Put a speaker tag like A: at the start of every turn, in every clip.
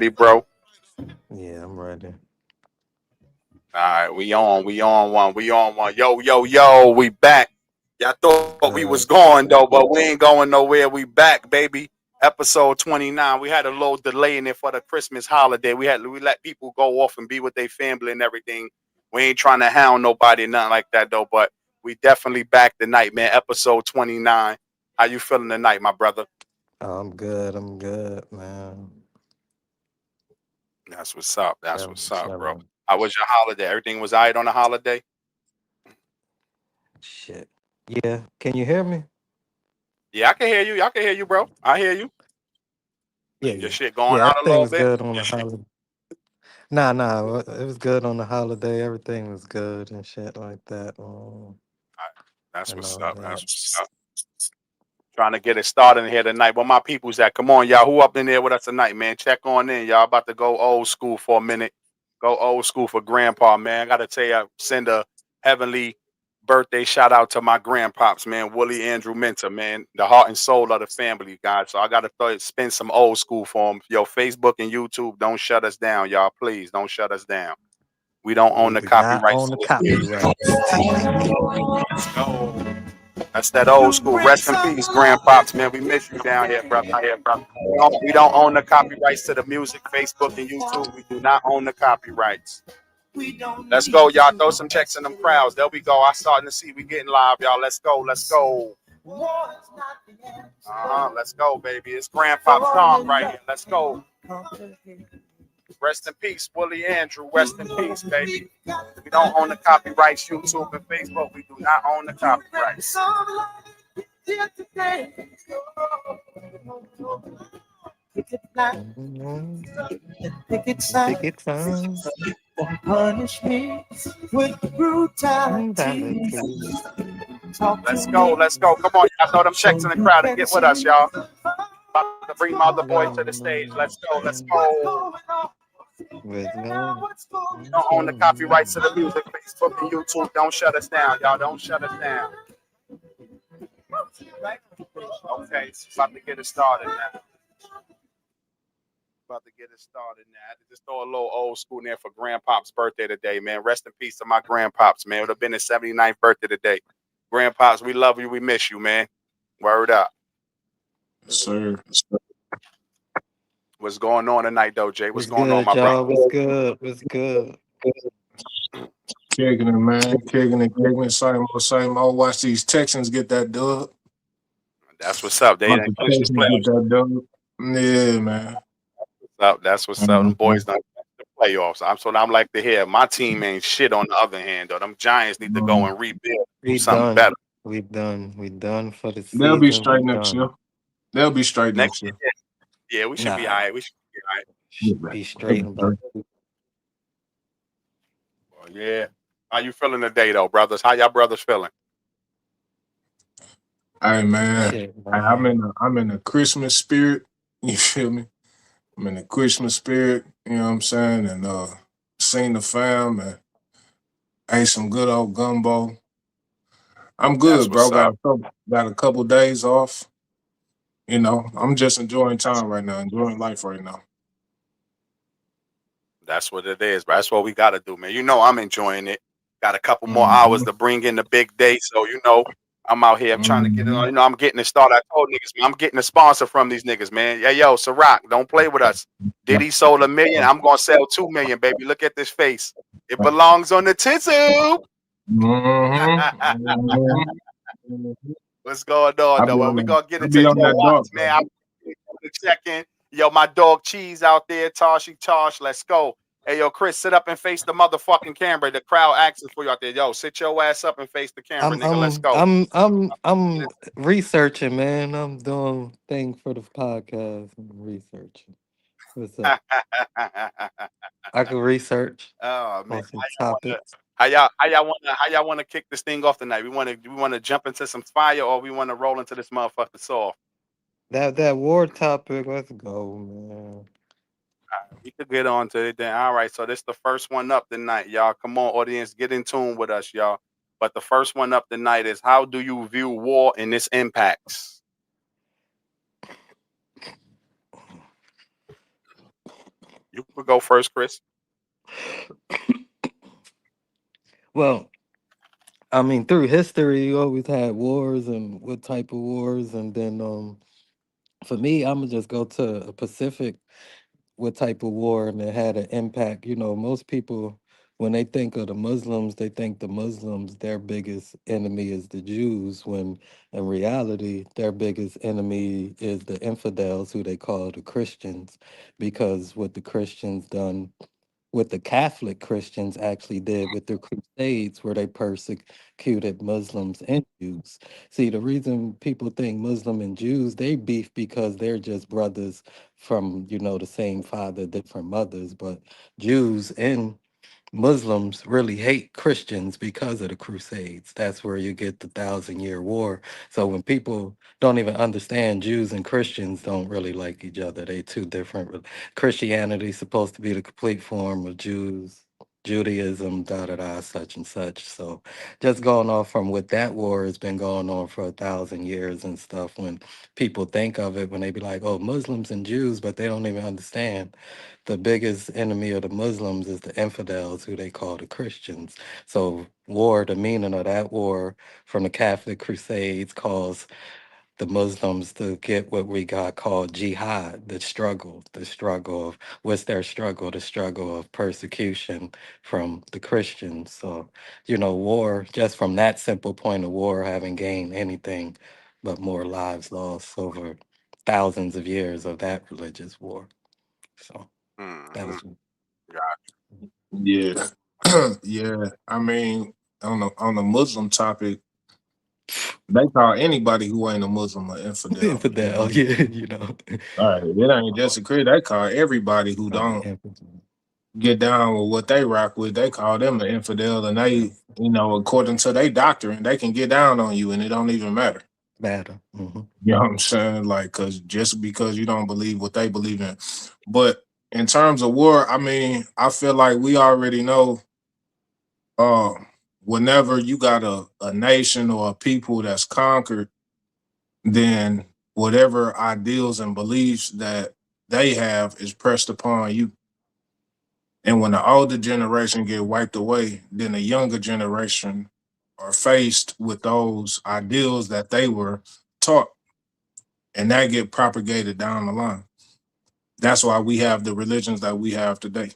A: Bro.
B: Yeah, I'm ready.
A: All right, we on one. Yo, we back. Y'all thought we was
B: Good.
A: going though, but we ain't going nowhere. We back, baby. Episode 29. We had a little delay in it for the Christmas holiday. We let people go off and be with their family and everything. We ain't trying to hound nobody, nothing like that though. But we definitely back tonight, man. Episode 29. How you feeling tonight, my brother?
B: Oh, I'm good. I'm good, man.
A: That's what's up. That's
B: Chilling,
A: what's up, bro.
B: chilling.
A: How was your holiday? Everything was alright on the holiday?
B: Shit. Yeah. Can you hear me?
A: Yeah, I can hear you. I can hear you, bro. I hear you.
B: Yeah,
A: Your
B: yeah.
A: shit going
B: Yeah,
A: out a
B: everything
A: little
B: was
A: bit.
B: good on
A: Your
B: the
A: shit.
B: holiday. Nah. It was good on the holiday. Everything was good and shit like that.
A: That's
B: And
A: what's
B: all
A: up.
B: that.
A: That's what's up. Trying to get it started in here tonight. Where my people's at? Come on, y'all. Who up in there with us tonight, man? Check on in. Y'all about to go old school for a minute. Go old school for grandpa, man. I gotta tell you, send a heavenly birthday shout out to my grandpops, man. Willie Andrew Minter, man. The heart and soul of the family, guys. So I gotta spend some old school for him. Yo, Facebook and YouTube, don't shut us down, y'all. Please don't shut us down. We don't own
B: We
A: the
B: do not
A: copyrights
B: own
A: to
B: the
A: this.
B: copyrights.
A: Let's go. That's that old school. Rest in peace, grandpops, man. We miss you down here, brother. We don't own the copyrights to the music, Facebook and YouTube. We do not own the copyrights. Let's go, y'all. Throw some checks in them crowds. There we go. I starting to see we getting live, y'all. Let's go. Let's go. Let's go, baby. It's grandpop's song right here. Let's go. Rest in peace, Willie Andrew. Rest in peace, baby. We don't own the copyrights, YouTube and Facebook. We do not own the copyrights.
B: Mhm.
C: Picket
B: Picket
C: signs
B: signs
C: that punish me with
B: and
C: brutality.
B: vanity.
C: Talk to
A: Let's go.
C: me
A: Let's go. Come on, y'all. Throw them checks
C: so
A: in the
C: you
A: crowd and
C: can
A: get with us,
C: see
A: y'all. About to bring my other boy to the stage.
B: Going
A: Let's go. Let's
C: what's
A: go.
C: going on.
B: with no.
A: We don't own the copyrights to the music, Facebook and YouTube. Don't shut us down, y'all. Don't shut us down. Okay, it's about to get it started now. About to get it started now. I had to just throw a little old school in there for Grandpop's birthday today, man. Rest in peace to my Grandpops, man. It would have been his 79th birthday today. Grandpops, we love you. We miss you, man. Word up.
D: Sir.
A: What's going on tonight, though, Jay? What's
B: What's
A: going on,
B: good,
A: my brother?
B: y'all? What's good? What's good?
D: Kicking it, man. Kicking it. Same old. Watch these Texans get that dub.
A: That's what's up. They
D: Watch
A: done
D: the
A: clinched the
D: Texans get
A: playoffs.
D: that dub. Yeah, man.
A: Up. That's what's up. Them
D: Mhm.
A: boys done the playoffs. That's what I'm like to hear. My team ain't shit on the other hand, though. Them Giants need to go
D: Mhm.
A: and rebuild, do
B: We
A: something
B: done.
A: better.
B: We done. We done for the
D: They'll be
B: season. We
D: straight next year.
B: done.
D: They'll be straight
A: Next
D: next
A: year,
D: year.
A: yeah, we should be all
B: Nah.
A: right. We should be all right.
B: Be
D: They'll
B: straight
D: be
B: about
D: straight.
A: Well, yeah. How you feeling today, though, brothers? How y'all brothers feeling?
D: Hey, man.
B: shit,
D: I'm
B: man.
D: in the Christmas spirit. You feel me? I'm in the Christmas spirit. You know what I'm saying? And seen the fam and ate some good old gumbo. I'm
A: That's
D: good, bro.
A: what's up.
D: Got a couple days off. I'm just enjoying time right now, enjoying life right now.
A: That's what it is. That's what we got to do, man. You know, I'm enjoying it. Got a couple more hours
D: Hmm.
A: to bring in the big day, so I'm out here. I'm trying to get it.
D: Hmm.
A: I'm getting it started. I told niggas, man, I'm getting a sponsor from these niggas, man. Yeah, yo, Ciroc, don't play with us. Diddy sold 1 million. I'm gonna sell 2 million, baby. Look at this face. It belongs on the tissue. What's going on,
D: I
A: though?
D: be
A: Well,
D: on
A: we
D: that.
A: gonna get
D: I
A: into
D: be
A: the
D: on that dark,
A: Watts,
D: bro.
A: man. I'm checking. Yo, my dog Cheese out there, Toshi Tosh. Let's go. Hey, yo, Chris, sit up and face the motherfucking camera. The crowd asking for you out there. Yo, sit your ass up and face the camera,
B: I'm
A: nigga. Let's
B: I'm
A: go.
B: I'm I'm I'm researching, man. I'm doing thing for the podcast. I'm researching. What's up? I can research
A: Oh man,
B: on some topics.
A: how y'all wanna kick this thing off tonight? We wanna jump into some fire, or we wanna roll into this motherfucker soft.
B: That war topic. Let's go, man.
A: We could get on to it then. All right, so this the first one up tonight, y'all. Come on, audience, get in tune with us, y'all. But the first one up tonight is, how do you view war and its impacts? You could go first, Chris.
B: Well, I mean, through history, you always had wars and what type of wars, and then for me, I'm gonna just go to a Pacific what type of war and it had an impact. You know, most people when they think of the Muslims, they think the Muslims their biggest enemy is the Jews. When in reality, their biggest enemy is the infidels, who they call the Christians, because what the Christians done what the Catholic Christians actually did with the Crusades, where they persecuted Muslims and Jews. See, the reason people think Muslim and Jews, they beef because they're just brothers from, the same father, different mothers. But Jews and Muslims really hate Christians because of the Crusades. That's where you get the Thousand-Year War. So when people don't even understand, Jews and Christians don't really like each other. They two different. Christianity is supposed to be the complete form of Judaism, da da da, such and such. So just going off from what that war has been going on for 1,000 years and stuff. When people think of it, when they be like, "Oh, Muslims and Jews," but they don't even understand the biggest enemy of the Muslims is the infidels, who they call the Christians. So, war, the meaning of that war from the Catholic Crusades, caused the Muslims to get what we got called jihad, the struggle of what's their struggle, the struggle of persecution from the Christians. So, war, just from that simple point of war, haven't gained anything but more lives lost over thousands of years of that religious war. So. That
A: Hmm.
B: was
A: Got
D: Yeah. Yeah. I mean, on the Muslim topic, they call anybody who ain't a Muslim an infidel. You
B: infidel,
D: know?
B: yeah,
D: All right. It ain't just a creed. They call everybody who don't
B: infidel.
D: get down with what they rock with, they call them an infidel. And
B: Yeah,
D: they, according to their doctrine, they can get down on you and it don't even matter.
B: matter. Hmm.
D: You know what I'm saying? Like, cause just because you don't believe what they believe in. But in terms of war, I mean, I feel like we already know uh whenever you got a nation or a people that's conquered, then whatever ideals and beliefs that they have is pressed upon you. And when the older generation get wiped away, then the younger generation are faced with those ideals that they were taught, and that get propagated down the line. That's why we have the religions that we have today,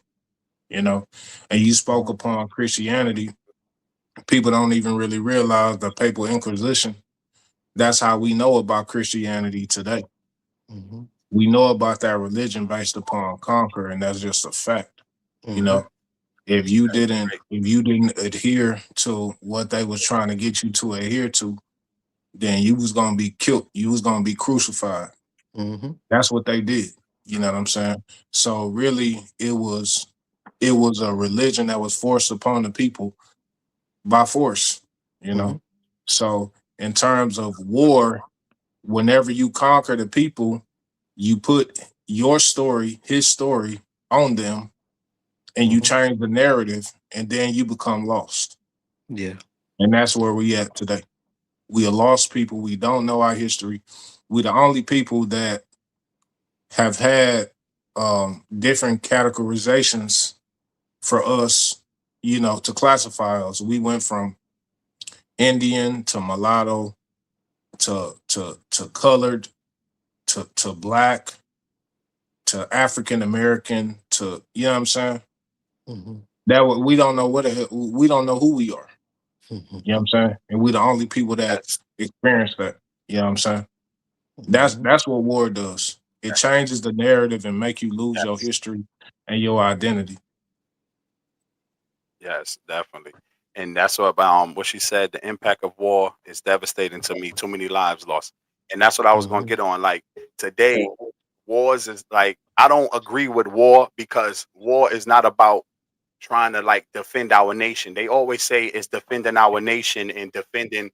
D: you know. And you spoke upon Christianity. People don't even really realize the Papal Inquisition. That's how we know about Christianity today.
B: Hmm.
D: We know about that religion based upon conquer, and that's just a fact. You
B: Hmm.
D: know, if you didn't adhere to what they was trying to get you to adhere to, then you was gonna be killed. You was gonna be crucified.
B: Hmm.
D: That's what they did. You know what I'm saying? So really, it was a religion that was forced upon the people by force. You
B: Hmm.
D: know, so in terms of war, whenever you conquer the people, you put your story, his story, on them, and you
B: Hmm.
D: change the narrative, and then you become lost.
B: Yeah.
D: And that's where we at today. We are lost people. We don't know our history. We the only people that have had different categorizations for us, to classify us. We went from Indian to mulatto to colored to black to African American to what I'm saying.
B: Hmm.
D: We don't know we don't know who we are. You know what I'm saying? And we the only people that
A: Yes.
D: experience that. You know what I'm saying? That's
B: Hmm.
D: that's what war does. It changes the narrative and make you lose your
A: Yes.
D: history and your identity.
A: Yes, definitely. And that's what she said. The impact of war is devastating to me. Too many lives lost, and that's what I was gonna
B: Hmm.
A: get on. Like today, wars is like I don't agree with war because war is not about trying to like defend our nation. They always say it's defending our nation and defending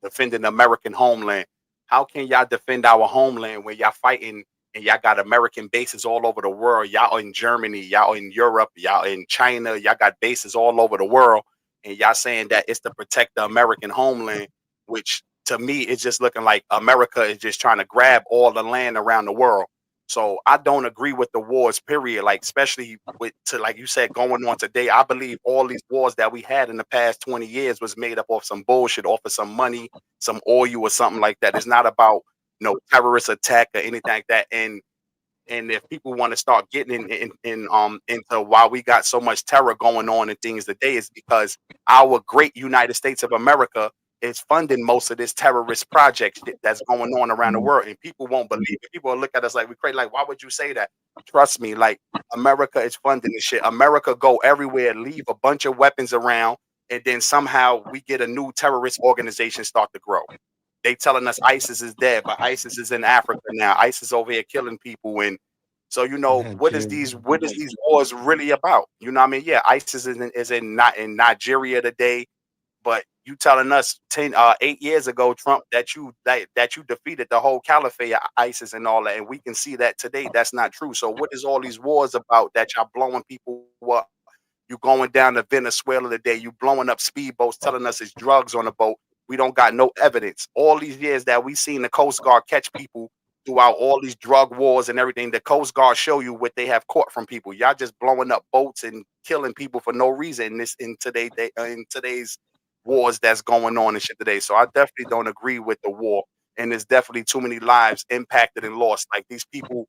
A: the American homeland. How can y'all defend our homeland when y'all fighting and y'all got American bases all over the world? Y'all in Germany, y'all in Europe, y'all in China, y'all got bases all over the world, and y'all saying that it's to protect the American homeland, which to me is just looking like America is just trying to grab all the land around the world. So I don't agree with the wars, period. Like especially with to like you said, going on today. I believe all these wars that we had in the past 20 years was made up of some bullshit, off of some money, some oil or something like that. It's not about no terrorist attack or anything like that. And if people want to start getting into why we got so much terror going on and things today, is because our great United States of America is funding most of this terrorist project shit that's going on around the world, and people won't believe it. People will look at us like we crazy. Like, why would you say that? Trust me, like America is funding this shit. America go everywhere, leave a bunch of weapons around, and then somehow we get a new terrorist organization start to grow. They telling us ISIS is dead, but ISIS is in Africa now. ISIS over here killing people, and so
B: Nigeria.
A: what is these wars really about? You know what I mean? Yeah, ISIS is in not in Nigeria today, but you telling us 8 years ago, Trump, that you defeated the whole caliphate of ISIS and all that, and we can see that today that's not true. So what is all these wars about that y'all blowing people up? You going down to Venezuela today, you blowing up speedboats, telling us it's drugs on the boat. We don't got no evidence. All these years that we seen the Coast Guard catch people throughout all these drug wars and everything, the Coast Guard show you what they have caught from people. Y'all just blowing up boats and killing people for no reason in today's wars that's going on and shit today. So I definitely don't agree with the war. And there's definitely too many lives impacted and lost. Like these people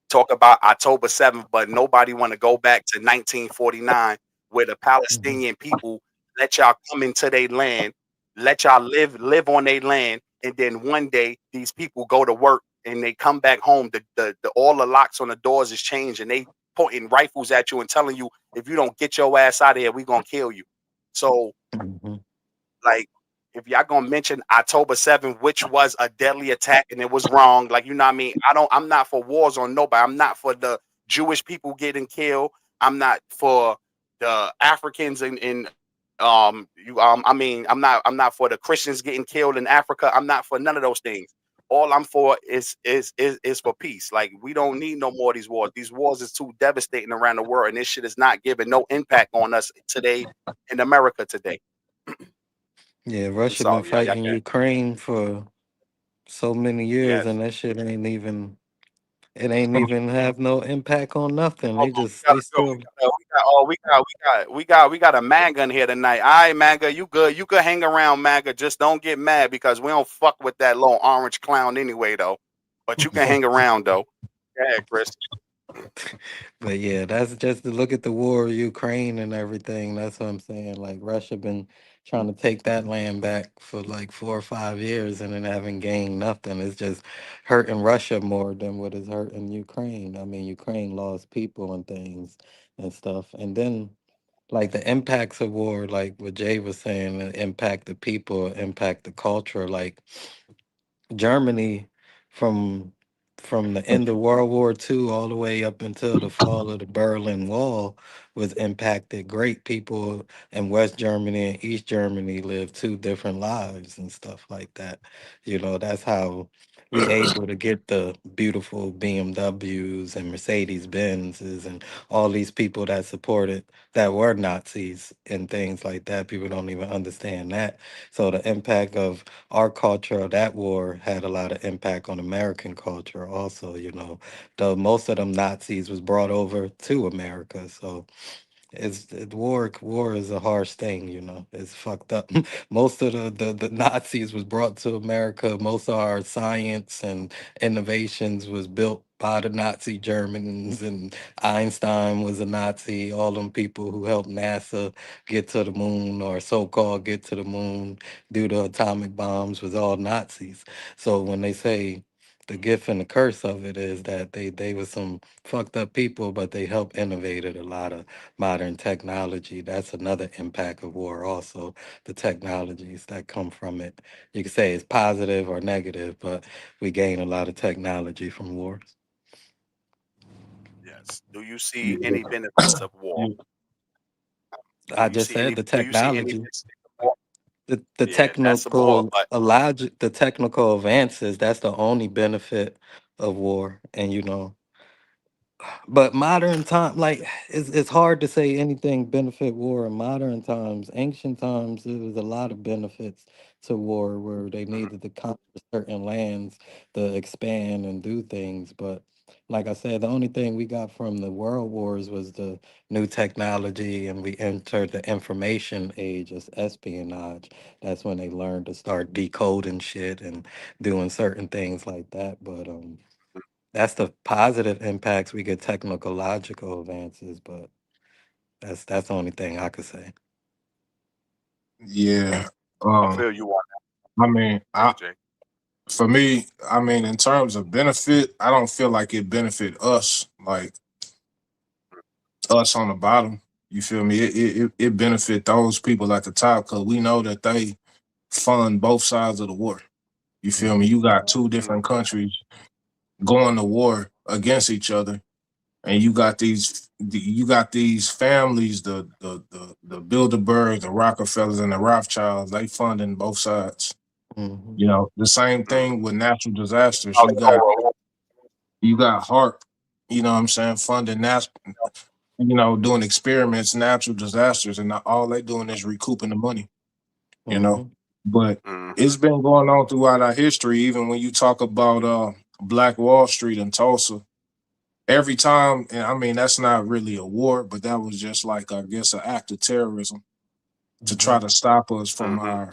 A: talk about October 7th, but nobody want to go back to 1949 where the
B: Mhm.
A: Palestinian people let y'all come into their land, let y'all live on their land, and then one day these people go to work and they come back home. The all the locks on the doors is changed and they pointing rifles at you and telling you if you don't get your ass out of here, we gonna kill you. So
B: Mhm.
A: like if y'all gonna mention October 7th, which was a deadly attack and it was wrong, like you know what I mean? I'm not for wars on nobody. I'm not for the Jewish people getting killed. I'm not for the Africans I'm not for the Christians getting killed in Africa. I'm not for none of those things. All I'm for is for peace. Like we don't need no more of these wars. These wars is too devastating around the world, and this shit is not giving no impact on us today in America today.
B: Yeah,
A: I'm
B: Russia been
A: sorry, y'all
B: fighting
A: can.
B: Ukraine for so many years,
A: Yes.
B: and that shit ain't even have no impact on nothing.
A: Hold
B: They
A: on, we
B: just they
A: gotta go.
B: still.
A: We got a Manga in here tonight. All right, Manga, you good? You could hang around, Manga. Just don't get mad because we don't fuck with that little orange clown anyway, though. But you can hang around though. Yeah, Chris.
B: But yeah, that's just to look at the war of Ukraine and everything. That's what I'm saying. Like Russia been trying to take that land back for like 4 or 5 years and then haven't gained nothing. It's just hurting Russia more than what is hurting Ukraine. I mean, Ukraine lost people and things and stuff. And then like the impacts of war, like what Jay was saying, impact the people, impact the culture. Like Germany from from the end of World War II all the way up until the fall of the Berlin Wall was impacted. Great people in West Germany and East Germany lived two different lives and stuff like that. That's how we able to get the beautiful BMWs and Mercedes Benzes and all these people that supported that were Nazis and things like that. People don't even understand that. So the impact of our culture of that war had a lot of impact on American culture also, though most of them Nazis was brought over to America. So war is a harsh thing, it's fucked up. Most of the Nazis was brought to America. Most of our science and innovations was built by the Nazi Germans, and Einstein was a Nazi. All them people who helped NASA get to the moon, or so-called get to the moon, do the atomic bombs, was all Nazis. So when they say the gift and the curse of it is that they were some fucked up people, but they helped innovated a lot of modern technology. That's another impact of war also, the technologies that come from it. You could say it's positive or negative, but we gain a lot of technology from wars.
A: Yes. Do you see any benefits of war? Do
B: I
A: you
B: just
A: see
B: said
A: any?
B: the
A: Do you see any
B: technology,
A: benefits of war?
B: the
A: Yeah, that's some war.
B: technical
A: But
B: the technical advances, that's the only benefit of war. And but modern time, like it's hard to say anything benefit war in modern times. Ancient times, there was a lot of benefits to war where they needed to conquer certain lands to expand and do things. But like I said, the only thing we got from the world wars was the new technology, and we entered the information age as espionage. That's when they learned to start decoding shit and doing certain things like that. But that's the positive impacts we get technological advances. But that's the only thing I could say.
D: Yeah.
A: I
D: Um,
A: feel you on
D: I mean,
A: that, AJ.
D: for me, I mean, in terms of benefit, I don't feel like it benefit us, like us on the bottom. You feel me? It benefit those people at the top because we know that they fund both sides of the war. You feel me?
B: Hmm.
D: You got two
A: Mm,
D: different countries going to war against each other, and you got these families, the Bilderberg, the Rockefellers, and the Rothschilds. They funding both sides.
B: Hmm.
D: You know, the same
A: mm.
D: thing with natural disasters.
A: Oh,
D: You got HARP, you know what I'm saying, funding doing experiments, natural disasters, and all they doing is recouping the money, you know.
B: Hmm.
D: But
A: mm-hmm.
D: it's been going on throughout our history, even when you talk about Black Wall Street in Tulsa. Every time, and I mean that's not really a war, but that was just like I guess an act of terrorism to try
B: Hmm.
D: to stop us from
A: Mm-hmm.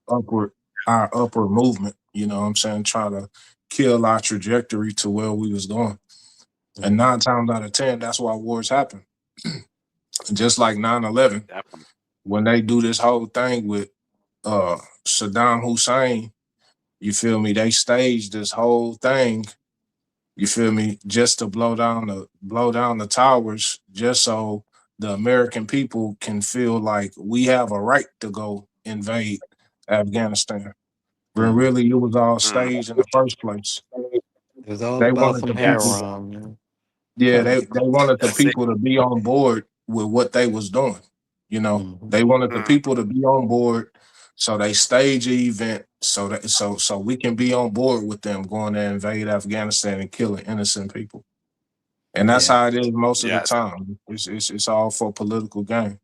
D: upward our upward movement, you know what I'm saying, try to kill our trajectory to where we was going. And
B: Hmm.
D: 9 times out of 10, that's why wars happen. Just like 9/11,
A: Definitely.
D: when they do this whole thing with uh Saddam Hussein, you feel me? They staged this whole thing, you feel me, just to blow down the towers, just so the American people can feel like we have a right to go invade Afghanistan. But
B: Hmm.
D: really, it was all
A: Mm,
D: staged in the first place.
B: It was all
D: They
B: about
D: wanted
B: some
D: the
B: hair
D: people,
B: on, man.
D: yeah, they wanted the
A: that's it.
D: people to be on board with what they was doing. You know,
B: Hmm.
D: they wanted the
A: Mm,
D: people to be on board, so they stage an event so we can be on board with them going to invade Afghanistan and killing innocent people. And that's
B: Yeah.
D: how it is most of the
A: yes.
D: time. It's all for political gain.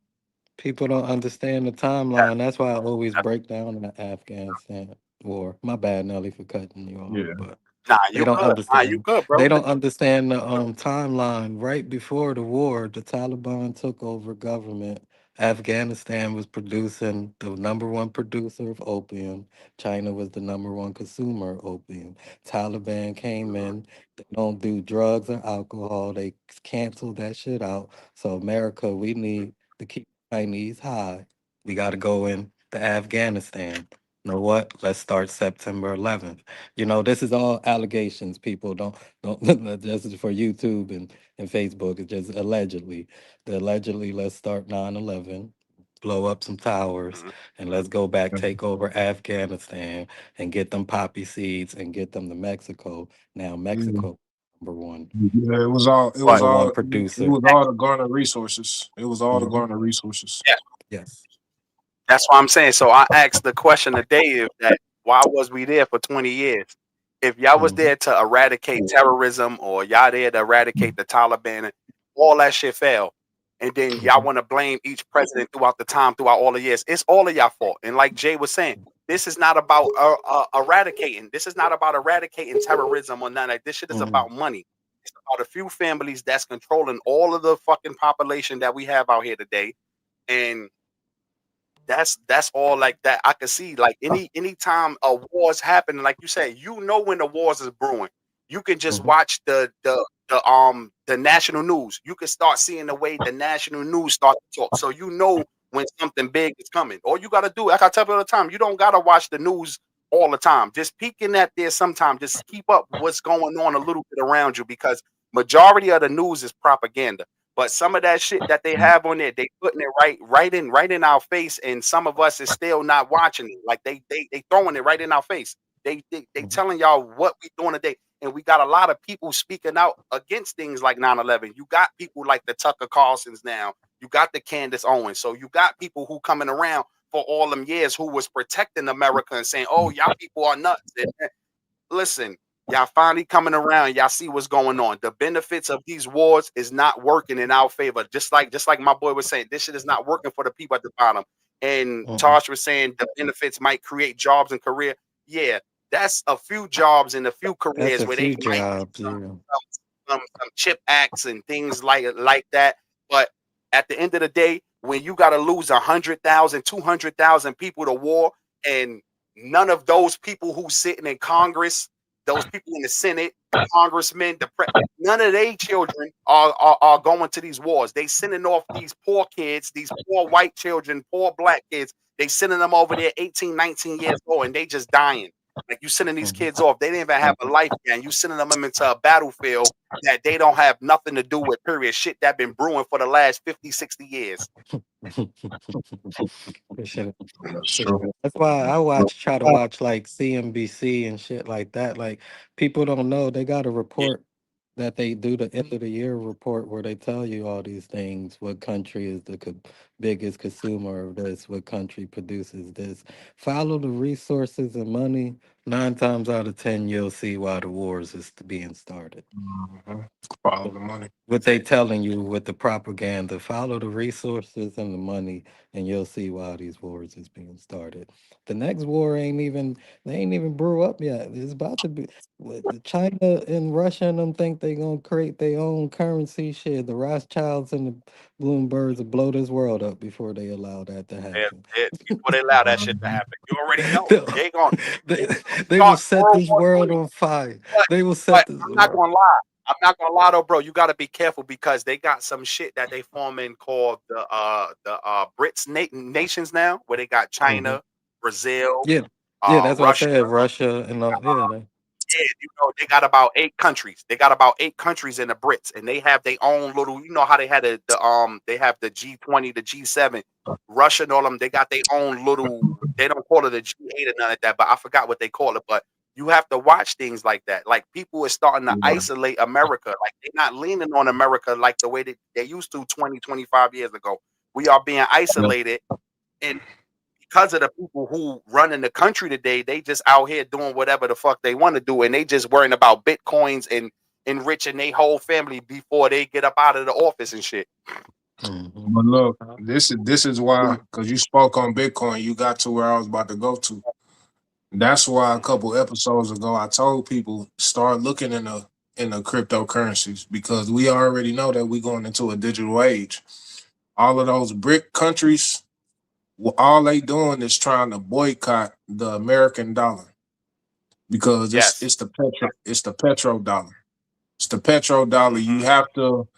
B: People don't understand the
A: That,
B: timeline. That's why I always
A: that,
B: break down the Afghanistan war. My bad, Nelly, for cutting you off,
D: Yeah.
B: but
A: nah,
B: they
A: you
B: don't
A: good. Nah, you
B: understand.
A: good, bro.
B: They don't understand the timeline. Right before the war, the Taliban took over government. Afghanistan was producing the number one producer of opium. China was the number one consumer of opium. Taliban came in. They don't do drugs or alcohol. They canceled that shit out. So America, we need to keep Chinese high. We got to go in to Afghanistan. You know what? Let's start September 11th. This is all allegations. People don't this is for YouTube and Facebook. It's just allegedly. Allegedly, let's start 9/11, blow up some towers,
A: Mm,
B: and let's go back, take over Afghanistan, and get them poppy seeds and get them to Mexico. Now
D: Yeah.
B: Mexico, number one,
D: Yeah, it was all it was
A: but
B: number
D: all
B: one
D: it
B: producer.
D: was all to garner resources. It was all to
B: Hmm.
D: garner resources.
A: yeah,
B: Yes.
A: that's what I'm saying. So I asked the question today if that why was we there for 20 years? If y'all was
B: Hmm.
A: there to eradicate terrorism or y'all there to eradicate the Taliban, and all that shit failed. And then y'all
B: Hmm.
A: want to blame each president throughout the time, throughout all the years. It's all of y'all fault. And like Jay was saying, this is not about eradicating. This is not about eradicating terrorism or nothing. Like, this shit is
B: Hmm.
A: about money. It's about a few families that's controlling all of the fucking population that we have out here today. And that's all like that. I can see like anytime a war's happening, like you say, when the wars is brewing. You can just
B: Hmm.
A: watch the national news. You can start seeing the way the national news start to talk. So when something big is coming. All you gotta do, like I tell you all the time, you don't gotta watch the news all the time. Just peeking at there sometime. Just keep up what's going on a little bit around you because majority of the news is propaganda. But some of that shit that they have on there, they putting it right in our face, and some of us is still not watching it. Like they throwing it right in our face. They
B: Hmm.
A: telling y'all what we doing today. And we got a lot of people speaking out against things like 9/11. You got people like the Tucker Carlsons now. You got the Candace Owens. So you got people who coming around for all them years who was protecting America and saying, "Oh, y'all people are nuts." And listen, y'all finally coming around. Y'all see what's going on. The benefits of these wars is not working in our favor. Just like my boy was saying, this shit is not working for the people at the bottom. And
B: Mm-mm.
A: Tosh was saying the benefits might create jobs and career. Yeah, that's a few jobs and a few
B: That's
A: careers
B: a
A: where they
B: few
A: might get
B: jobs. Yeah.
A: some chip acts and things like that. But at the end of the day, when you got to lose 100,000, 200,000 people to war, and none of those people who sitting in Congress, those people in the Senate, the congressmen, none of their children are going to these wars. They sending off these poor kids, these poor white children, poor black kids. They sending them over there 18, 19 years old, and they just dying. Like you sending these
B: Mhm.
A: kids off, they didn't even have a life, man. You sending them into a battlefield that they don't have nothing to do with, period. Shit that been brewing for the last 50, 60 years.
B: For sure.
D: That's true.
B: That's why try to watch like CNBC and shit like that. Like people don't know they got a
A: Yeah,
B: report that they do the end of the year report where they tell you all these things. What country is the biggest consumer of this? What country produces this? Follow the resources and money. 9 times out of 10, you'll see why the wars is being started.
D: Mm-hmm. Follow the money.
B: What
A: that's
B: they
A: it.
B: telling you with the propaganda, follow the resources and the money, and you'll see why these wars is being started. The next war ain't even they ain't even brew up yet. It's about to be. China and Russia and them think they gonna create their own currency. Shit, the Rothschilds and the Bloombergs will blow this world up before they allow that to happen.
A: Before they allow that shit to
D: Mhm.
A: happen, you already know
B: They'll-
A: they
B: they,
A: gonna
B: they will
A: start
B: set
A: World
B: this
A: War
B: world
A: Three.
B: on fire.
A: But
B: They will
A: but
B: set this
A: I'm not
B: world.
A: gonna lie. I'm not gonna lie though, bro. You got to be careful because they got some shit that they forming called the Brits nations now, where they got
B: Mhm.
A: China, Brazil,
B: Yeah, yeah, that's what I
A: Russia.
B: said. Russia and yeah,
A: Yeah, they got about 8 countries. They got about 8 countries in the Brits, and they have their own little. You know how they had they have the G20, the G7, Russia and all them. They got their own little. They don't call it a G8 or none of that, but I forgot what they call it. But you have to watch things like that. Like people are starting to
D: Yeah.
A: isolate America. Like they're not leaning on America like the way that they used to 20, 25 years ago. We are being
D: Yeah.
A: isolated, and because of the people who run in the country today, they just out here doing whatever the fuck they want to do, and they just worrying about bitcoins and enriching their whole family before they get up out of the office and shit.
B: hmm
D: But look, this is why, because you spoke on Bitcoin, you got to where I was about to go to. That's why a couple episodes ago I told people start looking in the cryptocurrencies because we already know that we're going into a digital age. All of those brick countries, all they doing is trying to boycott the American dollar because it's
A: Yes.
D: it's the petrodollar. It's the petrodollar. You
A: Hmm.
D: have to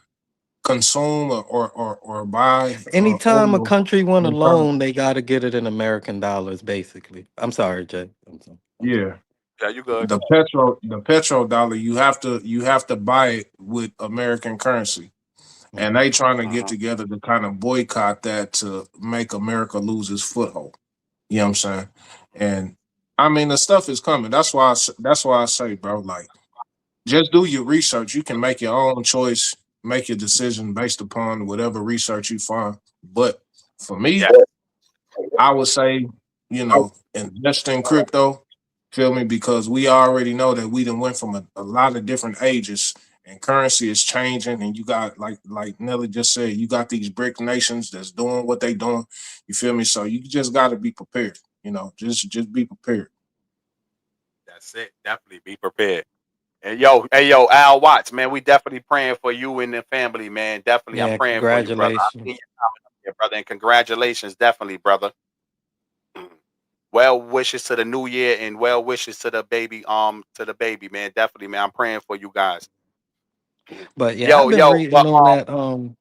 D: consume or buy
B: Anytime a
D: oil.
B: country want a loan, they got to get it in American dollars, basically. I'm sorry, Jay. I'm sorry.
D: Yeah,
A: Yeah, you good.
D: the petrodollar. You have to buy it with American currency, and
B: Mhm.
D: they trying to get
A: Hmm.
D: together to kind of boycott that to make America lose its foothold. You know what I'm saying? And I mean the stuff is coming. That's why I say, bro, like just do your research. You can make your own choice, make your decision based upon whatever research you find. But for me,
A: Yes.
D: I would say, invest in crypto. Feel me? Because we already know that we done went from a lot of different ages and currency is changing. And you got like Nelly just said, you got these brick nations that's doing what they doing. You feel me? So you just gotta be prepared. Just be prepared.
A: That's it. Definitely be prepared. And hey yo, Al Watts, man, we definitely praying for you and the family, man. Definitely, I'm
B: Yeah,
A: praying for you, brother. I seen
B: congratulations.
A: you coming up here, brother, and congratulations, definitely, brother. Well wishes to the new year and well wishes to the baby, man. Definitely, man. I'm praying for you guys.
B: But yeah, I've
A: Yo,
B: been
A: yo,
B: reading
A: but
B: on that.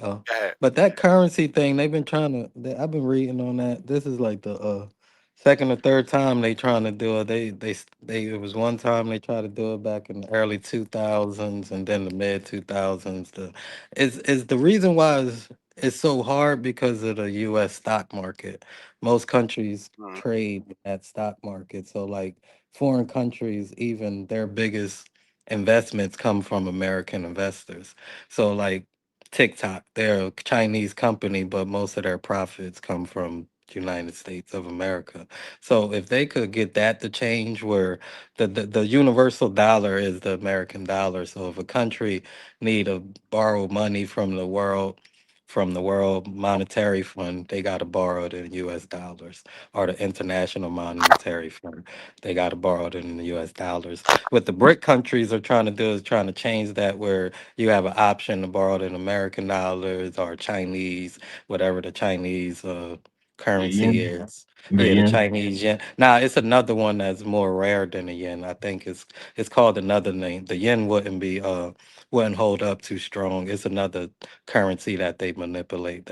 B: Oh,
A: go ahead.
B: but that currency thing, they've been trying to. I've been reading on that. This is like the second or third time they trying to do it. They. It was one time they tried to do it back in the early 2000s and then the mid 2000s. Is the reason why it's so hard because of the U.S. stock market. Most countries
A: Mhm.
B: trade at stock market, so like foreign countries, even their biggest investments come from American investors. So like TikTok. They're a Chinese company, but most of their profits come from United States of America. So if they could get that to change where the universal dollar is the American dollar. So if a country need to borrow money from the world, from the World Monetary Fund, they got to borrow it in U.S. dollars, or the International Monetary Fund, they got to borrow it in the U.S. dollars. What the BRIC countries are trying to do is trying to change that, where you have an option to borrow it in American dollars or Chinese, whatever the Chinese
D: The
B: currency
D: yen.
B: is.
D: The
B: Yeah, the
D: yen.
B: Chinese yen. Now it's another one that's more rare than the yen. I think it's called another name. The yen wouldn't hold up too strong. It's another currency that they manipulate.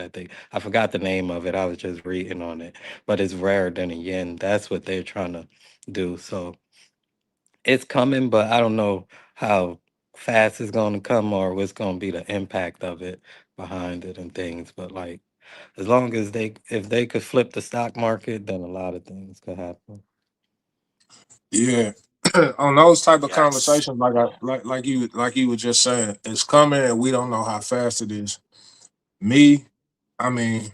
B: I forgot the name of it. I was just reading on it, but it's rarer than a yen. That's what they're trying to do. So it's coming, but I don't know how fast it's going to come or what's going to be the impact of it behind it and things. But like, as long as if they could flip the stock market, then a lot of things could happen.
D: Yeah. On those type of
A: Yes.
D: conversations, like you were just saying, it's coming and we don't know how fast it is. Me, I mean,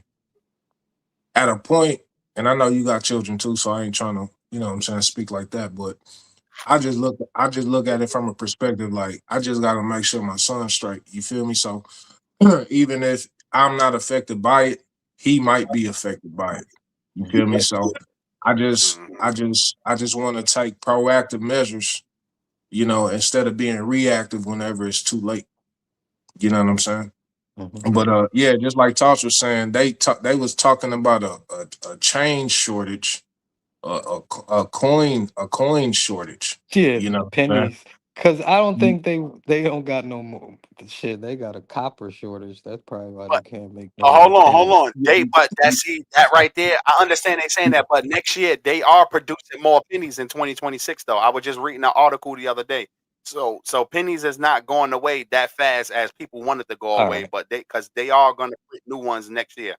D: at a point, and I know you got children too, so I ain't trying to, what I'm saying, speak like that, but I just look at it from a perspective like I just gotta make sure my son's straight. You feel me? So even if I'm not affected by it, he might be affected by it. You feel me? So
A: Hmm.
D: I just want to take proactive measures, instead of being reactive whenever it's too late. You know what I'm saying?
B: Hmm.
D: But yeah, just like Tosh was saying, they was talking about a chain shortage, a coin shortage.
B: Yeah,
D: You know what I'm
B: pennies. Cause I don't
D: saying?
B: think they don't got no more shit. They got a copper shortage. That's probably why they
A: But
B: can't make no more
A: hold
B: pennies.
A: on. But that see that right there. I understand they saying that, but next year they are producing more pennies in 2026. Though I was just reading an article the other day. So pennies is not going away that fast as people wanted to go
B: All
A: away,
B: right.
A: but because they are going to print new ones next year.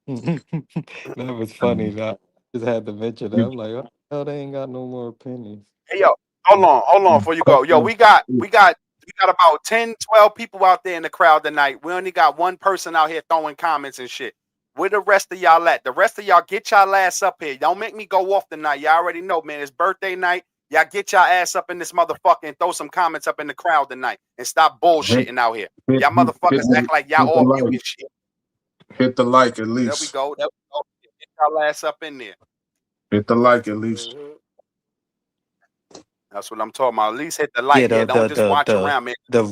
B: That was funny. That just had to mention that. I'm like, oh, hell, they ain't got no more pennies.
A: Hey yo, hold on before you go. Yo, we got about 10, 12 people out there in the crowd tonight. We only got one person out here throwing comments and shit. Where the rest of y'all at? The rest of y'all get y'all ass up here. Don't make me go off tonight. Y'all already know, man. It's birthday night. Y'all get y'all ass up in this motherfucker and throw some comments up in the crowd tonight and stop
D: Hit,
A: bullshitting out here.
D: hit,
A: Y'all
D: hit
A: motherfuckers
D: the,
A: act like y'all
D: hit the
A: all mute
D: like.
A: and shit.
D: Hit the like at
A: There we
D: least.
A: go. There we go. Get y'all ass up in there.
D: Hit the like at least.
A: Mhm. That's what I'm talking about. At least hit the
B: Yeah,
A: like. Yeah, don't just watch around, man.
B: the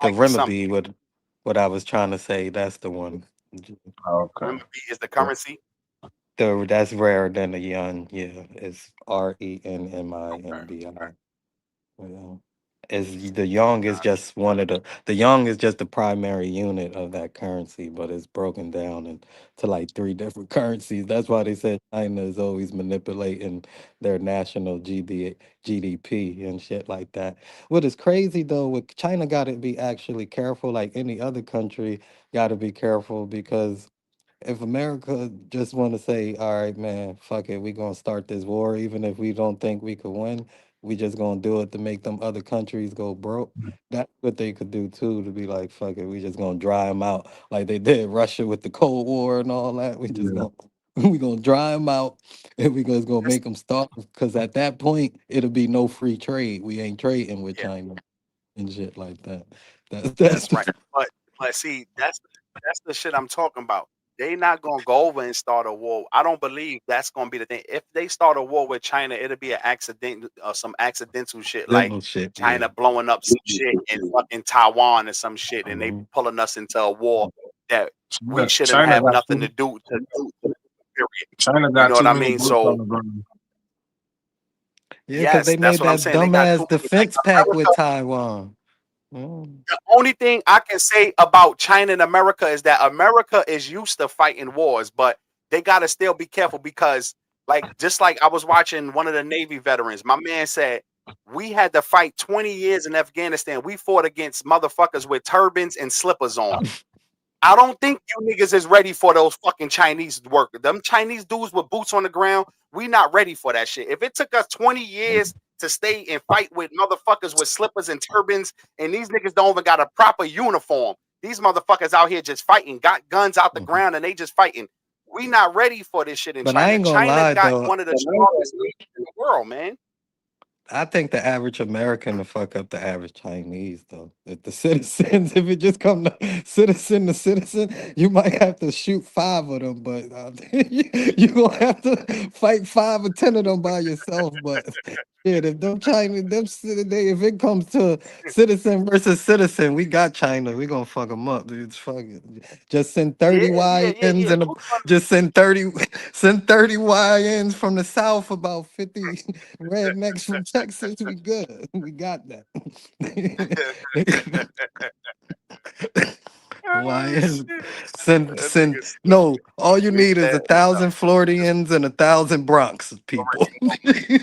A: Like it's something.
B: renminbi, what I was trying to say. That's the one.
D: Okay.
A: Renminbi is the currency.
B: That's rarer than the yuan. Yeah, it's
A: Okay.
B: RENMINBI. Yeah. Is the Young is
A: Got
B: just one of the Young is just the primary unit of that currency, but it's broken down into like three different currencies. That's why they said China is always manipulating their national GDP and shit like that. What is crazy though, with China got to be actually careful, like any other country got to be careful, because if America just want to say, all right, man, fuck it, we gonna start this war, even if we don't think we could win, we just gonna do it to make them other countries go broke. That's what they could do too, to be like, fuck it, we just gonna dry them out like they did Russia with the Cold War and all that. We just
D: Yeah.
B: gonna we gonna dry them out, and we just gonna
A: this.
B: make them starve, because at that point it'll be no free trade. We ain't trading with
A: Yeah,
B: China and shit like that. That's
A: that's right. But see, that's the shit I'm talking about. They not gonna go over and start a war. I don't believe that's gonna be the thing. If they start a war with China, it'll be an accident, some accidental shit like
B: little shit. Yeah.
A: China blowing up some shit in fucking Taiwan or some shit, and they
B: Mhm.
A: pulling us into a war that we
D: China,
A: shouldn't
D: China
A: have
D: got
A: nothing
D: too,
A: to do to. Period.
D: China
A: You
D: got
A: know what
D: too
A: I
D: many
A: mean?
D: boots on
A: So
D: the ground.
B: Yeah, because
A: yes,
B: they
A: that's
B: made
A: what I'm
B: that
A: saying. They got
B: dumbass
A: too many like
B: defense pact with
A: America.
B: Taiwan. Mm.
A: The only thing I can say about China and America is that America is used to fighting wars, but they gotta still be careful because, like, just like I was watching one of the Navy veterans, my man said we had to fight 20 years in Afghanistan. We fought against motherfuckers with turbans and slippers on. I don't think you niggas is ready for those fucking Chinese workers. Them Chinese dudes with boots on the ground, we not ready for that shit. If it took us 20 years to stay and fight with motherfuckers with slippers and turbans, and these niggas don't even got a proper uniform, these motherfuckers out here just fighting, got guns out the
B: Mhm.
A: ground, and they just fighting. We not ready for this shit in
B: But I
A: China.
B: ain't gonna
A: China
B: lie
A: got
B: though.
A: one of the strongest navies in the world, man.
B: I think the average American will fuck up the average Chinese though. If the citizens, if it just come to citizen, you might have to shoot 5 of them, but you gonna have to fight 5 or 10 of them by yourself. But shit, if them China, if it comes to citizen versus citizen, we got China. We gonna fuck them up, dude. Fuck it. Just send 30 YNs
A: Yeah.
B: and just send 30 send 30 YNs from the south, about 50 rednecks from Texas. We good. We got that.
A: Oh,
B: YNs
A: shit. That
B: send
A: nigga stupid.
B: no. All you
A: We
B: need is
A: said,
B: a thousand Floridians and 1,000 Bronx people.
A: you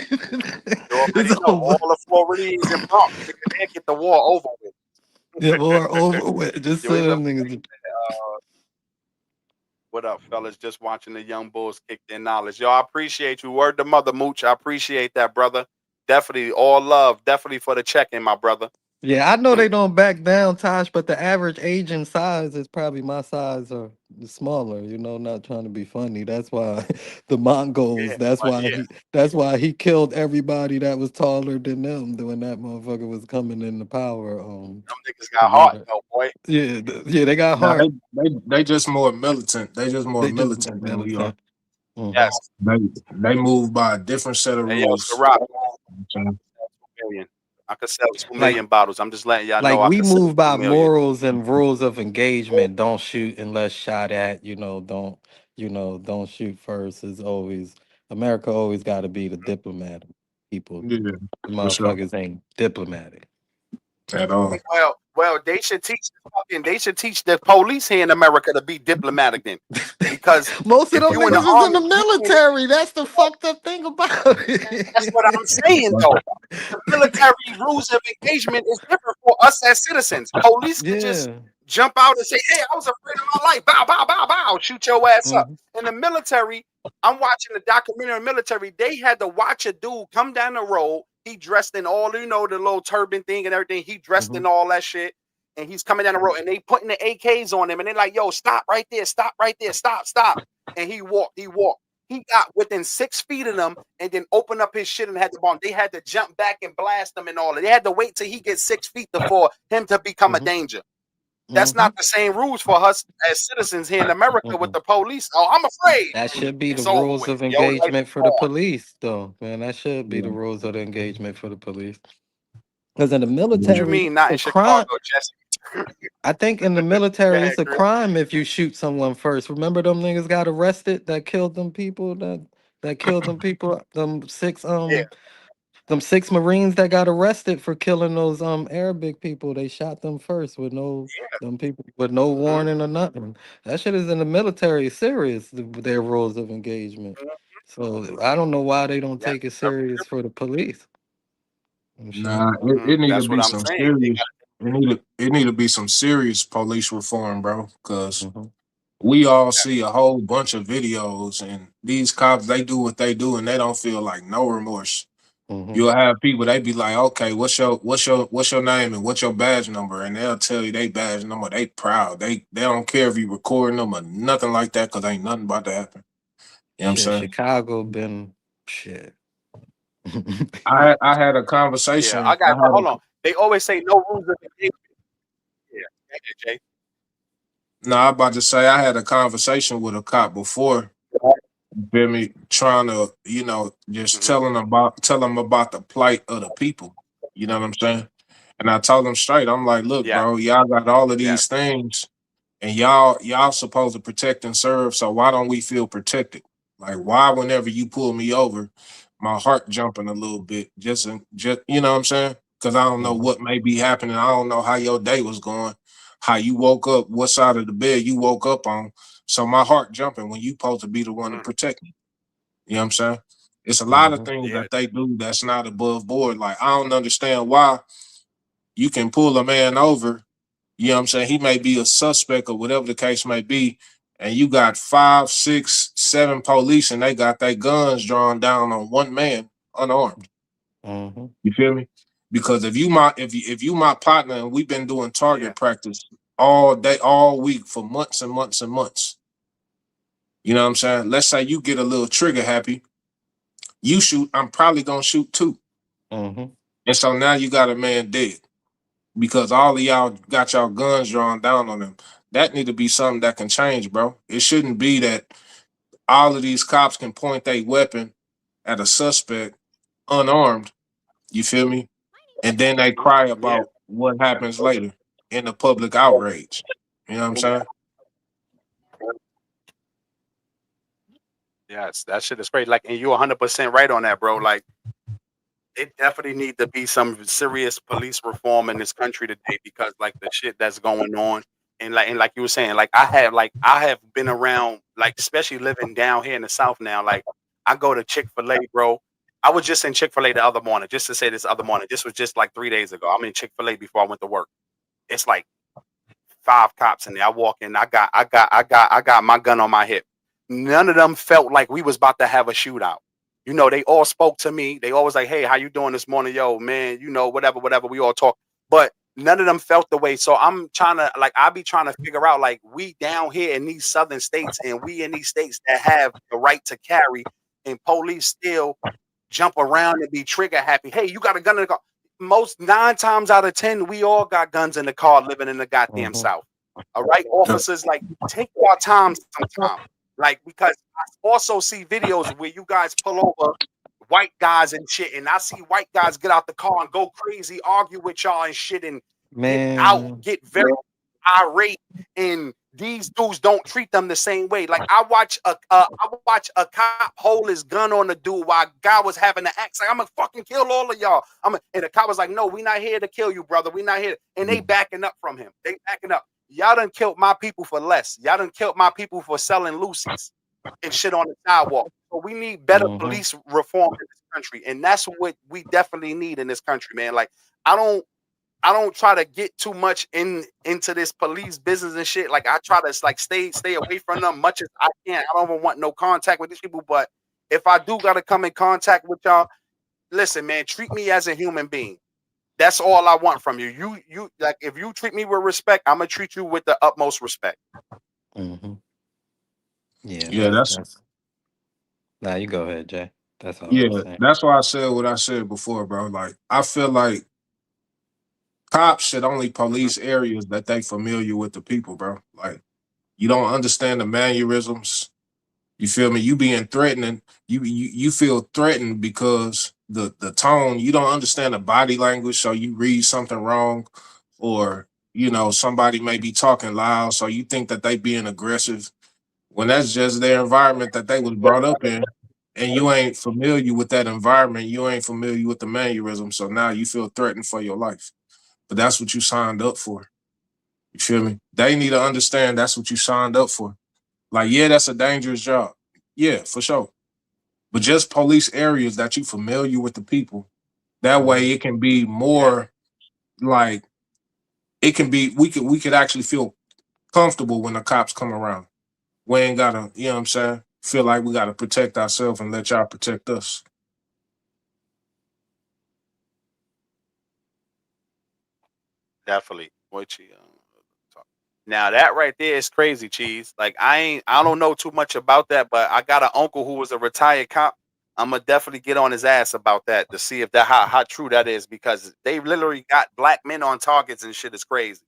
A: already
B: It's
A: know
B: over.
A: all the Floridians and Bronx, nigga, they get the war over with.
B: Yeah, or over with. Just
A: Yo,
B: so
A: it's a,
B: them niggas.
A: what up, fellas? Just watching the young bulls kick their knowledge. Yo, I appreciate you. Word to mother, Mooch. I appreciate that, brother. Definitely all love. Definitely for the check-in, my brother.
B: Yeah, I know they don't back down, Tosh, but the average age and size is probably my size or smaller, not trying to be funny. That's why the Mongols,
A: Yeah, but yeah,
B: that's why he killed everybody that was taller than them when that motherfucker was coming into power.
A: them niggas
B: The
A: got
B: war
A: heart
B: that-
A: though, boy.
B: yeah, yeah, they got
D: Now
B: heart.
D: they just more militant. They just more
B: They just
D: militant than we are.
B: militant. Hmm.
A: Yes.
D: They they move by a different set of
A: Hey, yo,
D: rules.
A: Ciroc,
D: Okay?
A: 2 million. I could sell two
B: Like
A: million bottles. I'm just letting y'all
B: like
A: know I
B: we
A: could sell
B: move
A: two
B: by
A: million.
B: morals and rules of engagement. Don't shoot unless shot at. Don't shoot first. Is always America. Always got to be the diplomat. People,
D: Yeah, for sure.
B: motherfuckers ain't diplomatic.
D: At all.
A: Well, they should teach the police here in America to be diplomatic then, because
B: Most of
A: if
B: them
A: you in the
B: niggas is in
A: army,
B: the
A: you can't.
B: military. That's the fucked up thing about
A: That's what I'm
B: it.
A: saying though. The military rules of engagement is different for us as citizens. Police could just
B: Yeah.
A: jump out and say, "Hey, I was afraid of my life." Bow, bow, bow, bow. Shoot your ass up.
B: Mhm,
A: In the military, I'm watching the documentary on the military. They had to watch a dude come down the road. He dressed in all, the little turban thing and everything. He dressed
B: mhm,
A: in all that shit. And he's coming down the road and they putting the AKs on him. And they're like, yo, stop right there. Stop right there. Stop, stop. And he walked. He got within 6 feet of them and then opened up his shit and had the bomb. They had to jump back and blast them and all that. They had to wait till he gets 6 feet for him to become a
B: mhm,
A: danger. That's
B: mhm,
A: not the same rules for us as citizens here in America with
B: mhm.
A: the police. Oh, I'm afraid.
B: That should be the
A: It's over
B: rules
A: with.
B: of
A: Your life
B: engagement
A: is
B: for the
A: gone.
B: police, though, man. That should be
D: Yeah,
B: the rules of the engagement for the police. Because in the
A: What
D: yeah.
A: you
B: military,
A: mean
B: it's
A: not
B: a
A: in
B: crime.
A: Chicago, Jesse?
B: I think in the
A: Go
B: military,
A: ahead,
B: it's a
A: Chris.
B: crime if you shoot someone first. Remember them niggas got arrested that killed them people that killed them people.
A: Yeah.
B: Them 6 Marines that got arrested for killing those Arabic people. They shot them first with no them people with no
A: Mm-hmm.
B: warning or nothing. That shit is in the military serious. Their rules of engagement.
A: Mm-hmm.
B: So I don't know why they don't
A: Yeah.
B: take it serious for the police and shit.
D: Nah, it need to
A: That's what
D: be
A: I'm
D: some
A: saying. They
D: serious.
A: got
D: It need to be some serious police reform, bro. Cause
B: Hmm.
D: we all
A: yes.
D: see a whole bunch of videos, and these cops they do what they do, and they don't feel like no remorse.
B: Hmm.
D: You'll have people they be like, okay, what's your name and what's your badge number, and they'll tell you they badge number. They proud. They don't care if you recording them or nothing like that, cause ain't nothing about to happen. You know what I'm
B: Shit,
D: saying?
B: Chicago been shit.
D: I had a
A: Yeah. I
D: conversation.
A: got. Hold on. They always say no rules of engagement. Yeah. Thank you, Jay.
D: No, I about to say I had a conversation with a cop before. You feel me? Trying to, just
A: Mm-hmm.
D: tell them about the plight of the people. You know what I'm saying? And I told them straight, I'm like, look,
A: Yeah.
D: bro, y'all got all of these
A: Yes.
D: things, and y'all supposed to protect and serve. So why don't we feel protected? Like, why whenever you pull me over, my heart jumping a little bit, just you know what I'm saying? Because I don't know
B: Mhm,
D: what may be happening. I don't know how your day was going, how you woke up, what side of the bed you woke up on. So my heart jumping when you supposed to be the one to
A: Mm.
D: protect me. You know what I'm saying? It's a lot of
B: mhm,
D: things
A: Yeah.
D: that they do that's not above board. Like, I don't understand why you can pull a man over, you know what I'm saying? He may be a suspect or whatever the case may be, and you got 5, 6, 7 police and they got their guns drawn down on one man unarmed.
B: mhm,
D: You feel me? Because if you my partner and we've been doing
A: Yeah.
D: target practice all day, all week for months and months and months. You know what I'm saying? Let's say you get a little trigger happy, you shoot, I'm probably gonna shoot too.
B: Mm-hmm.
D: And so now you got a man dead because all of y'all got y'all guns drawn down on him. That need to be something that can change, bro. It shouldn't be that all of these cops can point their weapon at a suspect unarmed. You feel me? And then they cry
A: Yeah,
D: about what happens later in the public outrage. You know what I'm saying?
A: yes, that shit is crazy. Like, and you're 100% right on that, bro. Like, it definitely need to be some serious police reform in this country today because like the shit that's going on and like you were saying I have been around like especially living down here in the south now like I go to Chick-fil-A, bro. I was just in Chick-fil-A the other morning, just to say this other morning. This was just like 3 days ago. I'm in Chick-fil-A before I went to work. It's like 5 cops in there. I walk in, I got my gun on my hip. None of them felt like we was about to have a shootout. You know, they all spoke to me. They always like, "Hey, how you doing this morning, yo, man? You know, whatever, whatever." We all talk, but none of them felt the way. So I'm trying to like, I be trying to figure out like, we down here in these southern states, and we in these states that have the right to carry, and police still jump around and be trigger happy. Hey, you got a gun in the car. Most 9 times out of 10, we all got guns in the car living in the goddamn
B: Mm-hmm.
A: South. All right, officers, like take your time sometime. Like, because I also see videos where you guys pull over white guys and shit, and I see white guys get out the car and go crazy, argue with y'all and shit, and
B: Man.
A: get very irate, and these dudes don't treat them the same way. Like I watch a cop hold his gun on the dude while a guy was having an axe. Like, I'm gonna fucking kill all of y'all. And the cop was like, "No, we not here to kill you, brother. We not here." And they backing up from him. They backing up. Y'all done killed my people for less. Y'all done killed my people for selling Lucy's and shit on the sidewalk. So we need better
B: Mm-hmm.
A: police reform in this country, and that's what we definitely need in this country, man. Like I don't I don't try to get too much into this police business and shit. Like I try to like stay away from them much as I can. I don't even want no contact with these people. But if I do gotta come in contact with y'all, listen, man, treat me as a human being. That's all I want from you. You like if you treat me with respect, I'm gonna treat you with the utmost respect.
B: Mm-hmm. Yeah,
D: Yeah, that's
B: that's now you go ahead, Jay. That's all I was
D: yeah,
B: saying.
D: that's why I said what I said before, bro. Like I feel like cops should only
A: Mhm.
D: police areas that they familiar with the people, bro. Like you don't understand the mannerisms. You feel me? You being threatening. You feel threatened because the tone. You don't understand the body language, so you read something wrong, or somebody may be talking loud, so you think that they being aggressive when that's just their environment that they was brought up in, and you ain't familiar with that environment. You ain't familiar with the mannerism, so now you feel threatened for your life. But that's what you signed up for. You feel me? They need to understand that's what you signed up for. Like, yeah, that's a dangerous job. Yeah, for sure. But just police areas that you familiar with the people. That
B: Mm-hmm.
D: way it can be
A: Yeah,
D: more like it can be we could actually feel comfortable when the cops come around. We ain't gotta, you know what I'm saying? Feel like we gotta protect ourselves and let y'all protect us.
A: definitely. What you talk. Now that right there is crazy, cheese. Like I don't know too much about that, but I got an uncle who was a retired cop. I'm gonna definitely get on his ass about that to see if that how true that is because they literally got black men on targets and shit is crazy.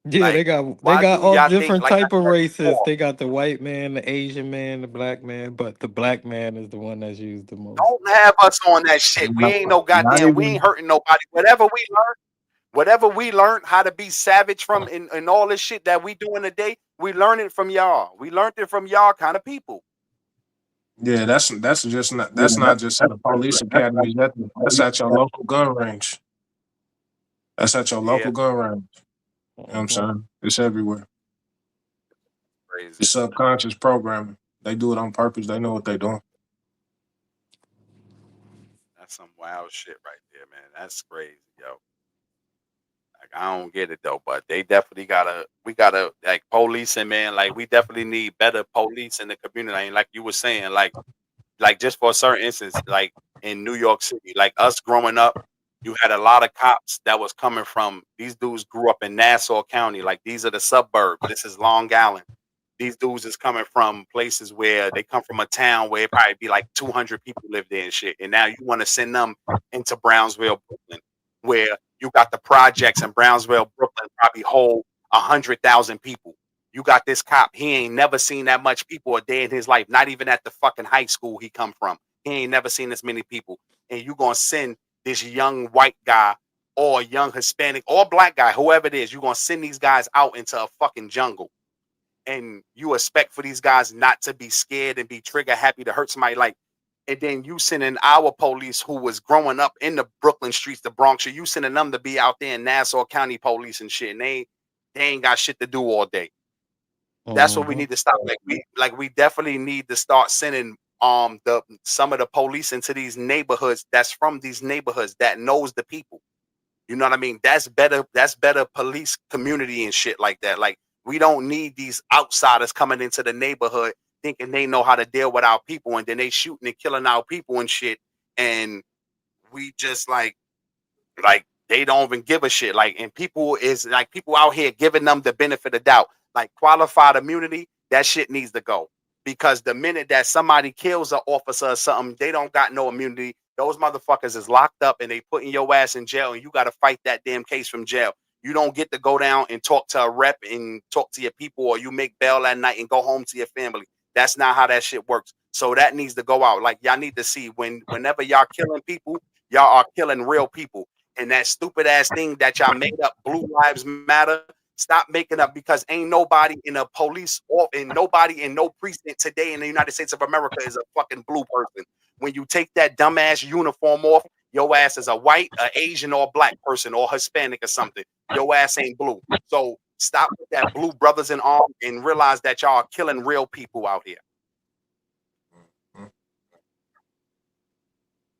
B: Yeah,
A: Like,
B: they
A: why
B: got
A: do
B: all
A: y'all think?
B: different
A: Like I
B: type of
A: said
B: races.
A: before,
B: They got the white man, the Asian man, the black man, but the black man is the one that's used the most.
A: don't have us on that shit. We
D: Not,
A: ain't no
D: not
A: goddamn. We ain't
D: even
A: hurting nobody. Whatever we learned how to be savage from and all this shit that we doing today, we learn it from y'all. We learned it from y'all kind of people.
D: yeah, that's not just in the police academy. That's at your local gun range. That's at your
A: Yeah,
D: local gun range. You know what I'm
B: Hmm.
D: saying? It's everywhere.
A: crazy.
D: It's subconscious programming. They do it on purpose. They know what they're doing.
A: That's some wild shit right there, man. That's crazy, yo. Like I don't get it though, but they definitely gotta. We gotta like policing, man. Like we definitely need better police in the community. And like you were saying, like just for a certain instance, like in New York City, like us growing up, you had a lot of cops that was coming from these dudes grew up in Nassau County. Like these are the suburbs. This is Long Island. these dudes is coming from places where they come from a town where it probably be like 200 people live there and shit. And now you want to send them into Brownsville, Brooklyn, where you got the projects in Brownsville, Brooklyn probably hold 100,000 people. You got this cop, he ain't never seen that much people a day in his life, not even at the fucking high school he come from. He ain't never seen this many people. And you gonna send this young white guy or a young Hispanic or black guy, whoever it is, you're gonna send these guys out into a fucking jungle. And you expect for these guys not to be scared and be trigger happy to hurt somebody like, and then you sending our police who was growing up in the Brooklyn streets, the Bronx, you sending them to be out there in Nassau County police and shit, and they ain't got shit to do all day. That's what we
B: Mm-hmm.
A: need to stop. Like we definitely need to start sending the some of the police into these neighborhoods that's from these neighborhoods that knows the people. You know what I mean? That's better. That's better police community and shit like that. Like we don't need these outsiders coming into the neighborhood thinking they know how to deal with our people, and then they shooting and killing our people and shit. And we just like they don't even give a shit. Like, and people is like people out here giving them the benefit of doubt. Like qualified immunity, that shit needs to go. Because the minute that somebody kills an officer or something, they don't got no immunity. Those motherfuckers is locked up and they putting your ass in jail, and you got to fight that damn case from jail. You don't get to go down and talk to a rep and talk to your people, or you make bail that night and go home to your family. That's not how that shit works. So that needs to go out. Like y'all need to see whenever y'all killing people, y'all are killing real people. And that stupid ass thing that y'all made up, Blue Lives Matter, stop making up, because ain't nobody in a police or in nobody in no precinct today in the United States of America is a fucking blue person. When you take that dumbass uniform off, your ass is a white, a Asian, or black person, or Hispanic or something. Your ass ain't blue. So stop with that blue brothers in arms and realize that y'all are killing real people out here.
D: Mm.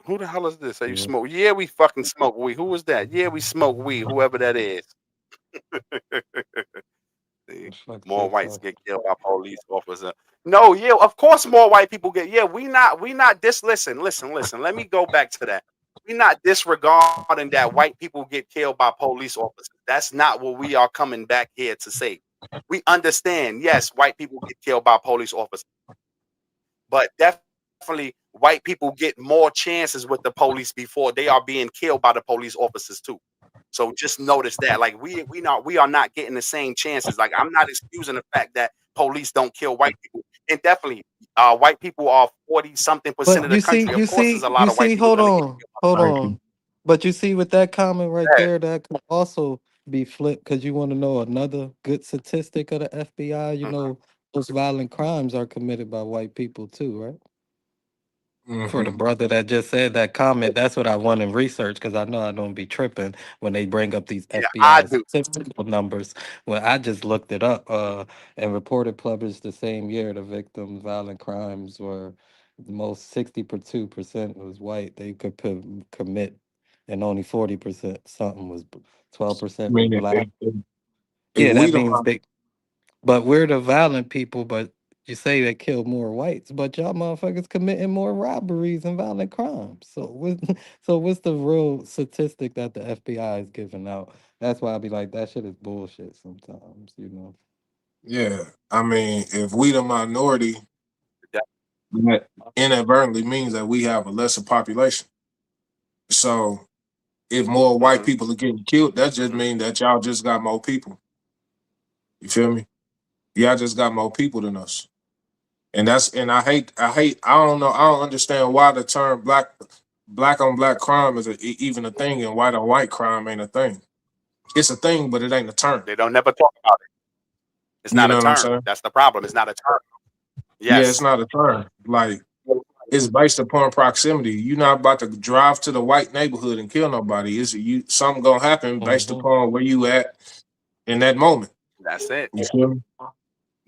A: Who the hell is this? Are you
B: Yeah,
A: smoke? Yeah, we fucking smoke weed. Who was that? Yeah, we smoke weed. Whoever that is. See,
B: it's like
A: more whites
B: TikTok.
A: get killed by police officer. No, yeah, of course more white people get. Yeah, we not this. Listen. Let me go back to that. We not disregarding that white people get killed by police officers. That's not what we are coming back here to say. We understand. Yes, white people get killed by police officers, but definitely white people get more chances with the police before they are being killed by the police officers too. So just notice that, like we are not getting the same chances. Like I'm not excusing the fact that police don't kill white people, and definitely, white people are 40 something%
B: But
A: of the country. Of course, there's a lot
B: you
A: of white
B: see,
A: people
B: hold
A: gonna get
B: on,
A: killed by
B: hold
A: police.
D: Thank you.
B: on. But you see, with that comment right
A: Yeah,
B: there, that could also be flipped because you want to know another good statistic of the FBI. You
A: mhm.
B: know, most violent crimes are committed by white people too, right? For the
D: Hmm.
B: brother that just said that comment, that's what I want in research because I know I don't be tripping when they bring up these
A: Yeah, I
B: FBI
A: do.
B: statistical numbers. Well, I just looked it up and reported published the same year the victims' violent crimes were the most 62% was white. They could commit, and only 40% something was 12% was
D: Meaning,
B: black.
D: if
B: Yeah,
D: we
B: that
D: don't,
B: means they but we're the violent people, but you say they kill more whites, but y'all motherfuckers committing more robberies and violent crimes. So what so what's the real statistic that the FBI is giving out? That's why I be like, that shit is bullshit sometimes, you know.
D: yeah, I mean, if we the minority,
A: That-
D: that inadvertently means that we have a lesser population. So if more white
A: mhm,
D: people are getting killed, that just
A: mhm.
D: means that y'all just got more people. You feel me? Y'all just got more people than us. And I don't know, I don't understand why the term black on black crime is even a thing, and why the white crime ain't a thing. It's a thing, but it ain't a term.
A: They don't never talk about it. It's
D: You
A: not a
D: know what I'm
A: term.
D: saying?
A: That's the problem. It's not a term.
D: Yeah, it's
A: Yes.
D: not a term. Like, it's based upon proximity. You're not about to drive to the white neighborhood and kill nobody. Is you something gonna happen based
B: Hmm.
D: upon where you at in that moment?
A: That's it.
D: You feel me?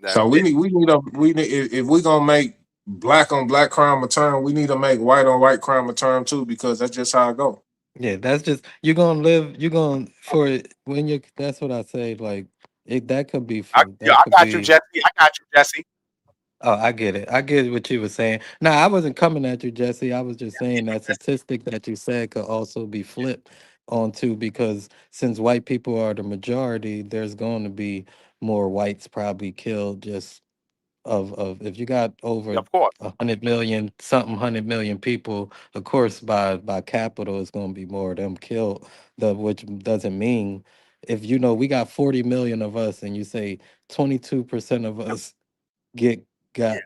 A: That's
D: So
A: it.
D: we need if we gonna make black on black crime a term, we need to make white on white crime a term too, because that's just how it go.
B: Yeah, that's just you're gonna live you're gonna for it when you that's what I say, like that could be for
A: Yeah,
B: that
A: I
B: could
A: got you,
B: be.
A: Jesse. I got you, Jesse.
B: Oh, I get it. I get what you were saying. No, I wasn't coming at you, Jesse. I was just saying that statistic that you said could also be flipped onto because since white people are the majority, there's going to be more whites probably killed just of if you got
A: Yeah,
B: over
A: of course.
B: 100 million, something 100 million people, of course by capital it's going to be more of them killed. The which doesn't mean if you know we got 40 million of us, and you say 22% of us get got
A: Yeah.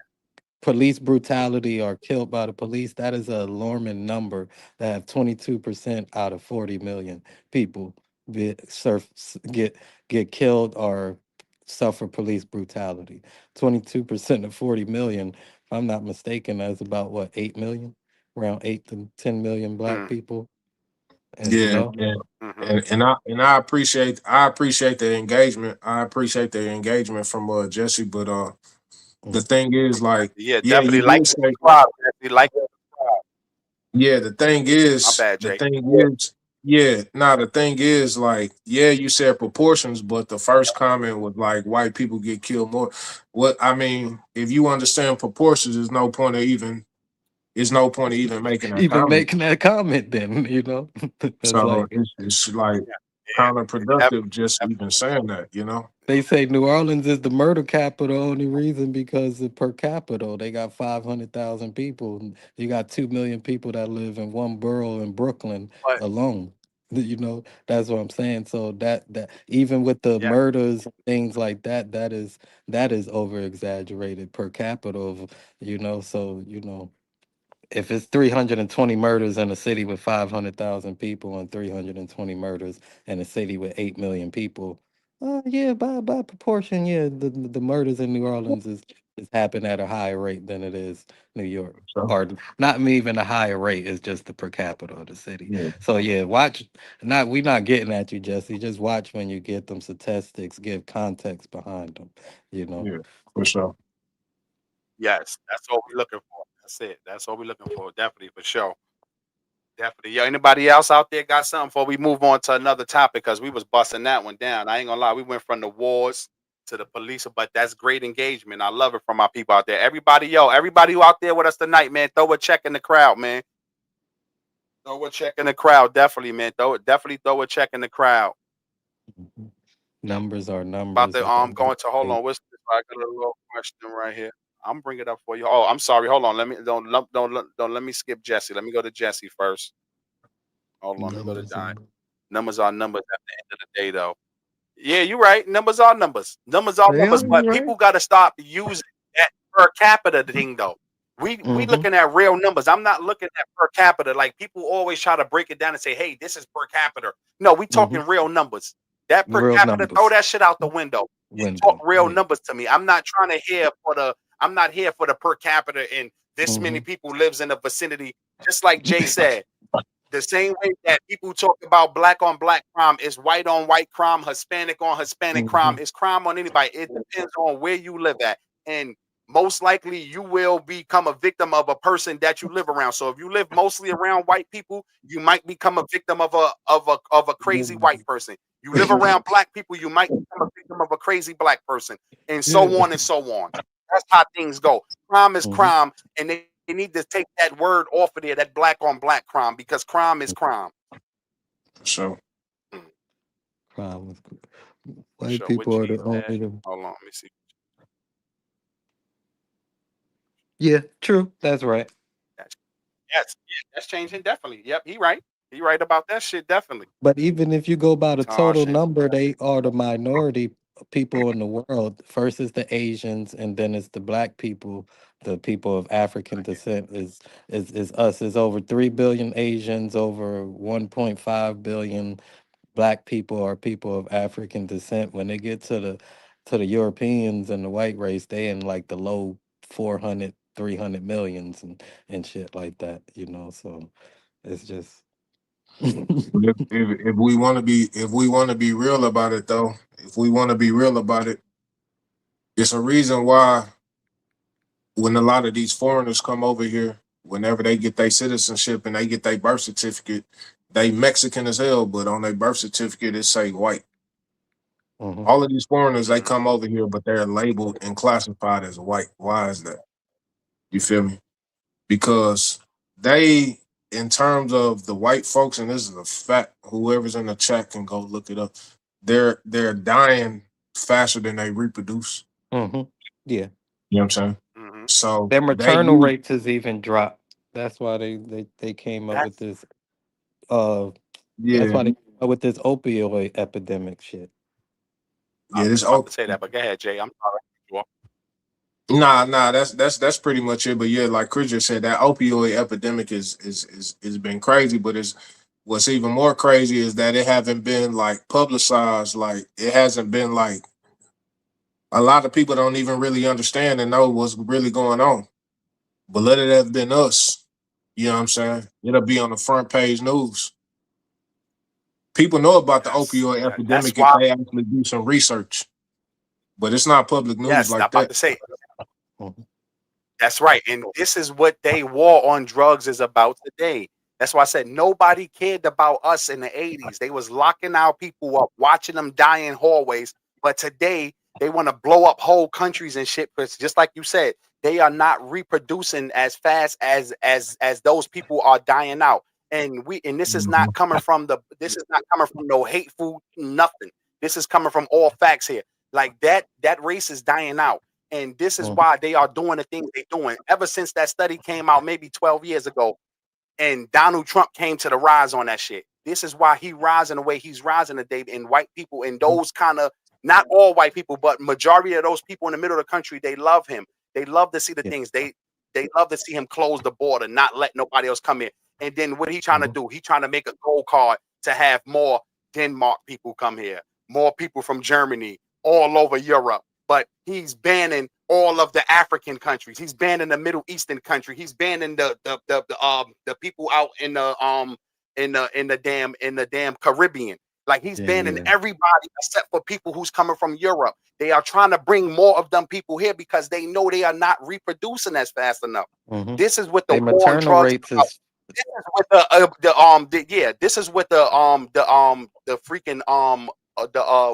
B: police brutality or killed by the police, that is a alarming number to have 22% out of 40 million people get killed or suffer police brutality. 22% of 40 million, if I'm not mistaken, that's about what, 8 million? Around 8 to 10 million black
A: Mm,
B: people. And you
D: Yeah,
B: know,
D: yeah.
A: mm-hmm.
D: And I appreciate the engagement. I appreciate the engagement from Jesse. But the
B: mm,
D: thing is, like,
A: Yeah,
D: yeah, you
A: definitely like
D: did
A: and
D: say,
A: subscribe. Definitely like and subscribe.
D: yeah,
A: My bad, Jay.
D: the thing is, like, yeah, you said proportions, but the first comment was like white people get killed more. What I mean, if you understand proportions, there's no point of even making that
B: even
D: comment.
B: making that comment, then, you know, that's
D: So
B: like
D: it's like
A: Yeah, yeah,
D: counterproductive
A: definitely,
D: just even
A: definitely.
D: saying that.
B: they say New Orleans is the murder capital. Only reason because of per capita, they got 500,000 people. And you got 2 million people that live in one borough in Brooklyn
A: But
B: alone. You know, that's what I'm saying. So that even with the
A: yeah,
B: murders and things like that, that is over exaggerated per capita. You know, so if it's 320 murders in a city with 500,000 people and 320 murders in a city with 8 million people, yeah, by proportion, yeah, the murders in New Orleans is happen at a higher rate than it is New York.
D: So
B: Or not even a higher rate, it's just the per capita of the city.
D: yeah,
B: So yeah, watch. Not we not getting at you, Jesse. Just watch when you get them statistics, give context behind them. You know.
D: yeah, for sure.
A: yes, that's what we're looking for. That's it. That's what we're looking for. Definitely for sure. Definitely. Yo, anybody else out there got something before we move on to another topic? Because we was busting that one down. I ain't gonna lie. We went from the wars to the police, but that's great engagement. I love it from our people out there. Everybody, yo, everybody who out there with us tonight, man, throw a check in the crowd, man. Throw a check in the crowd. Definitely, man. Definitely throw a check in the crowd.
B: Mhm. Numbers are
A: About
B: numbers
A: to
B: at the end of
A: go into hold
B: the
A: on. What's this? I got a little question right here. I'm bringing it up for you. Oh, I'm sorry. Hold on. Let me don't let me skip Jesse. Let me go to Jesse first. Hold on. Let me go to
B: numbers
A: Di.
B: and
A: Numbers are numbers at the end of the day, though. Yeah, you're right. Numbers are numbers. Numbers are
B: they
A: numbers.
B: are, you
A: But
B: right.
A: people got to stop using that per capita thing, though. We
B: Mm-hmm.
A: looking at real numbers. I'm not looking at per capita. Like people always try to break it down and say, "Hey, this is per capita." No, we
B: Mm-hmm.
A: talking real numbers. That per
B: Real
A: capita, throw
B: numbers.
A: that shit out the window and talk
B: Window.
A: real
B: Yeah.
A: numbers to me. I'm not trying to hear for the. I'm not here for the per capita and this many
B: Mm-hmm.
A: people lives in the vicinity. Just like Jay said, the same way that people talk about black on black crime is white on white crime, Hispanic on Hispanic
B: Mm-hmm.
A: crime, is crime on anybody. It depends on where you live at. And most likely you will become a victim of a person that you live around. So if you live mostly around white people, you might become a victim of a crazy white person. You live around black people, you might become a victim of a crazy black person, and so
B: Yeah.
A: on and so on. That's how things go. Crime is
B: Mm-hmm.
A: crime, and they need to take that word off of there, that black on black crime, because crime is crime.
D: For sure.
A: Mm,
B: Crime is
A: for
B: white
A: sure. What
B: people are
A: G's
B: the
A: at?
B: only.
A: Hold on, let me see.
B: Yeah, true. That's right.
A: That's, yes, yeah, that's changing definitely. Yep, he right. He right about that shit definitely.
B: But even if you go by the
A: Oh
B: total
A: shit.
B: number, they are the minority people in the world. First is the Asians, and then it's the black people. The people of African descent is us. Is over 3 billion Asians, over 1.5 billion black people or people of African descent. When they get to the Europeans and the white race, they in like the low 400, 300 millions and shit like that. So it's just.
D: But if we want to be real about it though, if we want to be real about it, it's a reason why when a lot of these foreigners come over here, whenever they get their citizenship and they get their birth certificate, they Mexican as hell, but on their birth certificate it say white.
B: Mhm.
D: All of these foreigners they
A: Mm-hmm.
D: come over here, but they're labeled and classified as white. Why is that? You feel me? Because they, in terms of the white folks, and this is a fact, whoever's in the chat can go look it up. They're dying faster than they reproduce.
B: Mhm. Yeah.
D: You know what I'm saying?
A: Hmm.
D: So
B: Their
D: they
B: maternal
D: use,
B: rates has even dropped. That's why they came up with
A: That's
B: this. Uh, that's
D: yeah,
B: why they came up with this opioid epidemic shit.
A: I
D: yeah.
A: was
D: This
A: just about to say that, but go ahead, Jay. I'm sorry. Sure.
D: nah. That's pretty much it. But yeah, like Chris just said, that opioid epidemic is been crazy. But it's what's even more crazy is that it haven't been like publicized. Like it hasn't been like a lot of people don't even really understand and know what's really going on. But let it have been us. You know what I'm saying? It'll be on the front page news. People know about the opioid
A: That's
D: epidemic if
A: why.
D: they actually do some research, but it's not public news
A: Yes, I'm
D: like
A: about
D: that.
A: to say.
B: Mhm.
A: That's right. And this is what they war on drugs is about today. That's why I said nobody cared about us in the 80s. They was locking our people up, watching them die in hallways. But today they want to blow up whole countries and shit. Because just like you said, they are not reproducing as fast as those people are dying out. And this is not
D: Mhm.
A: coming from no hateful nothing. This is coming from all facts here. Like that race is dying out. And this is
B: Mhm.
A: why they are doing the things they're doing. Ever since that study came out maybe 12 years ago, and Donald Trump came to the rise on that shit. This is why he rising the way he's rising today. And white people and those kind of, not all white people, but majority of those people in the middle of the country, they love him. They love to see the
B: Yeah.
A: things. They love to see him close the border, not let nobody else come in. And then what he trying to
B: Mhm.
A: do? He trying to make a gold card to have more Denmark people come here, more people from Germany, all over Europe. But he's banning all of the African countries. He's banning the Middle Eastern country. He's banning the people out in the damn Caribbean. Like he's
B: Yeah.
A: banning
B: Yeah.
A: everybody except for people who's coming from Europe. They are trying to bring more of them people here because they know they are not reproducing as fast enough.
B: Hmm.
A: This is what the
B: Their
A: war on
B: maternal
A: drugs is
B: rates
A: about.
B: is
A: This is what yeah. This is what the freaking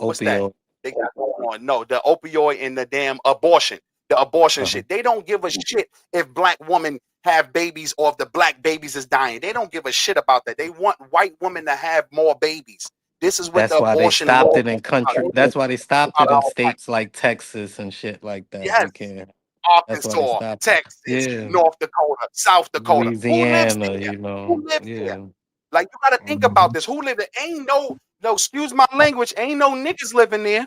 A: what's that
B: opioid.
A: they got going on? No, the opioid and the damn abortion, the abortion
B: Uh-huh.
A: shit. They don't give a shit if black women have babies or if the black babies is dying. They don't give a shit about that. They want white women to have more babies. This is what the
B: That's why they
A: abortion
B: stopped
A: law is
B: it in
A: about.
B: country.
A: They
B: That's why they stopped
A: about
B: it in
A: our white.
B: states like Texas and shit like that.
A: Yes,
B: You can't. That's why they
A: Arkansas,
B: stopped it.
A: Texas,
B: Yeah.
A: North Dakota, South Dakota. Who lives
B: Louisiana,
A: there?
B: you know.
A: Who lives there?
B: Yeah.
A: Like you got to think about
D: Mhm.
A: this. Who live there? Ain't no. Excuse my language. Ain't no niggas living there.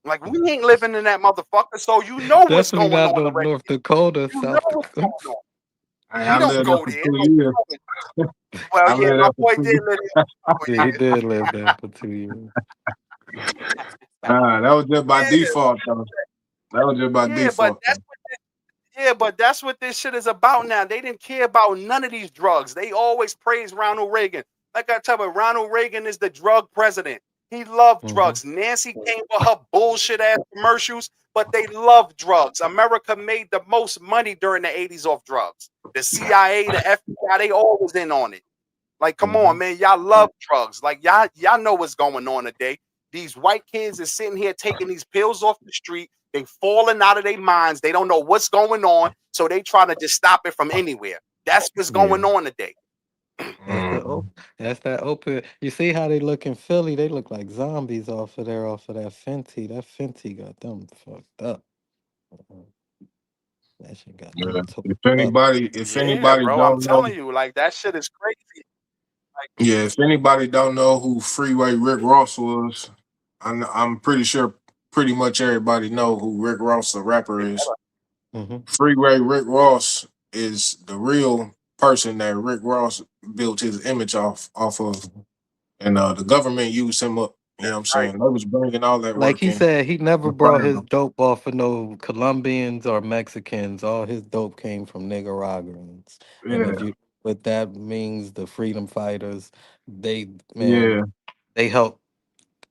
A: Like we ain't living in that motherfucker. So you know what's
B: Definitely
A: going
B: not
A: on
B: no
A: already.
B: North Dakota,
A: You know
B: South
A: what's
B: Dakota.
A: going on.
D: Hey,
A: We
D: I
A: don't
D: lived there
A: go
D: for
A: there.
D: two
A: No, you
D: years.
A: know it. Well,
D: I
A: yeah,
D: lived
A: my
D: there for
A: boy
D: two
A: did
D: years.
A: live there for
B: Yeah, he did live there for 2 years.
D: Nah, that was just by
A: yeah,
D: default, though. That was just by
A: yeah, but
D: default,
A: that's
D: though.
A: yeah, but that's what this shit is about now. They didn't care about none of these drugs. They always praise Ronald Reagan. Like I tell you, Ronald Reagan is the drug president. He loved
B: Hmm.
A: drugs. Nancy came with her bullshit ass commercials, but they love drugs. America made the most money during the 80s off drugs. The CIA, the FBI, they always in on it. Like, come on,
B: Hmm.
A: man. Y'all love drugs. Like, y'all know what's going on today. These white kids is sitting here taking these pills off the street. They falling out of their minds. They don't know what's going on. So they trying to just stop it from anywhere. That's what's
B: Yeah.
A: going on today.
B: That's the
D: Mhm.
B: that's that open. You see how they look in Philly? They look like zombies off of that Fenty. That Fenty got them fucked up. Uh-uh. That shit got them
D: Yeah.
B: tore
D: If
B: up.
D: anybody, if
A: Yeah,
D: anybody
A: bro. I'm
D: don't know,
A: telling you, like that shit is crazy. Like,
D: yeah, if anybody don't know who Freeway Rick Ross was, I'm pretty sure pretty much everybody know who Rick Ross, the rapper,
A: they
D: is.
A: better.
B: Hmm.
D: Freeway Rick Ross is the real person that Rick Ross built his image off of,
B: Hmm.
D: and the government used him up. You know what
A: That's
D: I'm
A: right.
D: saying? They was bringing all that
B: Like
D: work
B: he
D: in
B: said, he never
D: to
B: brought
D: frame
B: his
D: him.
B: dope off of no Colombians or Mexicans. All his dope came from Nicaraguans. And if
D: Yeah,
B: you what that means, the freedom fighters, they man,
D: yeah.
B: they help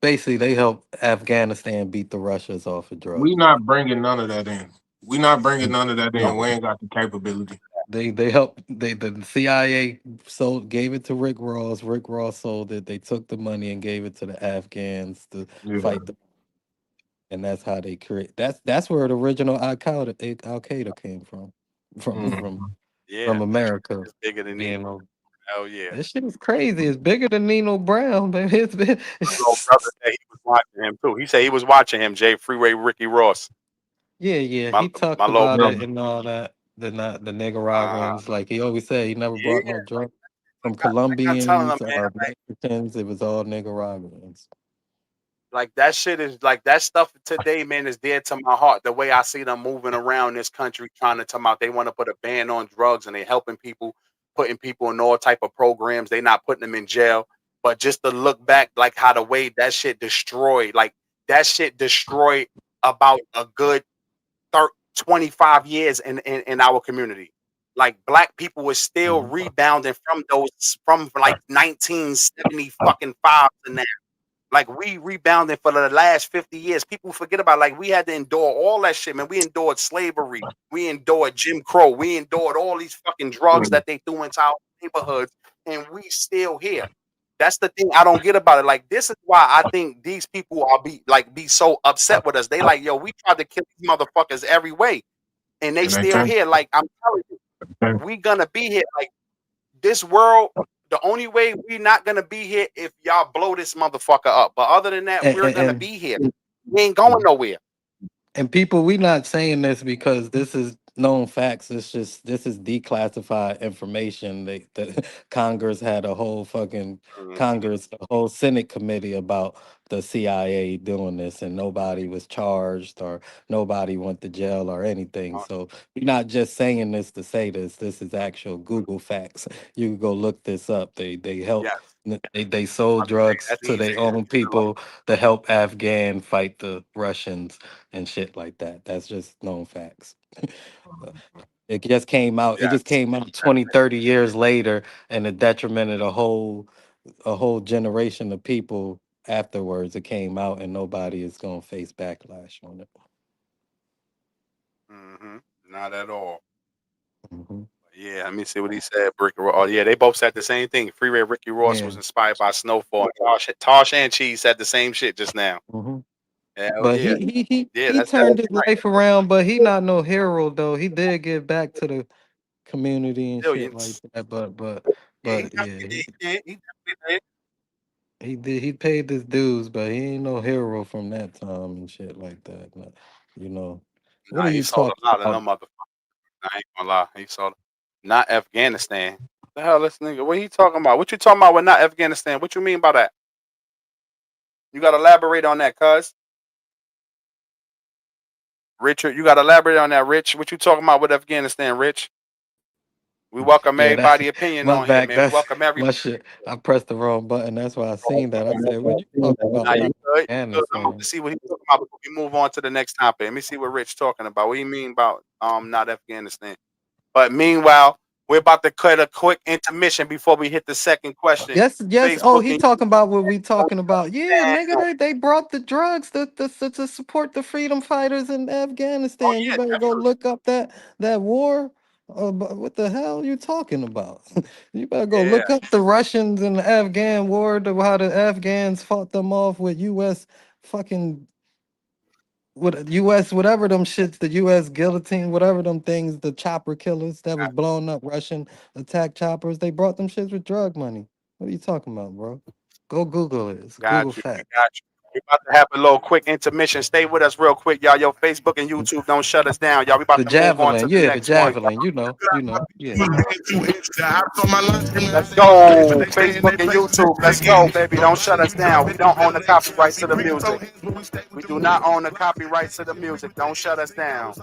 B: basically they help Afghanistan beat the Russians off of
D: We
B: drugs.
D: not bringing none of that in. We not bringing none of that in.
B: No.
D: We ain't got the capability.
B: They helped the CIA sold gave it to Rick Ross. Rick Ross sold it. They took the money and gave it to the Afghans to
D: Yeah.
B: fight the and that's how they create that's where the original Al Qaeda came from. From from
D: Mhm.
A: Yeah,
B: from America.
A: it's bigger than
B: You
A: me.
B: know.
A: Hell yeah.
B: This shit is crazy. It's bigger than Nino Brown, baby. It's been
A: My little brother said he was watching him too. He said he was watching him, Jay Freeway Ricky Ross.
B: Yeah.
A: My
B: He talked
A: my little
B: about
A: bro.
B: it and all that. The
A: Uh,
B: Nicaraguans, like he always said, he never brought
A: yeah,
B: no drug from
A: like I telling them,
B: Colombians
A: man.
B: or Mexicans. It was all Nicaraguans.
A: Like that shit is like that stuff today, man, is dear to my heart. The way I see them moving around this country, trying to come out, they want to put a ban on drugs, and they helping people, putting people in all type of programs. They not putting them in jail, but just to look back, like how the way that shit destroyed, like that shit destroyed about a good 25 years in our community. Like black people were still
B: Mhm.
A: rebounding from those from like 1970 fucking five to now. Like we rebounded for the last 50 years. People forget about like we had to endure all that shit, man. We endured slavery, we endured Jim Crow, we endured all these fucking drugs that they threw into our neighborhoods, and we still here. That's the thing I don't get about it. Like this is why I think these people are be so upset with us. They like, yo, we tried to kill these motherfuckers every way, and they
D: And they
A: still
D: can't.
A: here. Like I'm telling you,
D: And
A: we gonna be here. Like this world, the only way we're not gonna be here if y'all blow this motherfucker up. But other than that, we're gonna
B: And,
A: be here. We ain't going nowhere.
B: And people, we not saying this because this is known facts. It's just this is declassified information. The Congress had a whole fucking
A: Mhm.
B: Congress, a whole Senate committee about the CIA doing this, and nobody was charged or nobody went to jail or anything.
A: Uh,
B: So we're not just saying this to say this. This is actual Google facts. You can go look this up. They help.
A: yes,
B: They sold
A: about to say
B: drugs
A: that's
B: to
A: easy.
B: their own people to help Afghan fight the Russians and shit like that. That's just known facts. Uh, it just came out. It just
A: Yes,
B: came out 20, 30 years later, and the detriment of a whole generation of people afterwards. It came out, and nobody is gonna face backlash on it.
A: hmm not at all.
B: Hmm.
A: Yeah, let me see what he said. Ricky Ross. Oh, yeah, they both said the same thing. Freeway Ricky Ross
B: Yeah.
A: was inspired by Snowfall. Tosh and Cheese said the same shit just now.
B: Hmm.
A: Hell
B: But
A: yeah, yeah,
B: he
A: that's
B: turned
A: definitely
B: his
A: right.
B: life around. But he not no hero though. He did give back to the community and shit like
A: Billions.
B: that.
A: Yeah, he
B: But yeah,
A: definitely did. Yeah, he definitely did.
B: he did. He paid his dues, but he ain't no hero from that time and shit like that. You know, what are
A: Nah, he
B: you
A: sold a
B: talking
A: lot of
B: about?
A: them motherfuckers. I ain't gonna lie. He sold not Afghanistan. The hell, this nigga? What he talking about? What you talking about with not Afghanistan? What you mean by that? You gotta elaborate on that, cuz. Richard, you gotta elaborate on that, Rich. What you talking about with Afghanistan, Rich? We welcome
B: Yeah, that
A: everybody opinion
B: my
A: on here,
B: back.
A: man. We
B: That's
A: welcome everybody.
B: my shit. I pressed the wrong button. That's why I seen that. I said, "What you talking about?"
A: Nah, you
B: Not
A: good? You good? I'm gonna
B: Afghanistan.
A: see what he's talking about before we move on to the next topic. Let me see what Rich talking about. What do you mean about not Afghanistan? But meanwhile, we're about to cut a quick intermission before we hit the second question.
B: Yes, yes. Oh,
A: Facebook
B: he
A: and
B: talking about what we talking about. Yeah, nigga,
A: damn.
B: they brought the drugs to support the freedom fighters in
A: Oh
B: Afghanistan. You
A: yeah,
B: better go
A: definitely.
B: look up that war. What the hell you talking about? You better go
A: Yeah,
B: look up the Russians and the Afghan war. How the Afghans fought them off with U.S. fucking with U.S. whatever them shits, the U.S. guillotine, whatever them things, the chopper killers that was blowing up Russian attack choppers. They brought them shits with drug money. What are you talking about, bro? Go Google it. It's Google
A: got you. I
B: fact.
A: got you. We about to have a little quick intermission. Stay with us real quick, y'all. Yo, Facebook and YouTube don't shut us down, y'all. We about
B: The
A: to move on to
B: javelin,
A: the
B: yeah, the
A: next one.
B: javelin. Yeah.
A: Let's go. Facebook and YouTube. Let's go, baby. Don't shut us down. We don't own the copyrights to the music. We do not own the copyrights to the music. Don't shut us down.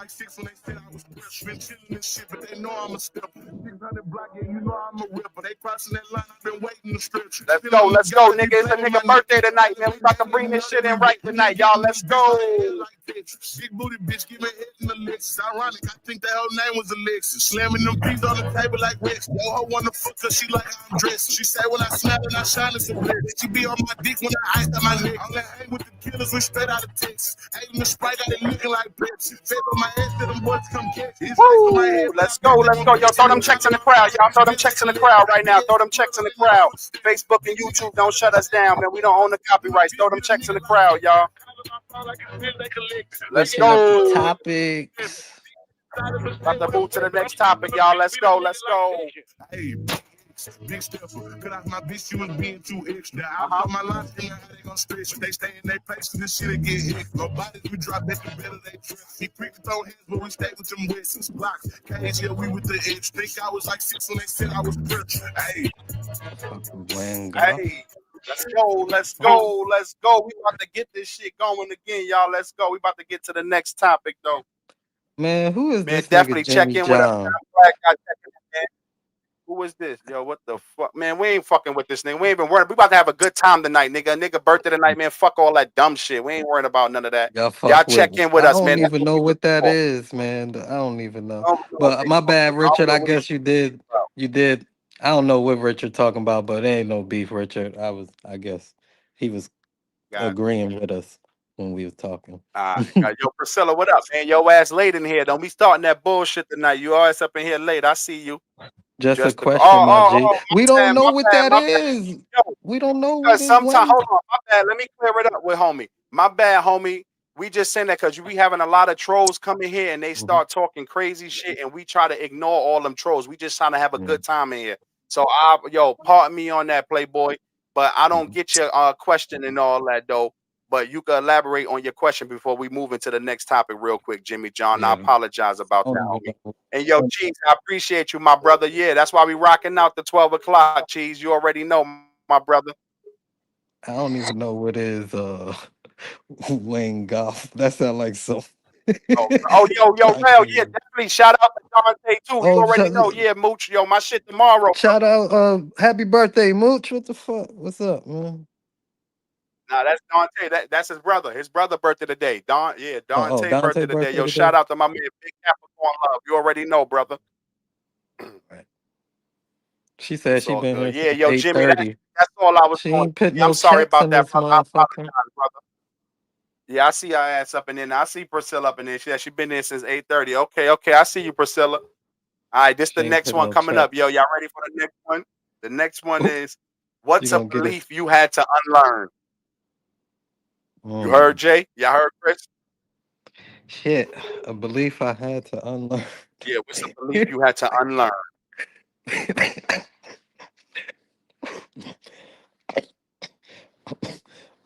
A: Let's go, nigga. It's a nigga birthday tonight, man. We about to bring this shit in right tonight, y'all. Let's go.
E: Big booty bitch, give me head in the Lexus. Ironic, I think the whole name was Alexis. Slamming them beats on the table like Rex. Yo, her wanna fuck cause she like how I'm dressed. She say when I snap and I shine, it's a blitz. She be on my dick when I ice on my neck. Only hang with the killers, we straight out of Texas. Aim the Sprite, got it looking like Pepsi. Fed on my ass to them boys come catch. It's ice on my head.
A: Woo! Let's go. Let's go. Yo, throw them checks in the crowd, y'all. Throw them checks in the crowd right now. Throw them checks in the crowd. Facebook and YouTube don't shut us down, man. We don't own the copyrights. Throw them checks in the crowd, y'all. Let's
B: Switching up the
A: go.
B: topics.
A: About to move to the next topic, y'all. Let's go. Let's go.
E: Hey, Big stepper, cut off my bitch, you was being too extra. I
A: Uh
E: was
A: huh.
E: on my life, you know how they gon' stretch. They stay in their place and this shit get hit. No bodies, we drop at the better they dress. He quick to throw hands, but we stay with them Wessons. Blocks, cage, yeah, we with the edge. Think I was like 6 when they said I was rich. Hey,
B: I fuck with Wayne
A: Hey,
B: Goff.
A: let's go. Let's
B: Oh,
A: go. Let's go. We about to get this shit going again, y'all. Let's go. We about to get to the next topic, though.
B: man, who is
A: Man,
B: this nigga
A: definitely check
B: Jimmy
A: in with us.
B: John?
A: I'm glad y'all checking in, man. Who is this? Yo, what the fuck? Man, we ain't fucking with this nigga. We ain't even worried. We about to have a good time tonight, nigga. Nigga birthday tonight, man. Fuck all that dumb shit. We ain't worrying about none of that.
B: Y'all
A: Y'all
B: fuck
A: check
B: with.
A: in with
B: I
A: us,
B: don't
A: man. That's
B: even
A: what
B: know
A: we live
B: what that
A: for.
B: is, man. I don't even know.
A: I don't know what
B: But
A: they
B: my
A: talking
B: bad,
A: about. I
B: Richard.
A: don't
B: I
A: know what they
B: guess you did.
A: about.
B: You did. I don't know what Richard talking about, but it ain't no beef, Richard. I was. I guess he was
A: God.
B: agreeing with us when we was talking.
A: Yo, Priscilla, what up, man? Yo ass late in here. Don't be starting that bullshit tonight. You always up in here late. I see you.
B: Just a
A: Just the
B: question, my G.
A: my
B: We don't
A: bad,
B: know
A: my
B: what
A: bad,
B: that
A: my bad.
B: is.
A: Yo,
B: We don't know
A: because
B: what is
A: sometimes,
B: when.
A: hold on, my bad. Let me clear it up with homie. My bad, homie. We just saying that because we having a lot of trolls come in here and they
B: Mhm.
A: start talking crazy shit, and we try to ignore all them trolls. We just trying to have a
B: Yeah.
A: good time in here. So, yo, pardon me on that, Playboy, but I don't
B: Mhm.
A: get your question and all that though. But you can elaborate on your question before we move into the next topic, real quick, Jimmy John. I
B: Yeah.
A: apologize
B: I
A: about that,
B: don't even
A: homie.
B: know.
A: And yo, Cheese, I appreciate you, my brother. Yeah, that's why we rocking out the 12 o'clock, Cheese. You already know, my brother.
B: I don't even know what is Wayne Golf. That sound like some.
A: Yo,
B: I
A: Rail, yeah,
B: can't.
A: definitely. Shout out to Dante too. You
B: Oh,
A: already know. Yeah, Mooch, yo, my shit tomorrow,
B: shout
A: brother.
B: out! Happy birthday, Mooch. What the fuck? What's up, man?
A: Nah, that's Dante. That's his brother. His brother birthday today.
B: Oh,
A: Dante
B: Dante
A: birthday today.
B: birthday
A: Yo, shout
B: today.
A: out to my man, Big Capricorn Love. You already know, brother.
B: Right. She said
A: It's
B: she
A: all
B: been
A: good.
B: here
A: Yeah,
B: since
A: yo,
B: eight
A: Jimmy,
B: thirty.
A: that's all I was
B: She
A: going.
B: ain't put
A: Yeah, I'm
B: no
A: sorry
B: checks
A: about
B: in
A: that,
B: this
A: brother. I
B: motherfucker.
A: apologize, brother. Yeah, I see her ass up in there. Now. I see Priscilla up in there. She been there since 8:30. Okay. I see you, Priscilla. All right, this
B: She
A: the
B: ain't
A: next
B: put
A: one
B: no
A: coming up. Yo,
B: checks.
A: y'all ready for the next one? The next one
B: Oop,
A: is
B: you
A: what's a
B: gonna get us?
A: belief you had to unlearn? You heard
B: Mm,
A: Jay? Y'all heard Chris?
B: shit, a belief I had to unlearn.
A: Yeah, what's a belief you had to unlearn?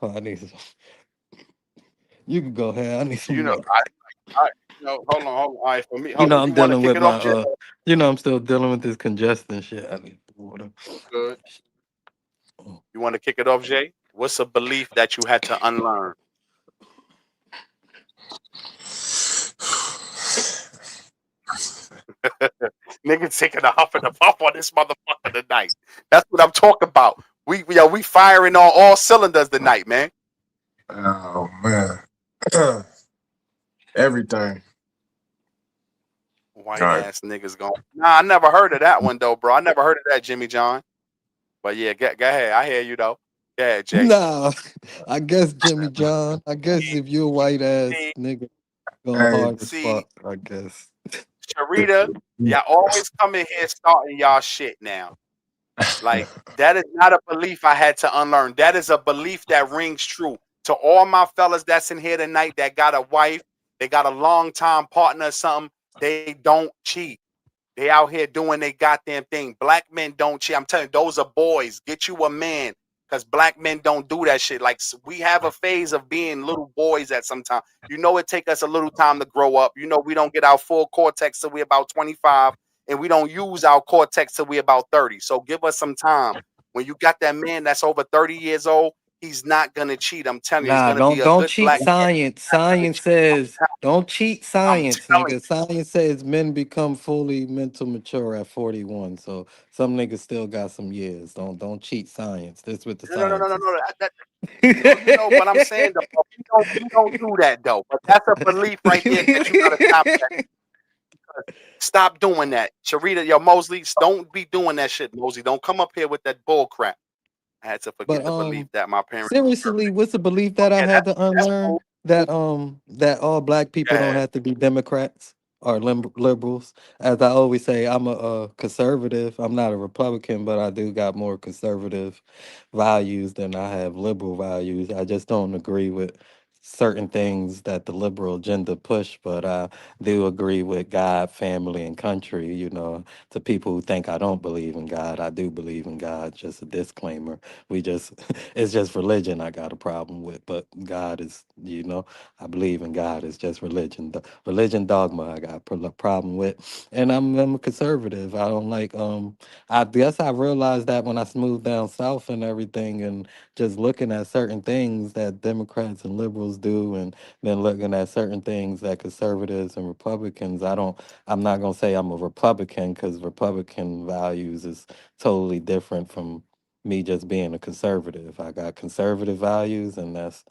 B: Oh, I need some. You can go ahead. I need some
A: You know,
B: water.
A: hold on. All right, for me,
B: You
A: hold
B: know
A: on.
B: I'm
A: You want to
B: dealing
A: kick
B: with
A: it
B: my
A: off, Jay?
B: I'm still dealing with this congestion shit. I need water.
A: Good. You want to kick it off, Jay? What's a belief that you had to unlearn? Nigga taking a huff and a puff on this motherfucker tonight. That's what I'm talking about. We firing on all cylinders tonight, man.
D: Oh man. Everything. All
A: White
D: right.
A: ass niggas going. Nah, I never heard of that one though, bro. I never heard of that, Jimmy John. But yeah, go ahead. I hear you though. Go ahead, Jay.
B: Nah, I guess Jimmy John. I guess if you're a white ass
A: See,
B: nigga going
D: Hey,
B: hard as
A: see,
B: fuck, I guess.
A: Sharita, y'all always come in here starting y'all shit now. Like that is not a belief I had to unlearn. That is a belief that rings true to all my fellas that's in here tonight that got a wife, they got a long time partner or something. They don't cheat. They out here doing their goddamn thing. Black men don't cheat. I'm telling you, those are boys. Get you a man. Because black men don't do that shit. Like we have a phase of being little boys at some time. You know, it take us a little time to grow up. You know, we don't get our full cortex till we about 25, and we don't use our cortex till we about 30. So give us some time. When you got that man that's over 30 years old, he's not gonna cheat. I'm telling you, he's
B: Nah,
A: gonna be a
B: don't
A: good
B: cheat
A: black man.
B: science.
A: He's not gonna
B: Science
A: cheat.
B: says don't cheat
A: I'm
B: science,
A: telling
B: nigga. Science says men become fully mental mature at 41. So some niggas still got some years. Don't cheat science. That's what the
A: you.
B: science is.
A: No. But I'm saying though, we don't do that though. But that's a belief right there that you gotta stop that. Stop doing that. Sharita, yo, Mosley, don't be doing that shit, Mosley. Don't come up here with that bull crap. I had to
B: But
A: forget the belief that my parents instilled
B: seriously,
A: in me.
B: what's a belief
A: Oh
B: that I
A: yeah,
B: had to
A: that's
B: unlearn?
A: cool.
B: That all black
A: Go
B: people don't
A: ahead.
B: have to be Democrats or liberals. As I always say, I'm a conservative. I'm not a Republican, but I do got more conservative values than I have liberal values. I just don't agree with certain things that the liberal agenda push, but I do agree with God, family, and country. To people who think I don't believe in God, I do believe in God. Just a disclaimer. We just, it's just religion I got a problem with, but God is, I believe in God. It's just religion. Religion dogma I got a problem with, and I'm a conservative. I don't like. I guess I realized that when I moved down south and everything, and just looking at certain things that Democrats and liberals do, and then looking at certain things that conservatives and Republicans. I'm not gonna say I'm a Republican, because Republican values is totally different from me just being a conservative. I got conservative values, and that's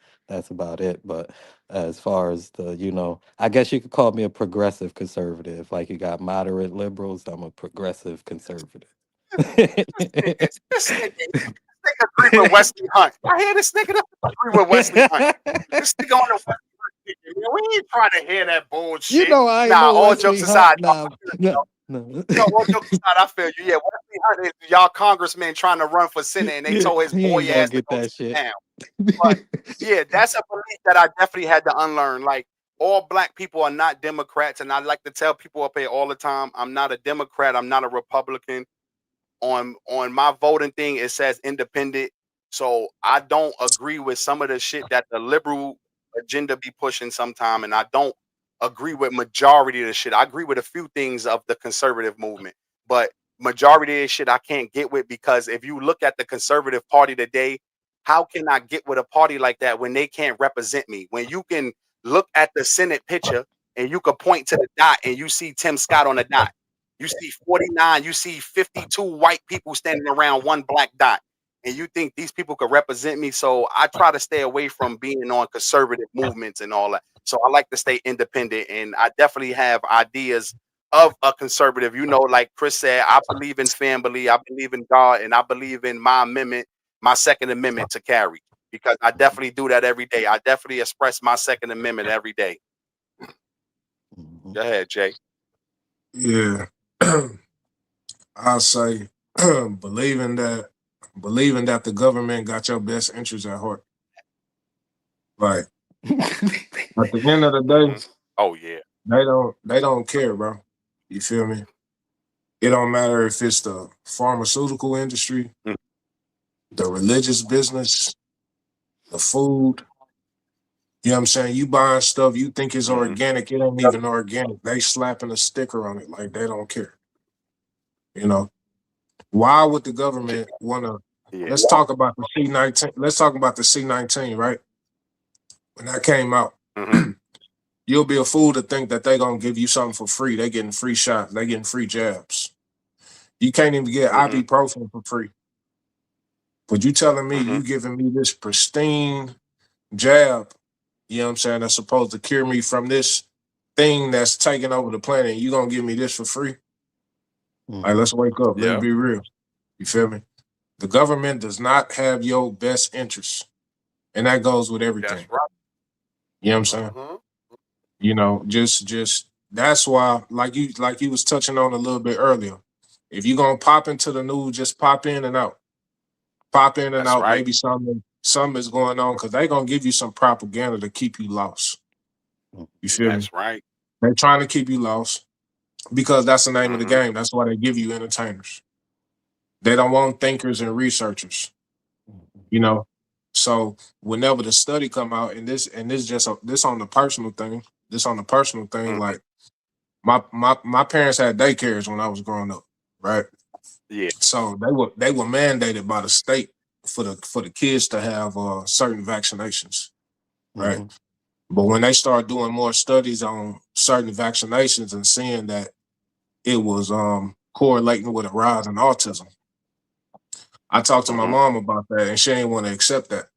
B: about it. But as far as I guess you could call me a progressive conservative. Like, you got moderate liberals, I'm a progressive conservative.
A: This nigga agree with Wesley Hunt. I hear this nigga agree with Wesley Hunt. This nigga on the Wesley Hunt ticket, man. We ain't trying to hear that bullshit.
B: I ain't
A: Nah,
B: no
A: all
B: Wesley
A: jokes
B: Hunt
A: aside, no,
B: now. No, no.
A: all jokes aside, I feel you. Yeah, Wesley Hunt is y'all congressman trying to run for Senate, and they
B: Yeah,
A: told his
B: he
A: boy
B: ain't gonna
A: ass to
B: get
A: go
B: that
A: sit
B: shit.
A: down. But yeah, that's a belief that I definitely had to unlearn. Like, all black people are not Democrats, and I like to tell people up here all the time, I'm not a Democrat, I'm not a Republican. On my voting thing, it says independent. So I don't agree with some of the shit that the liberal agenda be pushing sometime, and I don't agree with majority of the shit. I agree with a few things of the conservative movement, but majority of this shit I can't get with, because if you look at the conservative party today, how can I get with a party like that when they can't represent me? When you can look at the Senate picture and you can point to the dot and you see Tim Scott on the dot. You see 49, you see 52 white people standing around one black dot, and you think these people could represent me. So I try to stay away from being on conservative movements and all that. So I like to stay independent, and I definitely have ideas of a conservative. Like Chris said, I believe in family, I believe in God, and I believe in my amendment, my Second Amendment to carry, because I definitely do that every day. I definitely express my Second Amendment every day.
B: Mhm.
A: Go ahead, Jay.
D: Yeah. I'll say believing that believing that the government got your best interests at heart. Like, at the end of the day,
A: Hmm. Oh yeah.
D: they don't care, bro. You feel me? It don't matter if it's the pharmaceutical industry,
A: Mhm.
D: the religious business, the food. You know what I'm saying? You buying stuff you think is
A: Mhm.
D: organic, it ain't even organic. They slapping a sticker on it like they don't care. You know? Why would the government wanna
A: Yeah.
D: let's talk about the C-19. Let's talk about the C-19, right? When that came out,
A: Mhm.
D: you'll be a fool to think that they gonna give you something for free. They getting free shots, they getting free jabs. You can't even get
A: Mhm.
D: ibuprofen for free. But you telling me
A: Mhm.
D: you giving me this pristine jab, you know what I'm saying, that's supposed to cure me from this thing that's taking over the planet, and you gonna give me this for free? Like,
B: Mhm.
D: let's wake up. Let's
A: Yeah.
D: be real. You feel me? The government does not have your best interests. And that goes with
A: That's
D: everything.
A: right.
D: You know what I'm saying?
A: Mhm.
D: Just that's why, like you was touching on a little bit earlier. If you're gonna pop into the news, just pop in and out. Pop in and
A: That's
D: out.
A: right.
D: Maybe something is going on, because they're gonna give you some propaganda to keep you lost. You feel me?
A: That's right.
D: They're trying to keep you lost because that's the name of the
A: Mhm.
D: game. That's why they give you entertainers. They don't want thinkers and researchers, you know. So whenever the study come out, and this just this on the personal thing,
A: Mhm.
D: like my parents had daycares when I was growing up, right?
A: Yeah.
D: So they were mandated by the state for the kids to have certain vaccinations, right?
B: Mhm.
D: But when they start doing more studies on certain vaccinations and seeing that it was correlating with a rise in autism, I talked to my
A: Mhm.
D: mom about that, and she didn't want to accept that,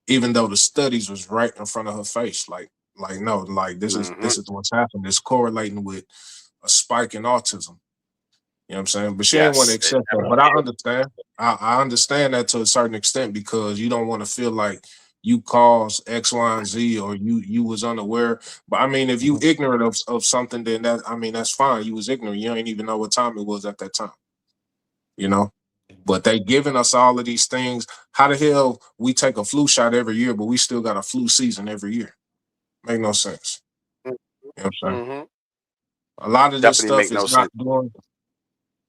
D: even though the studies was right in front of her face. Like no, like this is
A: Mhm.
D: this is what's happening. It's correlating with a spike in autism. You know what I'm saying? But she didn't want to
A: Yes, it
D: accept that. But I
A: definitely is.
D: understand. I understand that to a certain extent, because you don't want to feel like you caused X, Y, and Z, or you was unaware. But I mean, if you
B: Mhm.
D: ignorant of something, then that, I mean, that's fine. You was ignorant. You ain't even know what time it was at that time. You know? But they giving us all of these things. How the hell we take a flu shot every year, but we still got a flu season every year? Make no sense. You know what I'm saying?
A: Mm-hmm.
D: A lot of this
A: Definitely
D: stuff
A: make
D: is
A: no
D: not
A: sense.
D: doing.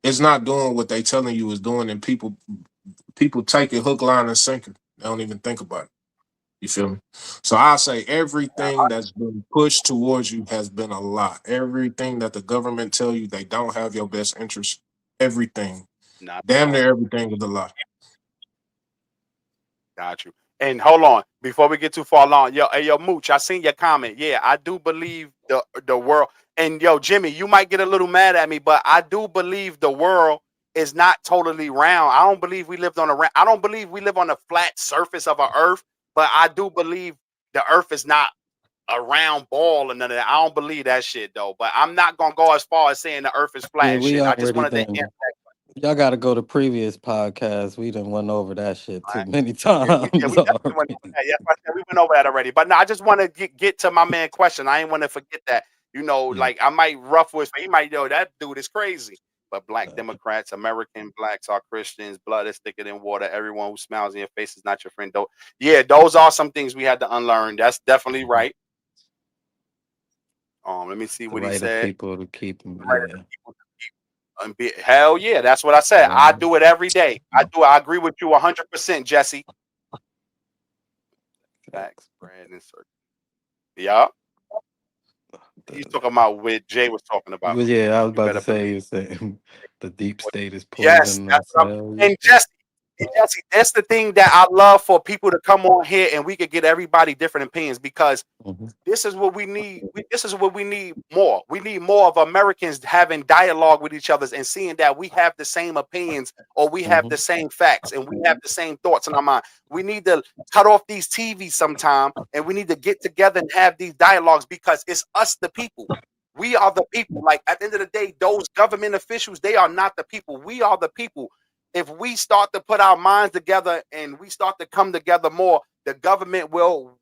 D: It's not doing what they telling you is doing, and people take it hook, line, and sinker. They don't even think about it. You feel me? So I say everything that's been pushed towards you has been a lie. Everything that the government tell you they don't have your best interest. Everything,
A: Not at
D: damn
A: all.
D: near everything is a lie.
A: Got you. And hold on, before we get too far along, yo, hey, yo, Mooch, I seen your comment. Yeah, I do believe the world. And yo, Jimmy, you might get a little mad at me, but I do believe the world is not totally round. I don't believe we lived on a. I don't believe we live on the flat surface of a Earth, but I do believe the Earth is not a round ball and none of that. I don't believe that shit though. But I'm not gonna go as far as saying the Earth is flat
B: Yeah,
A: and
B: we
A: shit. I just
B: already
A: wanted to
B: done. Y'all got to go to previous podcasts. We done went over that shit too many
A: Yeah,
B: times
A: we definitely went over
B: already.
A: that. Yeah, I said we went over that already. But no, I just want to get to my man question. I ain't want to forget that.
B: Yeah.
A: Like I might ruffle his. He might that dude is crazy. But Black
B: Uh,
A: Democrats, American blacks are Christians. Blood is thicker than water. Everyone who smiles in your face is not your friend. Though, yeah, those are some things we had to unlearn. That's definitely right. Let me see
B: the
A: what he
B: right of
A: said.
B: people to keep them.
A: The right of the
B: Yeah.
A: people to keep hell yeah, that's what I said. I
B: Mhm.
A: do it every day. I do. I agree with you 100%, Jesse. Facts,
B: Facts.
A: Brad, and circle. Yeah. He's
B: The,
A: talking about what Jay was talking about.
B: well, yeah, I was
A: You
B: about to
A: better
B: say,
A: believe.
B: you saying the deep state is
A: Yes,
B: poisoning
A: that's
B: us.
A: what
B: Hell
A: I'm.
B: yeah.
A: And Jesse, that's the thing that I love for people to come on here and we could get everybody different opinions because
B: Hmm.
A: this is what we need. This is what we need more. We need more of Americans having dialogue with each other and seeing that we have the same opinions or we have
B: Hmm.
A: the same facts and we have the same thoughts in our mind. We need to cut off these TVs sometime and we need to get together and have these dialogues because it's us, the people. We are the people. Like at the end of the day, those government officials, they are not the people. We are the people. If we start to put our minds together and we start to come together more, the government will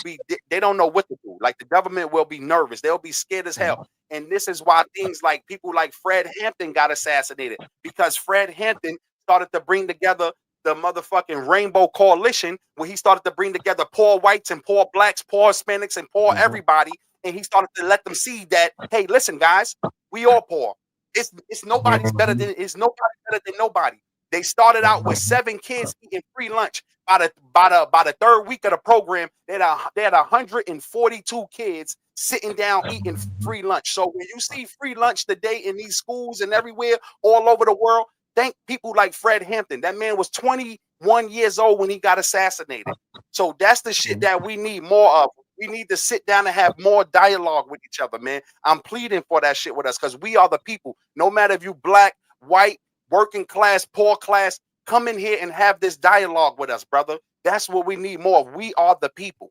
A: be they don't know what to do. Like the government will be nervous. They'll be scared as hell. And this is why things like people like Fred Hampton got assassinated because Fred Hampton started to bring together the motherfucking Rainbow Coalition where he started to bring together poor whites and poor blacks, poor Hispanics and poor
B: Hmm.
A: everybody and he started to let them see that hey, listen guys, we all poor. It's nobody's better
D: Mhm.
A: than it's nobody better than nobody. They started out with 7 kids eating free lunch. By the third week of the program, they had 142 kids sitting down eating free lunch. So when you see free lunch today in these schools and everywhere all over the world, thank people like Fred Hampton. That man was 21 years old when he got assassinated. So that's the shit that we need more of. We need to sit down and have more dialogue with each other, man. I'm pleading for that shit with us because we are the people. No matter if you black, white, working class, poor class, come in here and have this dialogue with us, brother. That's what we need more of. We are the people.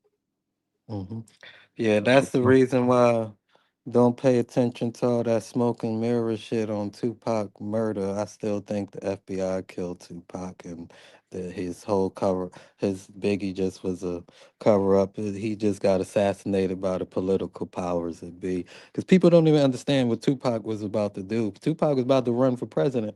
B: Hmm. Yeah, that's the reason why don't pay attention to all that smoke and mirror shit on Tupac murder. I still think the FBI killed Tupac and his whole cover, his Biggie just was a cover up. He just got assassinated by the political powers that be. Because people don't even understand what Tupac was about to do. Tupac was about to run for president.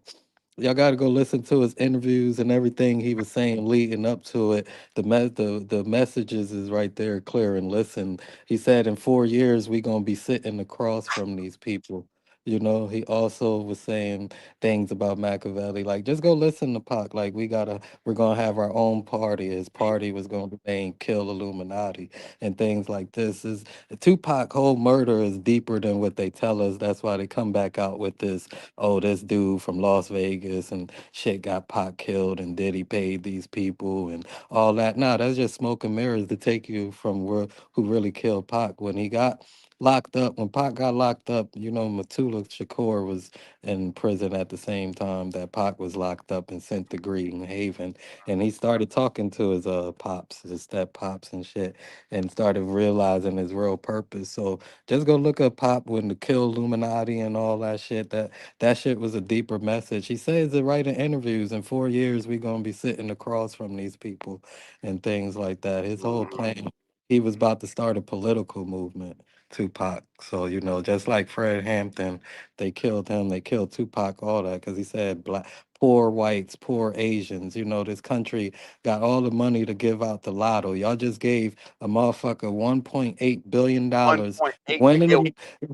B: Y'all got to go listen to his interviews and everything he was saying leading up to it. The messages is right there clear and listen. He said in 4 years we gonna be sitting across from these people. You know, he also was saying things about Machiavelli. Like, just go listen to Pac. Like, we're gonna have our own party. His party was gonna remain kill Illuminati and things like this. Is Tupac whole murder is deeper than what they tell us. That's why they come back out with this. Oh, this dude from Las Vegas and shit got Pac killed, and Diddy paid these people and all that. No, that's just smoke and mirrors to take you from where who really killed Pac when he got locked up. When Pac got locked up, you know, Matula Shakur was in prison at the same time that Pac was locked up and sent to Green Haven, and he started talking to his pops, his step pops and shit, and started realizing his real purpose. So just go look up Pop when the kill Illuminati and all that shit. That shit was a deeper message. He says it right in interviews. In 4 years, we gonna be sitting across from these people and things like that. His whole
A: Mhm.
B: plan, he was about to start a political movement. Tupac. So just like Fred Hampton, they killed him. They killed Tupac, all that, because he said black, poor whites, poor Asians. This country got all the money to give out the lotto. Y'all just gave a motherfucker $1.8 billion
A: One point eight
B: winning
A: billion.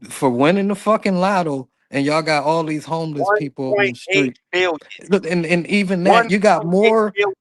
B: for winning the fucking lotto, and y'all got all these homeless
A: One
B: people on the
A: point eight
B: street.
A: billion.
B: Look, and even that,
A: One
B: you got
A: point eight
B: more
A: billion.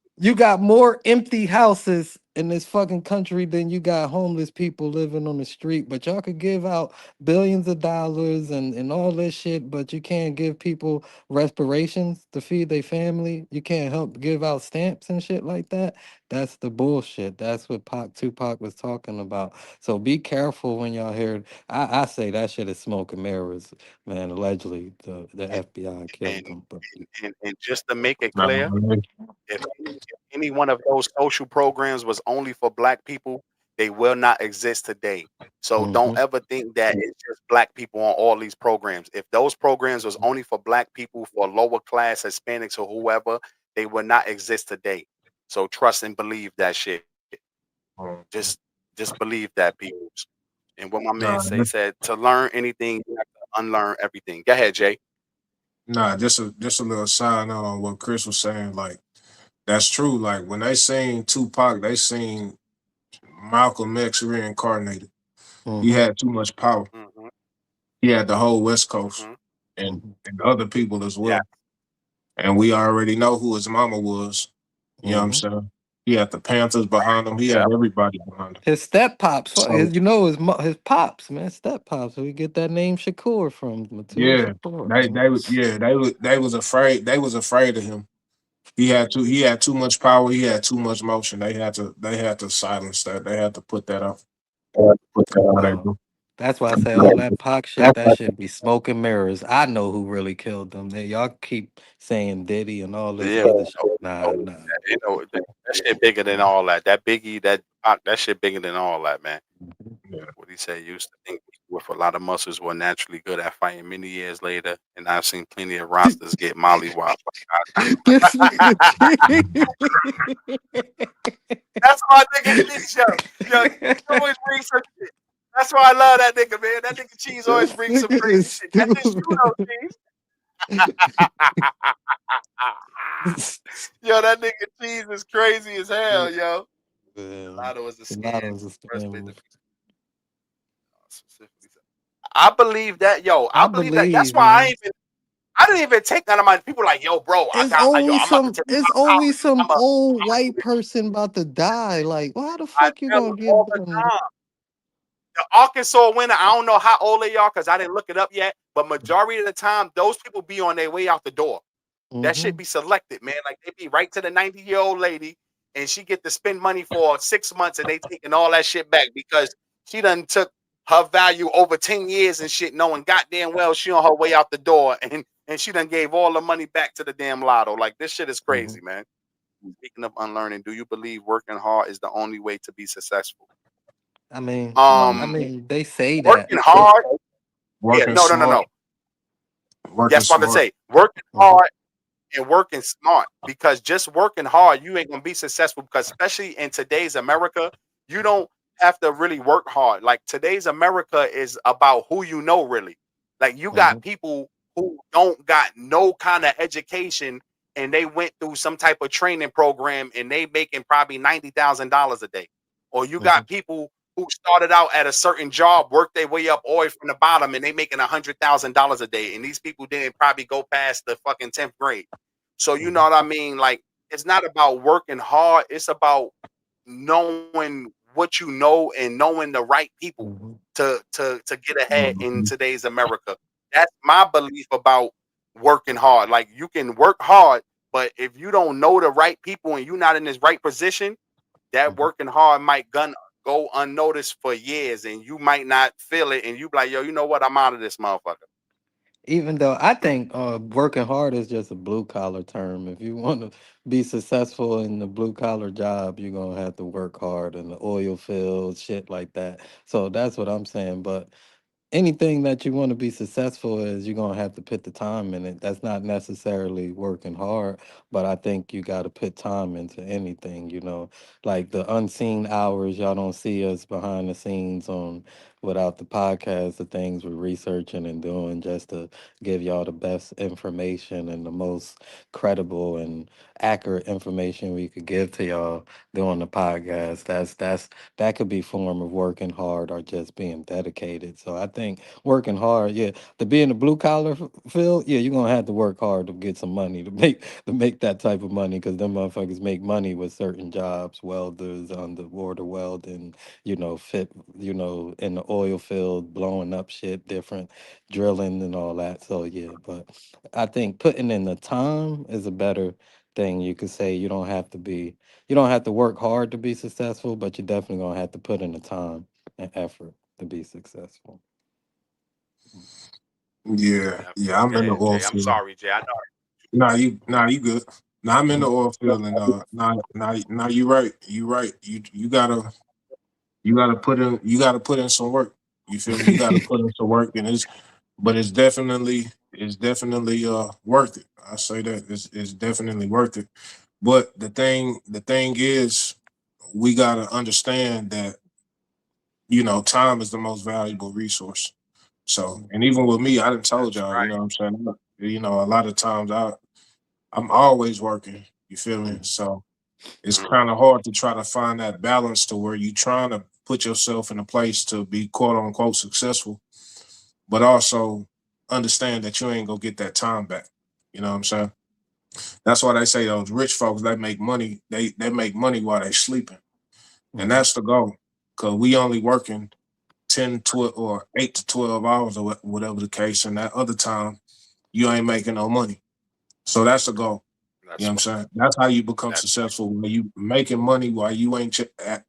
B: empty houses in this fucking country than you got homeless people living on the street. But y'all could give out billions of dollars and all this shit, but you can't give people respirations to feed their family. You can't help give out stamps and shit like that. That's the bullshit. That's what Tupac was talking about. So be careful when y'all hear. I say that shit is smoke and mirrors, man. Allegedly, the FBI
A: And,
B: killed them, but.
A: and just to make it
D: Nah,
A: clear,
D: man.
A: if any one of those social programs was only for black people, they will not exist today. So don't
B: Mhm.
A: ever think that it's just black people on all these programs. If those programs was only for black people, for lower class Hispanics or whoever, they would not exist today. So trust and believe that shit. Just
D: Mm.
A: just believe that, people. And what my man
D: Nah,
A: said, to learn anything, you have to unlearn everything. Go ahead, Jay.
D: nah, just a little side note on what Chris was saying. Like that's true. Like when they seen Tupac, they seen Malcolm X reincarnated. He
B: Mhm.
D: had too much power.
A: Hmm.
D: He had the whole West Coast
A: Hmm.
B: Mhm.
D: and other people as
A: Yeah.
D: well. And we already know who his mama was. You know what I'm
B: Mhm.
D: saying? He had the Panthers behind him. He
A: Yeah.
D: had everybody behind him.
B: His step pops,
D: So
B: his pops, man, step pops. We get that name Shakur from Matul
D: yeah,
B: Shakur,
D: they
B: man.
D: they was yeah they was afraid. They was afraid of him. He had too much power. He had too much motion. They had to silence that. They had to put that up. That's how they
B: Well,
D: do.
B: that's why I say all that Pac shit. That should be smoke and mirrors. I know who really killed them. Y'all keep saying Diddy and all this
A: Yeah,
B: other shit.
A: know,
B: Nah, nah.
A: that shit bigger than all that. That Biggie, that Pac, that shit bigger than all that, man.
B: Mhm.
D: Yeah.
A: What he said, used to think people with a lot of muscles were naturally good at fighting. Many years later, and I've seen plenty of rosters get mollywopped.
B: This nigga
A: That's why nigga Cheese, yo, Cheese always brings some shit. That's why I love that nigga, man. That nigga Cheese always
B: This
A: brings some
B: nigga
A: crazy
B: is
A: shit. That's just you
B: stupid.
A: though, Cheese. Yo, that nigga Cheese is crazy as hell, yo.
B: Man,
A: Lotto was a scam.
B: Mulatto's a
A: First made
B: scam.
A: the specifically. I believe that, yo.
B: I
A: I believe that. That's
B: believe,
A: why
B: man.
A: I didn't even take none of my people like, yo, bro. Yo, I'm about to take
B: It's
A: my
B: always
A: college.
B: some old
A: I'm
B: white
A: a,
B: person about to die. Like, why the
A: I
B: fuck you
A: tell
B: gonna
A: them all
B: give
A: the
B: them?
A: time. The Arkansas winner, I don't know how old they are because I didn't look it up yet, but majority of the time, those people be on their way out the door. That
B: Mm-hmm.
A: should be selected, man. Like they be right to the 90-year-old lady, and she get to spend money for 6 months, and they taking all that shit back because she done took her value over 10 years and shit, knowing goddamn well she on her way out the door, and she done gave all the money back to the damn lotto. Like this shit is
B: Mm-hmm.
A: crazy, man. Speaking of unlearning, do you believe working hard is the only way to be successful?
B: I mean,
A: Um,
B: they say that.
A: Working hard. Yeah,
D: Working
A: no, no, no,
D: smart.
A: no.
D: Working
A: Yes, about to
D: smart.
A: say working
B: Mm-hmm.
A: hard and working smart, because just working hard, you ain't gonna be successful, because especially in today's America, you don't have to really work hard. Like today's America is about who you know, really. Like you
B: Mm-hmm.
A: got people who don't got no kind of education, and they went through some type of training program, and they making probably $90,000 a day. Or you
B: Mm-hmm.
A: got people who started out at a certain job, worked their way up all the way from the bottom, and they making $100,000 a day. And these people didn't probably go past the fucking 10th grade. So you know
B: Mm-hmm.
A: what I mean? Like it's not about working hard. It's about knowing what you know and knowing the right people
B: Mm-hmm.
A: to get ahead in
D: Mhm.
A: today's America. That's my belief about working hard. Like you can work hard, but if you don't know the right people and you're not in this right position, that
B: Mm-hmm.
A: working hard might go unnoticed for years, and you might not feel it, and you be like, yo, you know what? I'm out of this motherfucker.
B: Even though I think working hard is just a blue collar term. If you want to be successful in the blue collar job, you're gonna have to work hard in the oil fields, shit like that. So that's what I'm saying. But anything that you want to be successful is, you're gonna have to put the time in it. That's not necessarily working hard, but I think you got to put time into anything. Like the unseen hours, y'all don't see us behind the scenes on without the podcast, the things we're researching and doing just to give y'all the best information and the most credible and accurate information we could give to y'all doing the podcast. That could be form of working hard or just being dedicated. So I think working hard, yeah, to be in the blue collar field, yeah, you're gonna have to work hard to get some money to make that type of money because them motherfuckers make money with certain jobs, welders, underwater welding, fit, in the oil field, blowing up shit, different drilling and all that. So yeah, but I think putting in the time is a better thing. You could say you don't have to work hard to be successful, but you're definitely gonna have to put in the time and effort to be successful.
D: Yeah,
A: Definitely.
D: yeah. I'm
A: Go
D: in the
A: ahead,
D: oil
A: Jay. I'm
D: field.
A: sorry, Jay. I know.
D: Nah, you good. Nah, I'm in the oil field, and nah, you right. You right. You gotta put in some work. You feel me? You gotta put in some work, and it's definitely worth it. I say that it's definitely worth it. But the thing is, we gotta understand that time is the most valuable resource. So, and even with me, I didn't told
A: That's
D: y'all,
A: right.
D: what I'm saying. A lot of times I'm always working. You feel me? So it's
A: Mhm.
D: kind of hard to try to find that balance to where you trying to put yourself in a place to be quote unquote successful, but also understand that you ain't gonna get that time back. You know what I'm saying? That's why they say those rich folks they make money. They make money while they sleeping, and
B: Mhm.
D: that's the goal. Cause we only working 10, 12, or 8 to 12 hours or whatever the case, and that other time you ain't making no money. So that's the goal. You know
A: That's
D: what I'm
A: right.
D: saying? That's how you become
A: That's
D: successful when you making money while you ain't at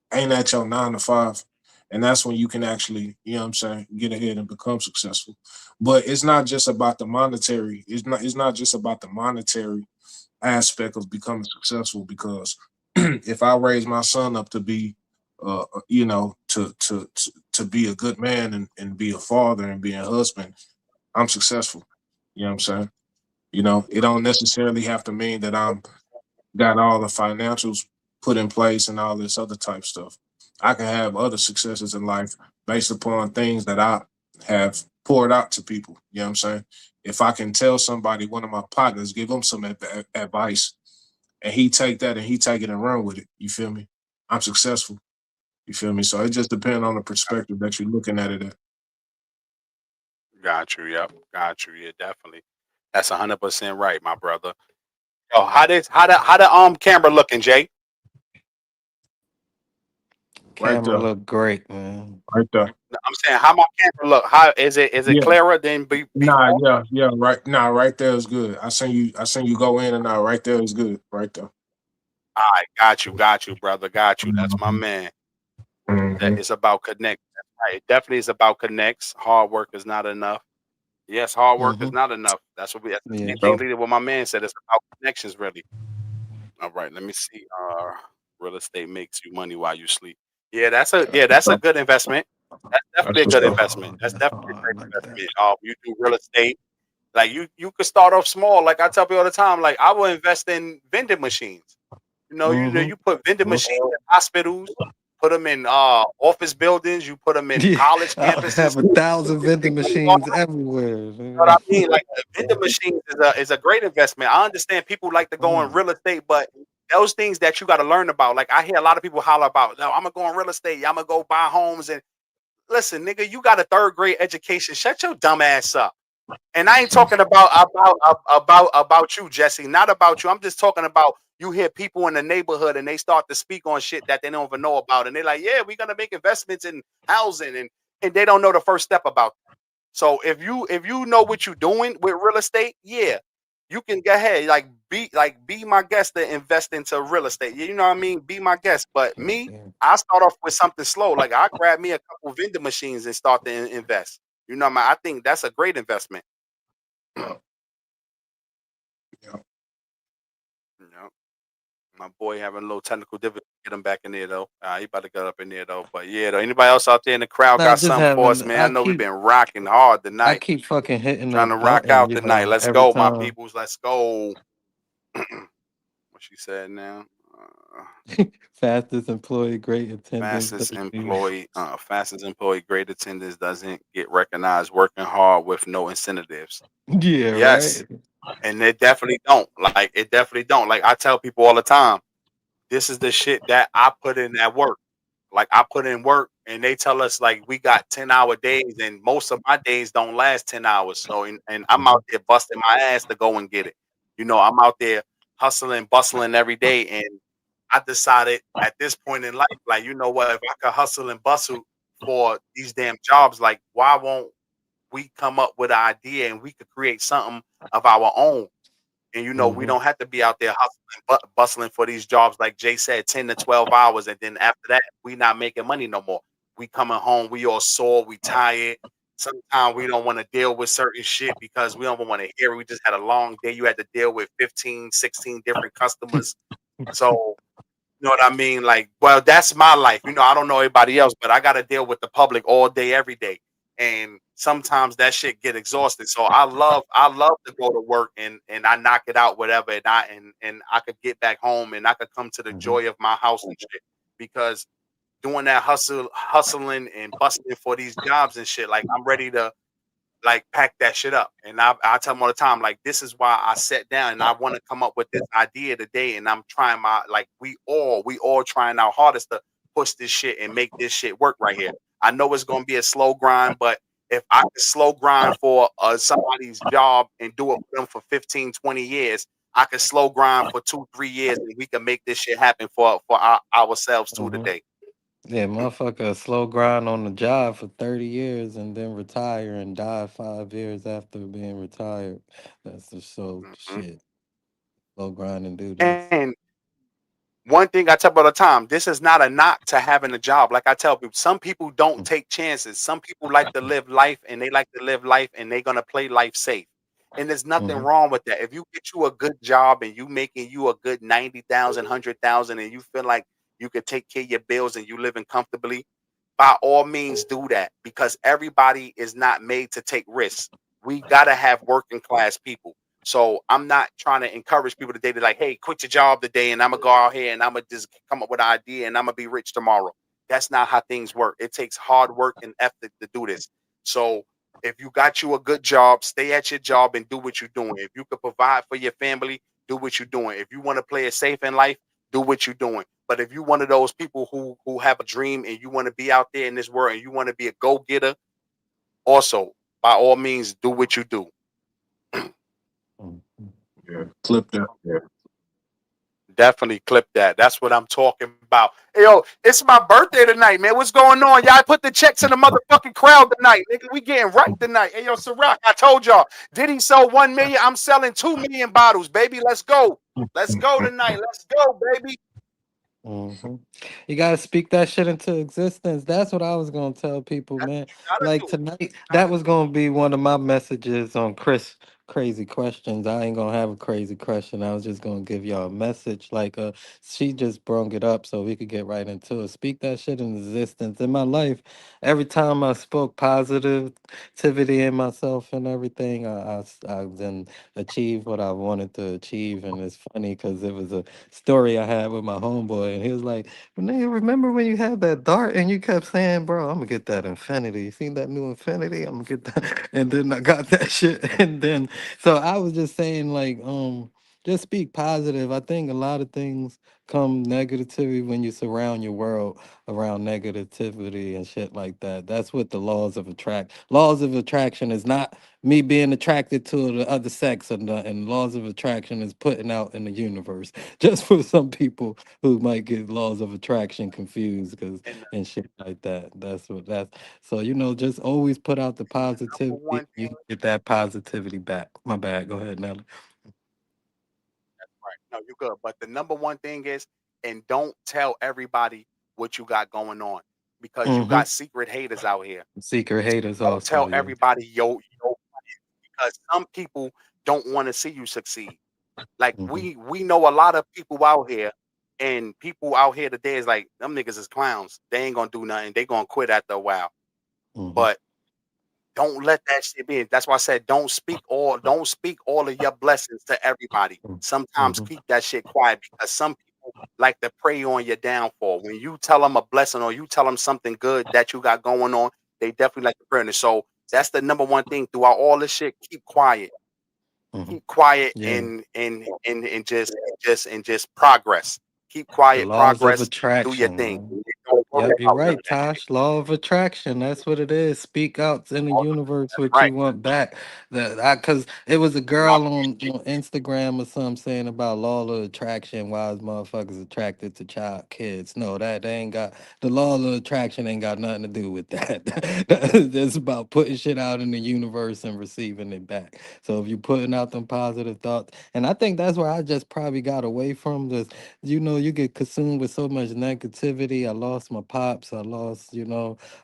D: your 9 to 5. And that's when you can actually, what I'm saying, get ahead and become successful. But it's not just about the monetary. It's not just about the monetary aspect of becoming successful because if I raise my son up to be to be a good man and be a father and be a husband, I'm successful. You know what I'm saying? It don't necessarily have to mean that I'm got all the financials put in place and all this other type stuff. I can have other successes in life based upon things that I have poured out to people. You know what I'm saying? If I can tell somebody, one of my partners, give them some advice, and he take that and he take it and run with it. You feel me? I'm successful. You feel me? So it just depends on the perspective that you're looking at it at.
A: got you. Yep. Got you. Yeah, definitely. That's 100% right, my brother. Oh, how the camera looking, Jay?
D: Right
B: Camera
D: there.
B: look great, man.
D: Right there.
A: I'm saying how my camera look. How is it
D: Yeah.
A: clearer than
D: Nah,
A: before?
D: yeah, yeah, right. Nah, right there is good. I seen you go in and out. Right there is good. Right there.
A: All right, got you, brother, got you. That's my man. That
D: Mm-hmm.
A: is about connect. That's right. It definitely is about connects. Hard work is not enough. Yes, hard work is
B: Hmm.
A: not enough. That's the
B: Yeah.
A: same thing
D: So
A: leader what my man said. It's about connections, really. All right, let me see. Real estate makes you money while you sleep. Yeah, that's a
D: so
A: good investment. That's
D: that's
A: definitely a
D: what's
A: good
D: up.
A: investment. That's definitely
B: Oh,
A: a
B: I
A: great
B: like that.
A: investment. You do real estate. Like you could start off small. Like I tell people all the time, like I will invest in vending machines.
B: Hmm.
A: You put vending machines in hospitals, put them in office buildings, you put them in
B: Yeah,
A: college
B: I would
A: campuses.
B: have 1,000
A: If
B: vending
A: people start,
B: machines everywhere,
A: you know what I
B: man.
A: mean? Like the vending machines is a great investment. I understand people like to go in
B: Mm.
A: real estate, but those things that you got to learn about. Like I hear a lot of people holler about, no, I'm gonna go in real estate, I'm gonna go buy homes and listen, nigga, you got a third grade education. Shut your dumb ass up. And I ain't talking about you, Jesse. Not about you. I'm just talking about you hear people in the neighborhood and they start to speak on shit that they don't even know about, and they're like, "Yeah, we're gonna make investments in housing," and they don't know the first step about. So if you know what you're doing with real estate, yeah, you can go ahead be my guest to invest into real estate. You know what I mean? Be my guest. But
B: Yeah,
A: me,
B: yeah.
A: I start off with something slow. Like I grab me a couple vending machines and start to invest. You know, what I think that's a great investment.
D: Yeah, yeah.
A: You know, my boy having a little technical difficulty. Get him back in there though. He about to get up in there though. But yeah, though, anybody else out there in the crowd
B: Nah,
A: got
B: just
A: something for us,
B: having.
A: man? I know we've been rocking hard
B: I
A: tonight,
B: keep fucking hitting the
A: trying to rock
B: button,
A: out tonight. Let's
B: every
A: go, my
B: time.
A: peoples. Let's go. What she said now?
B: Fastest employee, great attendance.
A: Fastest employee, great attendance doesn't get recognized. Working hard with no incentives.
B: Yeah,
A: Yes,
B: right.
A: and it definitely don't. Like it definitely don't. Like I tell people all the time, this is the shit that I put in at work. Like I put in work and they tell us like we got 10-hour days and most of my days don't last 10 hours. So and I'm
B: Mhm,
A: out there busting my ass to go and get it. I'm out there hustling, bustling every day. And I decided at this point in life, like, you know what, if I could hustle and bustle for these damn jobs, like why won't we come up with an idea and we could create something of our own? And we
B: mhm,
A: don't have to be out there hustling, bustling for these jobs, like Jay said, 10 to 12 hours. And then after that, we not making money no more. We coming home, we all sore, we tired. Sometimes we don't want to deal with certain shit because we don't want to hear it. We just had a long day. You had to deal with 15, 16 different customers. So you know what I mean? Like, well, that's my life. I don't know everybody else, but I got to deal with the public all day, every day, and sometimes that shit get exhausted. So I love to go to work and I knock it out, whatever, and I could get back home and I could come to the
B: mhm,
A: joy of my house and shit because doing that hustling and busting for these jobs and shit, like I'm ready to like pack that shit up. And I tell them all the time, like, this is why I sat down and I want to come up with this idea today. And I'm trying like we all trying our hardest to push this shit and make this shit work right here. I know it's gonna be a slow grind, but if I can slow grind for somebody's job and do it for them for 15, 20 years, I can slow grind for 2, 3 years and we can make this shit happen for ourselves too
B: mhm.
A: today.
B: Yeah, motherfucker, slow grind on the job for 30 years and then retire and die 5 years after being retired. That's just so
A: Mhm.
B: shit. Slow grind and do this.
A: And one thing I tell people all the time, this is not a knock to having a job. Like I tell people, some people don't
B: Mm,
A: take chances. Some people like to live life and they like to live life and they're gonna play life safe. And there's nothing
B: mhm,
A: wrong with that. If you get you a good job and you making you a good 90,000, 100,000, and you feel like you could take care of your bills and you living comfortably, by all means do that because everybody is not made to take risks. We gotta have working class people. So I'm not trying to encourage people today to like, hey, quit your job today and I'm gonna go out here and I'm gonna just come up with an idea and I'm gonna be rich tomorrow. That's not how things work. It takes hard work and effort to do this. So if you got you a good job, stay at your job and do what you're doing. If you could provide for your family, do what you're doing. If you want to play it safe in life, do what you're doing. But if you one of those people who have a dream and you want to be out there in this world and you want to be a go-getter, also by all means do what you do.
B: mhm.
D: Yeah, clip that. Yeah.
A: Definitely clip that. That's what I'm talking about. Hey, yo, it's my birthday tonight, man. What's going on? Y'all put the checks in the motherfucking crowd tonight. Nigga, we getting right tonight. Hey, yo, Ciroc, I told y'all. Did he sell 1 million? I'm selling 2 million bottles, baby. Let's go. Let's go tonight. Let's go, baby.
B: Mhm. You gotta speak that shit into existence. That's what I was gonna tell people,
A: That's
B: man.
A: what you gotta
B: Like
A: do.
B: tonight, that
A: Gotta
B: was
A: do.
B: gonna be one of my messages on Chris Crazy Questions. I ain't gonna have a crazy question. I was just gonna give y'all a message. Like she just brung it up so we could get right into it. Speak that shit in existence. In my life, every time I spoke positivity in myself and everything, I then achieved what I wanted to achieve. And it's funny because it was a story I had with my homeboy, and he was like, "Nigga, remember when you had that dart and you kept saying, bro, I'm gonna get that infinity. You seen that new infinity? I'm gonna get that." And then I got that shit. And then so I was just saying, like, just speak positive. I think a lot of things come negativity when you surround your world around negativity and shit like that. That's what the laws of attraction is not me being attracted to the other sex, and laws of attraction is putting out in the universe. Just for some people who might get laws of attraction confused, because
A: And
B: and shit like that. That's what that's so just always put out the
A: the number
B: positivity.
A: one
B: You
A: thing,
B: get that positivity back. My bad. Go ahead, Nelly.
A: right? No, you're good. But the number one thing is, and don't tell everybody what you got going on because you
B: Mm-hmm.
A: got secret haters out here.
B: Secret haters
A: Don't
B: also,
A: tell
B: yeah.
A: everybody yo because some people don't want to see you succeed. Like
B: Mm-hmm.
A: we know a lot of people out here, and people out here today is like them niggas is clowns. They ain't gonna do nothing. They gonna quit after a while.
B: Mm-hmm.
A: But don't let that shit be. That's why I said don't speak all of your blessings to everybody. Sometimes
B: Mm-hmm.
A: keep that shit quiet because some people like to prey on your downfall. When you tell them a blessing or you tell them something good that you got going on, they definitely like to pray on it. So that's the number one thing throughout all this shit.
B: Hmm.
A: Keep quiet,
B: Yeah.
A: and just progress. Keep
B: The
A: quiet,
B: laws of
A: progress, do your
B: attraction,
A: thing.
B: man.
A: Don't worry
B: Yep, you're
A: about none
B: right,
A: of that shit.
B: Tosh. Law of attraction. That's what it is. Speak out in the universe
A: That's
B: what
A: right.
B: you want back. That because it was a
A: And I
B: girl
A: appreciate
B: on Instagram or something saying about law of attraction. Why is motherfuckers attracted to child kids? No, that they ain't got the law of attraction ain't got nothing to do with that. That's about putting shit out in the universe and receiving it back. So if you're putting out them positive thoughts, and I think that's where I just probably got away from this. You get consumed with so much negativity. I lost my pops. I lost,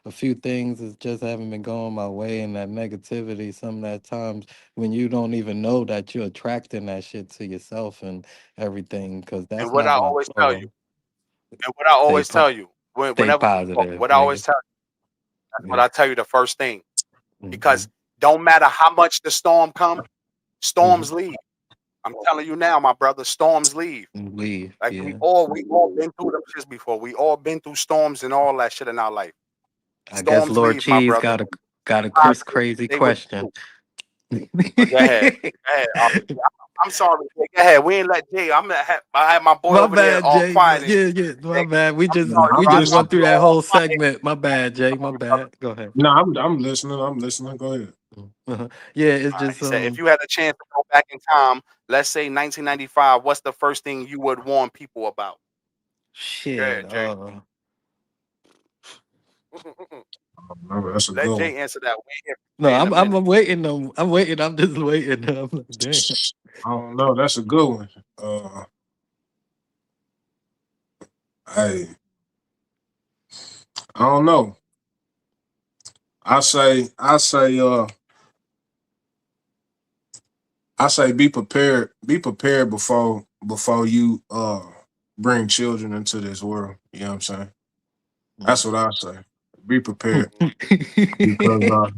B: a few things that just haven't been going my way. And that negativity, some of that times when you don't even know that you're attracting that shit to yourself and everything, because
A: and
B: that's
A: what I
B: not my
A: always tell you,
B: goal.
A: and what I
B: Stay
A: always
B: po-
A: tell you,
B: stay
A: whenever
B: positive,
A: what I always
B: nigga.
A: tell you, that's what
B: Yeah.
A: I tell you the first thing.
B: Mm-hmm.
A: Because don't matter how much the storm come,
B: Mm-hmm.
A: storms leave. I'm telling you now, my brother, storms leave.
B: Leave.
A: Like we
B: Yeah.
A: all we all been through them shits before. We all been through storms and all that shit in our life.
B: I guess
A: Storms
B: Lord
A: leave, my
B: Cheese
A: brother.
B: got a
A: Positive,
B: Chris crazy
A: stay with
B: question.
A: you. Go ahead. Go ahead. I'm sorry. Jay. Go ahead. We ain't let Jay. I had my boy
B: My
A: over there
B: bad,
A: all
B: Jay.
A: quiet and shit.
B: Yeah, yeah. My
A: Jay,
B: bad. We
A: I'm
B: just
D: No,
A: sorry,
B: we
A: bro.
D: I'm
A: I
B: just
A: thought
B: went
D: listening.
A: you
B: through
A: were
B: that
A: all
B: whole
A: quiet.
B: segment. My bad, Jay. My
A: Sorry, brother.
B: bad. Go ahead.
D: No, I'm listening. I'm listening. Go ahead.
B: Uh-huh. Yeah, it's
A: All right.
B: just
A: He said, if you had a chance to go back in time, let's say 1995, what's the first thing you would warn people about? Go
B: shit.
A: ahead, Jay.
D: That's a
A: Let
D: good one.
A: Jay answer that. We here for
B: No,
A: Jay in a
B: I'm
A: minute.
B: waiting. I'm waiting. I'm just waiting. I'm like, damn.
D: I don't know. That's a good one. Hey, I don't know. I say be prepared. Be prepared before you bring children into this world. You know what I'm saying? That's what I say. Be prepared because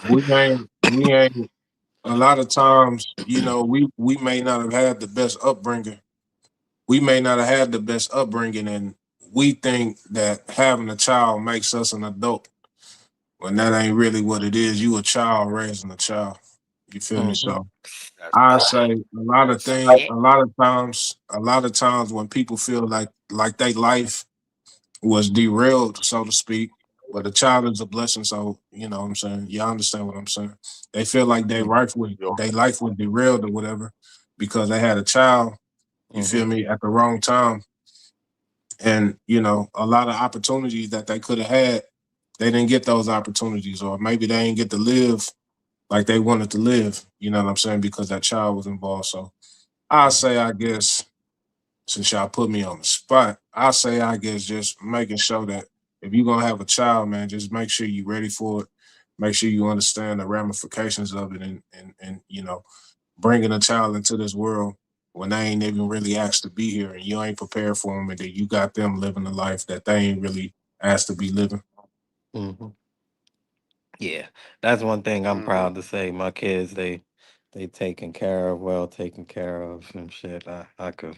D: we ain't a lot of times, we may not have had the best upbringing. We may not have had the best upbringing, and we think that having a child makes us an adult. When that ain't really what it is. You a child raising a child. You feel me?
B: Mhm.
D: So
A: That's
D: I
A: right.
D: say a lot of
A: That's
D: things,
A: right.
D: a lot of times when people feel like their life was derailed, so to speak. But a child is a blessing, so you know what I'm saying. You understand what I'm saying? They feel like their
B: Mhm.
D: life was
A: Yo,
D: their life was derailed or whatever because they had a child. You
B: Mhm.
D: feel me at the wrong time, and a lot of opportunities that they could have had, they didn't get those opportunities, or maybe they didn't get to live like they wanted to live. You know what I'm saying? Because that child was involved. So I
B: Mhm.
D: say, I guess, since y'all put me on the spot, I say, I guess, just making sure that if you're gonna have a child, man, just make sure you're ready for it. Make sure you understand the ramifications of it, and bringing a child into this world when they ain't even really asked to be here, and you ain't prepared for them, and then you got them living a life that they ain't really asked to be living.
B: Mhm. Yeah, that's one thing I'm
A: hmm
B: proud to say. My kids, they taken care of, well taken care of, and shit. I could,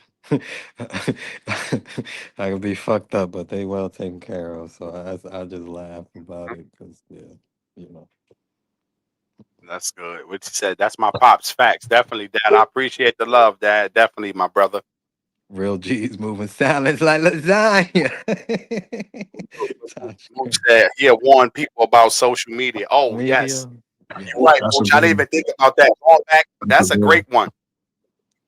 B: I could be fucked up, but they well taken care of. So I just laugh about it because yeah, you know,
A: That's good. What you said, that's my pops. Facts. Definitely, Dad. I appreciate the love, Dad. Definitely, my brother.
B: real G's moving silence like lasagna. Touch
A: Mook said he'll warn people about social media. Oh, yes.
B: media,
A: You're
B: yes.
A: right,
D: That's a
A: Mooch. I
D: good
A: didn't
D: one.
A: even think about that. Going back,
D: That's a
A: that's a
D: good one.
A: great one.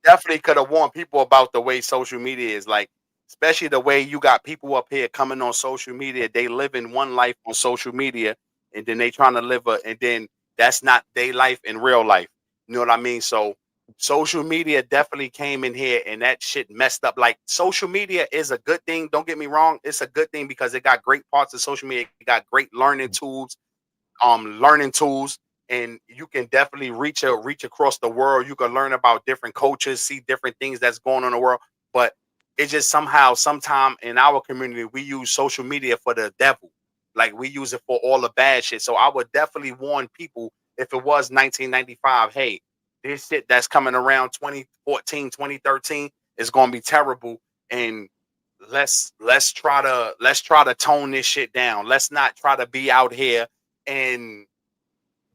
A: Definitely could have warned people about the way social media is like, especially the way you got people up here coming on social media. They live in one life on social media, and then they trying to live and then that's not their life in real life. You know what I mean? So social media definitely came in here and that shit messed up. Like social media is a good thing. Don't get me wrong. It's a good thing because it got great parts of social media. It got great learning tools, and you can definitely reach across the world. You can learn about different cultures, see different things that's going on in the world. But it's just sometime in our community, we use social media for the devil. Like we use it for all the bad shit. So I would definitely warn people if it was 1995, hey, this shit that's coming around 2014, 2013 is going to be terrible. and let's try to tone this shit down. Let's not try to be out here and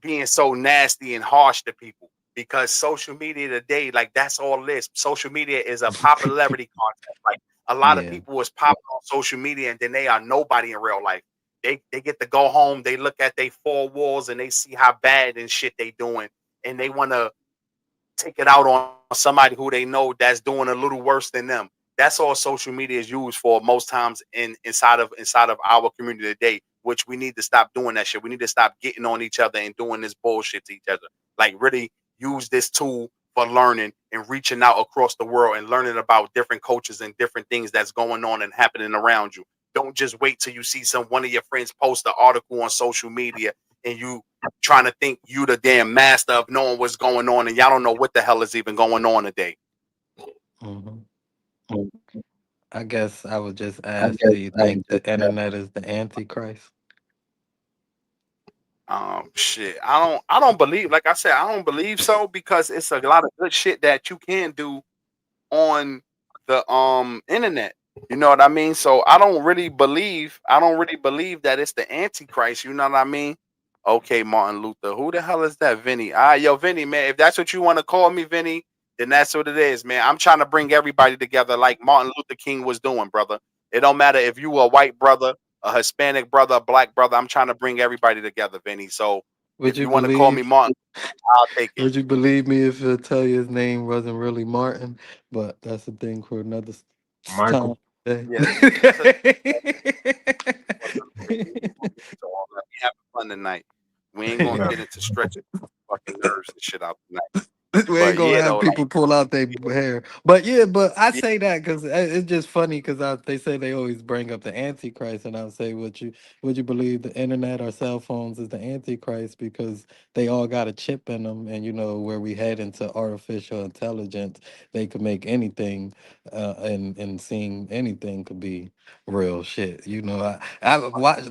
A: being so nasty and harsh to people, because social media today, like, that's all it is. Social media is a popularity contest. Like, a lot of
B: Yeah.
A: people is popping on social media and then they are nobody in real life. They get to go home, they look at their four walls and they see how bad and shit they doing, and they want to take it out on somebody who they know that's doing a little worse than them. That's all social media is used for most times inside of our community today, which we need to stop doing that shit. We need to stop getting on each other and doing this bullshit to each other. Like, really use this tool for learning and reaching out across the world and learning about different cultures and different things that's going on and happening around you. Don't just wait till you see one of your friends post an article on social media and you trying to think you the damn master of knowing what's going on, and y'all don't know what the hell is even going on today.
B: Hmm. I guess I would just ask, do you think the internet is the Antichrist?
A: Shit. I don't believe, like I said, I don't believe so, because it's a lot of good shit that you can do on the internet. You know what I mean? So I don't really believe that it's the Antichrist, you know what I mean? Okay, Martin Luther. Who the hell is that? Vinny. Yo, Vinny, man, if that's what you want to call me, Vinny, then that's what it is, man. I'm trying to bring everybody together like Martin Luther King was doing, brother. It don't matter if you a white brother, a Hispanic brother, a black brother. I'm trying to bring everybody together, Vinny. So
B: Would
A: if
B: you
A: you want to call me
B: believe?
A: Martin, I'll take it.
B: Would you believe me if I tell you his name wasn't really Martin? But that's a thing for another time.
D: Michael.
B: Day.
A: Yeah, that's a for another day. We ain't gonna get into all that. We having fun tonight. We ain't gonna
D: Yeah.
A: get into stretching fucking nerves and shit out tonight.
B: We ain't
A: But
B: gonna
A: yeah,
B: have
A: though, like,
B: people pull out their hair, but yeah, but I
A: yeah,
B: say that because it's just funny because they say they always bring up the Antichrist, and I say, would you believe the internet or cell phones is the Antichrist because they all got a chip in them, and where we head into artificial intelligence, they could make anything, and seeing anything could be real shit. I watch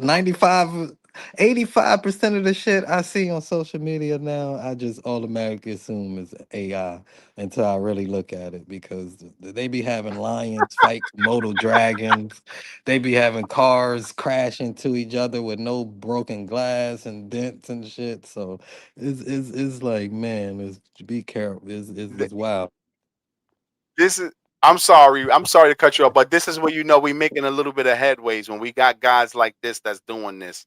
B: 85% of the shit I see on social media now, I just automatically assume is AI until I really look at it because they be having lions fight Komodo dragons. They be having cars crash into each other with no broken glass and dents and shit. So it's like, man, be careful. It's wild.
A: this is. I'm sorry to cut you off, but this is where we making a little bit of headways when we got guys like this that's doing this.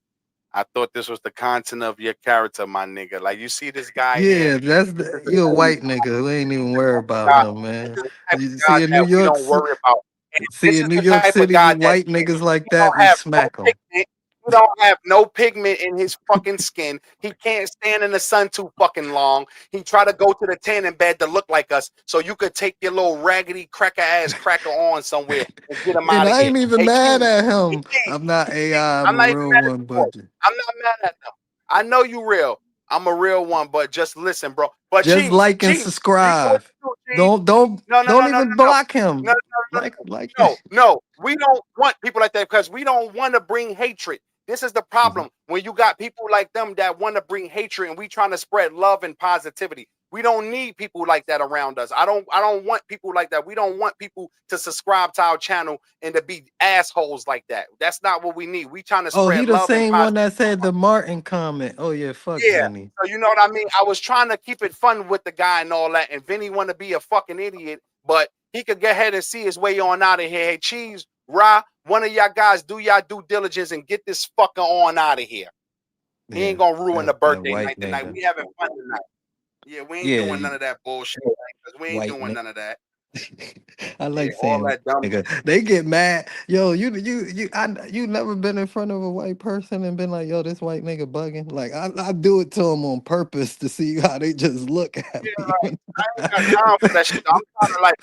A: I thought this was the content of your character, my nigga. Like, you see this guy here.
B: Yeah,
A: This is the
B: you a
A: type
B: white nigga who ain't even worried about
A: guy.
B: him, man.
A: This is the type
B: You
A: of guy
B: see in New
A: that we
B: York,
A: don't worry about. And
B: see
A: this
B: in
A: is
B: New
A: the
B: York
A: type of
B: City,
A: guy that
B: white niggas like
A: he
B: that,
A: don't
B: we
A: have no
B: smack them.
A: pigment. He don't have no pigment in his fucking skin. He can't stand in the sun too fucking long. He try to go to the tanning bed to look like us, so you could take your little raggedy cracker ass cracker on somewhere and get him
B: And
A: out of
B: I
A: here.
B: ain't even
A: Hey,
B: mad
A: Cheese.
B: at
A: Hey,
B: him.
A: Cheese.
B: I'm not
A: Cheese.
B: AI. I'm
A: I'm
B: a
A: not even
B: real
A: mad at
B: one,
A: you, bro.
B: but
A: I'm not mad at them. I know you real. I'm a real one, but just listen, bro. But
B: just
A: Chiefs,
B: like and
A: Chiefs, you know what
B: subscribe.
A: to do, Chiefs.
B: Don't don't
A: No, no,
B: don't
A: no, no, no,
B: even
A: no,
B: block
A: no, no,
B: him.
A: no,
B: Like
A: no, no, no. We don't want people like that because we don't want to bring hatred. This is the
B: Mhm.
A: problem when you got people like them that want to bring hatred, and we trying to spread love and positivity. We don't need people like that around us. I don't want people like that. We don't want people to subscribe to our channel and to be assholes like that. That's not what we need. We trying to
B: Oh, he
A: spread
B: the
A: love and
B: same one
A: positivity.
B: that said the Martin comment. Oh yeah, fuck
A: Yeah.
B: Vinny.
A: So you know what I mean? I was trying to keep it fun with the guy and all that, and Vinny want to be a fucking idiot, but he could go ahead and see his way on out of here. Hey, Cheese, Ra, one of y'all guys do y'all due diligence and get this fucker on out of here. He
B: Yeah,
A: ain't gonna ruin the
B: that
A: birthday
B: white
A: night tonight.
B: nigga.
A: We having fun tonight. Yeah, we ain't
B: Yeah,
A: doing none of that bullshit. Because we ain't
B: white
A: doing
B: nigga.
A: none of that.
B: I
A: Yeah,
B: like
A: all
B: saying
A: that dumb shit.
B: nigga. They get mad. Yo, you never been in front of a white person and been like, yo, this white nigga bugging. Like I do it to them on purpose to see how they just look at
A: Yeah,
B: me.
A: like, I ain't got time for that shit. I'm trying to like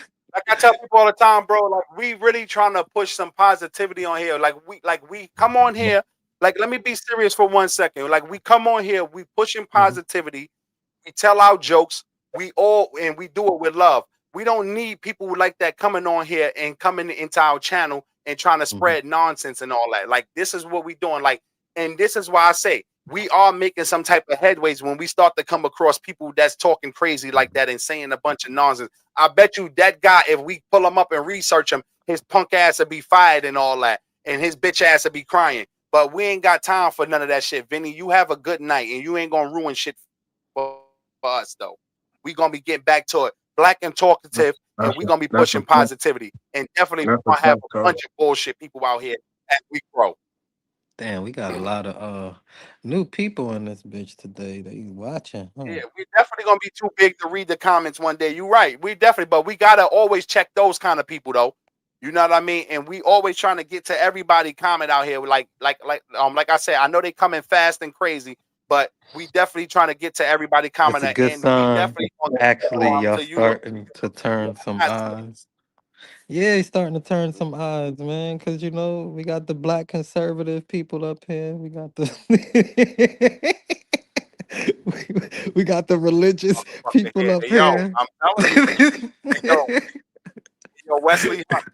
A: I tell people all the time, bro. Like, we really trying to push some positivity on here. Like we come on here. Like, let me be serious for 1 second. Like, we come on here, we pushing
B: Mhm,
A: positivity, we tell our jokes, we do it with love. We don't need people like that coming on here and coming into our channel and trying to
B: mhm,
A: spread nonsense and all that. Like, this is what we doing. Like, and this is why I say we are making some type of headways when we start to come across people that's talking crazy like
B: mhm.
A: that and saying a bunch of nonsense. I bet you that guy, if we pull him up and research him, his punk ass will be fired and all that, and his bitch ass will be crying. But we ain't got time for none of that shit, Vinny. You have a good night, and you ain't gonna ruin shit for us though. We gonna be getting back to it, black and talkative, and we gonna be pushing
D: That's a fact.
A: positivity, and definitely we
D: That's
A: gonna
D: a
A: have a
D: fact,
A: bunch
D: Carl.
A: of bullshit people out here as we grow.
B: Damn, we got a lot of new people in this bitch today. They watching,
A: Yeah,
B: huh?
A: we definitely gonna be too big to read the comments one day. You're right. We definitely, but we gotta always check those kind of people though. You know what I mean? And we always trying to get to everybody comment out here. Like I said, I know they coming fast and crazy, but we definitely trying to get to everybody
B: It's a
A: commenting,
B: good
A: and we
B: sign.
A: definitely gonna
B: Actually, y'all
A: to you.
B: starting to turn some eyes. Yeah, he's starting to turn some eyes, man. Cause you know we got the black conservative people up here. We got the we got the religious
A: Fuck the
B: people
A: head.
B: up
A: Hey, yo,
B: here.
A: I'm telling you, yo, Wesley Hunt,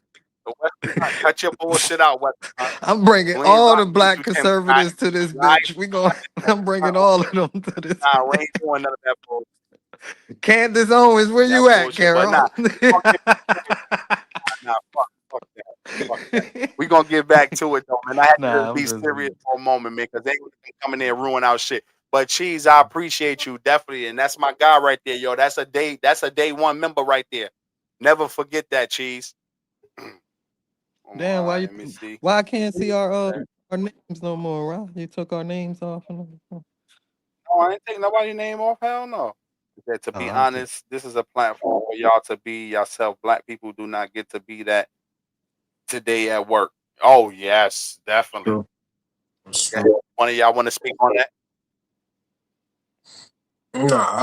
A: Wesley Hunt, cut your bullshit out, Wesley Hunt.
B: I'm bringing
A: We ain't
B: all the
A: rocking with
B: black
A: you, Tim. Not,
B: conservatives to this
A: not
B: bitch. We going I'm bringing
A: even,
B: all of them to this.
A: nah, we ain't doing none of that bullshit.
B: Candace Owens, where
A: That
B: you at,
A: bullshit. But
B: Carol?
A: nah, we gonna get back to it. Nah, fuck that. Fuck that. We gonna get back to it though, man. I had to
B: Nah, I'm
A: be
B: just
A: serious for a moment, man, because they would come in there and ruin our shit. But Cheese, I appreciate you definitely, and that's my guy right there, yo. That's a day one member right there. Never forget that, Cheese. All
B: damn.
A: right, let me see.
B: Why I can't see our names no more, right? You took our names off.
A: No, I ain't take nobody's name off. Hell no. Said, to
B: Oh,
A: be
B: I'm just
A: honest, this is a platform for y'all to be yourself. Black people do not get to be that today at work. Oh yes, definitely.
D: True. That's
A: Yeah.
D: true.
A: One of y'all want to speak on that?
D: Nah,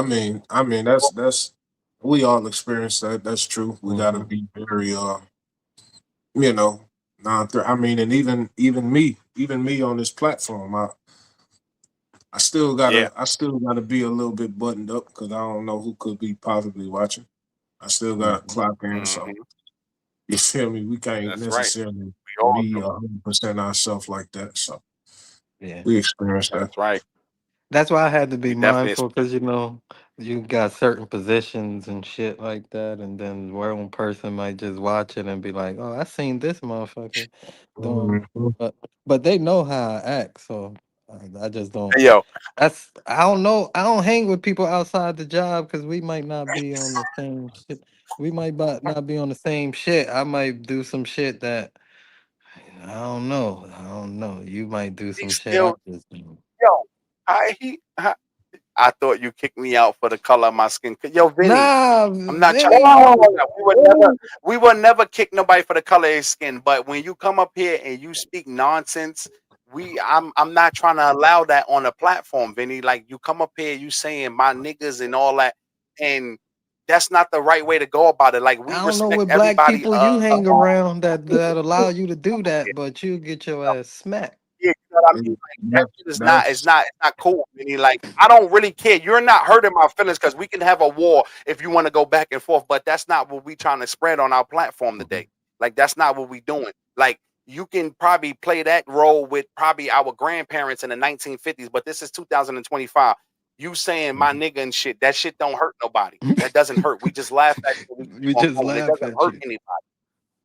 D: I mean that's we all experience that. That's true. We gotta
B: mhm.
D: be very you know, non I mean, and even me on this platform,
A: Yeah.
D: I still gotta be a little bit buttoned up because I don't know who could be possibly watching. I still gotta
B: Mhm.
D: clock in, so
A: Hmm.
D: you feel me? We can't
A: That's right.
D: necessarily
A: We all
D: be
A: do.
D: 100% ourselves like that. So
B: Yeah.
D: we experience that.
A: That's right.
B: That's why I had to be
A: We definitely.
B: mindful because you got certain positions and shit like that, and then one person might just watch it and be like, "Oh, I seen this motherfucker doing,"
D: Mhm.
B: but they know how I act, so I just don't.
A: Hey, yo,
B: I don't know. I don't hang with people outside the job because we might not be on the same shit. We might not be on the same shit. I might do some shit that I don't know. I don't know. You might do
A: he
B: some shit I
A: still.
B: just do.
A: Yo, I thought you kicked me out for the color of my skin. Yo, Vinny,
B: Nah,
A: I'm not trying.
B: Vinny.
A: We would never kick nobody for the color of his skin. But when you come up here and you speak nonsense, I'm not trying to allow that on the platform, Vinny. Like you come up here, you saying my niggas and all that, and that's not the right way to go about it. Like we
B: I don't know
A: respect
B: what black
A: everybody.
B: people you hang around that allow you to do that, but you get your ass smacked.
A: Yeah, you know what I mean?
D: And
A: Like that
D: That's
A: shit is not
D: that's
A: it's not cool. Meaning like I don't really care. You're not hurting my feelings because we can have a war if you want to go back and forth, but that's not what we trying to spread on our platform
B: Mhm.
A: today. Like that's not what we doing. Like you can probably play that role with probably our grandparents in the 1950s, but this is 2025. You saying my
B: Mhm.
A: nigga and shit, that shit don't hurt nobody. That doesn't hurt. We just laugh at it and we keep
B: We
A: on
B: just
A: going. It
B: laugh
A: doesn't
B: at
A: hurt
B: you
A: anybody.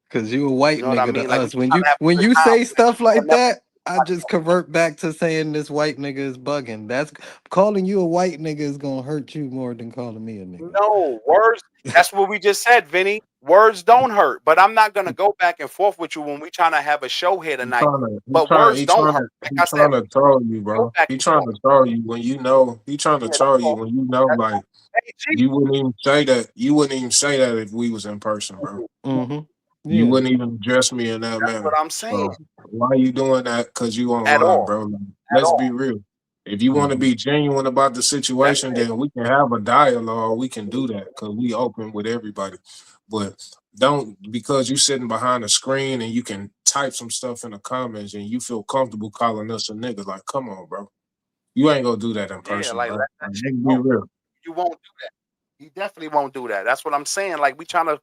B: because you a
A: You
B: white
A: know what I
B: nigga
A: mean?
B: to
A: Like we
B: us.
A: just trying to have a
B: When
A: good
B: you
A: time.
B: say stuff
A: We
B: like
A: don't never
B: that, I just convert back to saying this white nigga is bugging. That's calling you a white nigga is gonna hurt you more than calling me a nigga.
A: No, words. That's what we just said, Vinny. Words don't hurt, but I'm not gonna go back and forth with you when we trying to have a show here
D: he
A: tonight.
D: trying to
A: But words don't hurt. Like
D: he
A: I said,
D: trying to throw you,
A: go
D: bro.
A: back
D: He
A: and
D: trying
A: forth.
D: to throw you when you know he trying to
A: Yeah, that's
D: throw you
A: all.
D: when you know
A: That's
D: like
A: all. Hey, Chief.
D: you wouldn't even say that. You wouldn't even say that if we was in person, bro.
B: Mm-hmm.
D: You
B: Yeah.
D: wouldn't even address me in that
A: That's what
D: manner.
A: I'm saying.
D: So why you doing that? Cause you
A: At
D: online,
A: all.
D: bro. Like,
A: At
D: let's be
A: all.
D: real. If you want to
B: Mm-hmm.
D: be genuine about the
A: That's
D: situation,
A: it.
D: then we can have a dialogue. We can do that because we open with everybody. But don't because you sitting behind a screen and you can type some stuff in the comments and you feel comfortable calling us a nigga. Like, come on, bro. You ain't gonna do that in
A: Yeah,
D: person,
A: like
D: bro.
A: let that
D: Like,
A: shit
D: let's be
A: go.
D: real.
A: You won't do that. You definitely won't do that. That's what I'm saying. Like we trying to